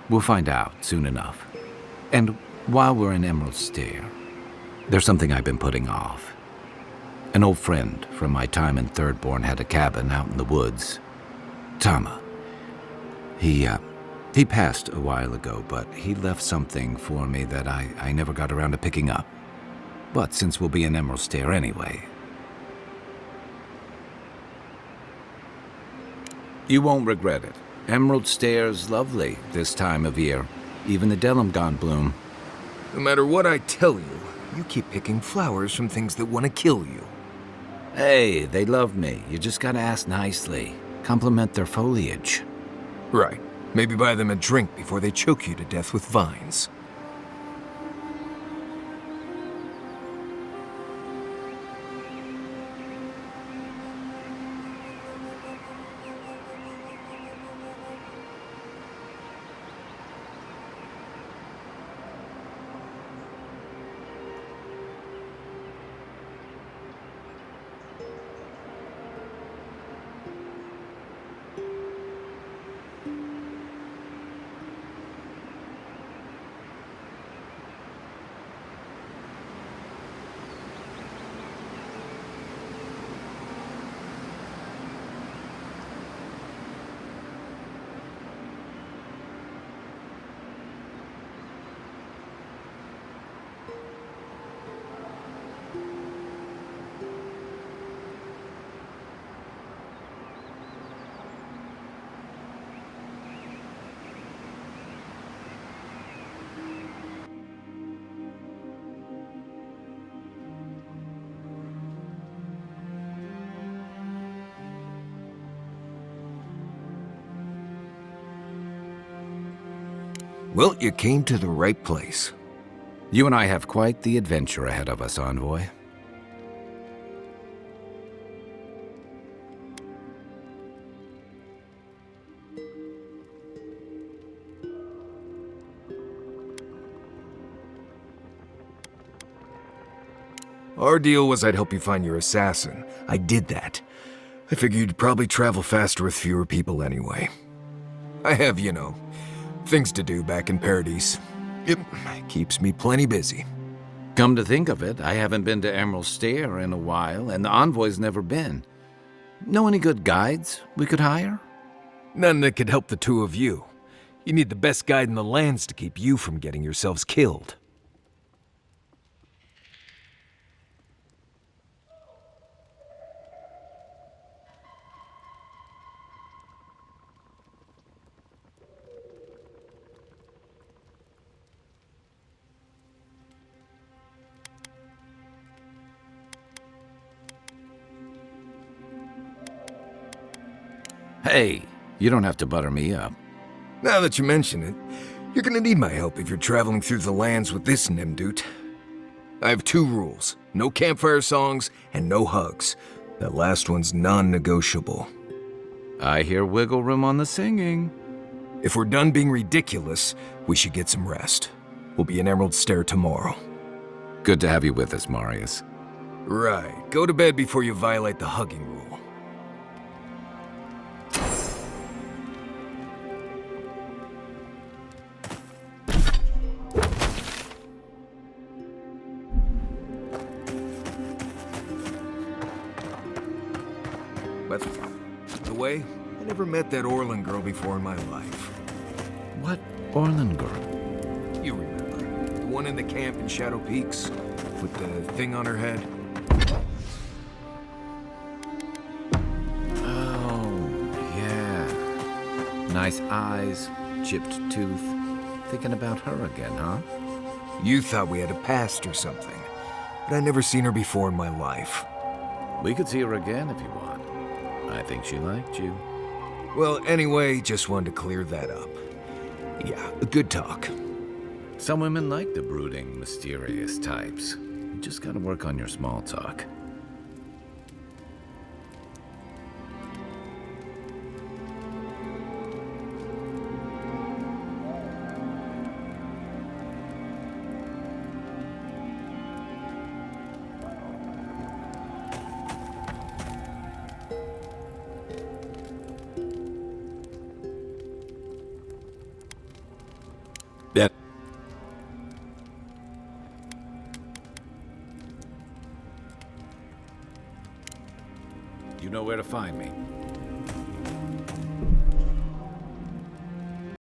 We'll find out soon enough. And while we're in Emerald Stair, there's something I've been putting off. An old friend from my time in Thirdborn had a cabin out in the woods. Tama. He passed a while ago, but he left something for me that I never got around to picking up. But since we'll be in Emerald Stair anyway... You won't regret it. Emerald Stair's lovely this time of year. Even the Delum gone bloom. No matter what I tell you, you keep picking flowers from things that want to kill you. Hey, they love me. You just gotta ask nicely. Compliment their foliage. Right. Maybe buy them a drink before they choke you to death with vines. Well, you came to the right place. You and I have quite the adventure ahead of us, Envoy. Our deal was I'd help you find your assassin. I did that. I figured you'd probably travel faster with fewer people anyway. I have, you know, things to do back in Paradise. It keeps me plenty busy. Come to think of it, I haven't been to Emerald Stair in a while, and the Envoy's never been. Know any good guides we could hire? None that could help the two of you. You need the best guide in the lands to keep you from getting yourselves killed. Hey, you don't have to butter me up. Now that you mention it, you're gonna need my help if you're traveling through the lands with this Nimdut. I have 2 rules. No campfire songs and no hugs. That last one's non-negotiable. I hear wiggle room on the singing. If we're done being ridiculous, we should get some rest. We'll be in Emerald Stair tomorrow. Good to have you with us, Marius. Right. Go to bed before you violate the hugging rule. By the way, I never met that Orlin girl before in my life. What Orlin girl? You remember. The one in the camp in Shadow Peaks? With the thing on her head? Oh, yeah. Nice eyes, chipped tooth. Thinking about her again, huh? You thought we had a past or something. But I'd never seen her before in my life. We could see her again if you want. I think she liked you. Well, anyway, just wanted to clear that up. Yeah, a good talk. Some women like the brooding, mysterious types. You just gotta work on your small talk. That. You know where to find me.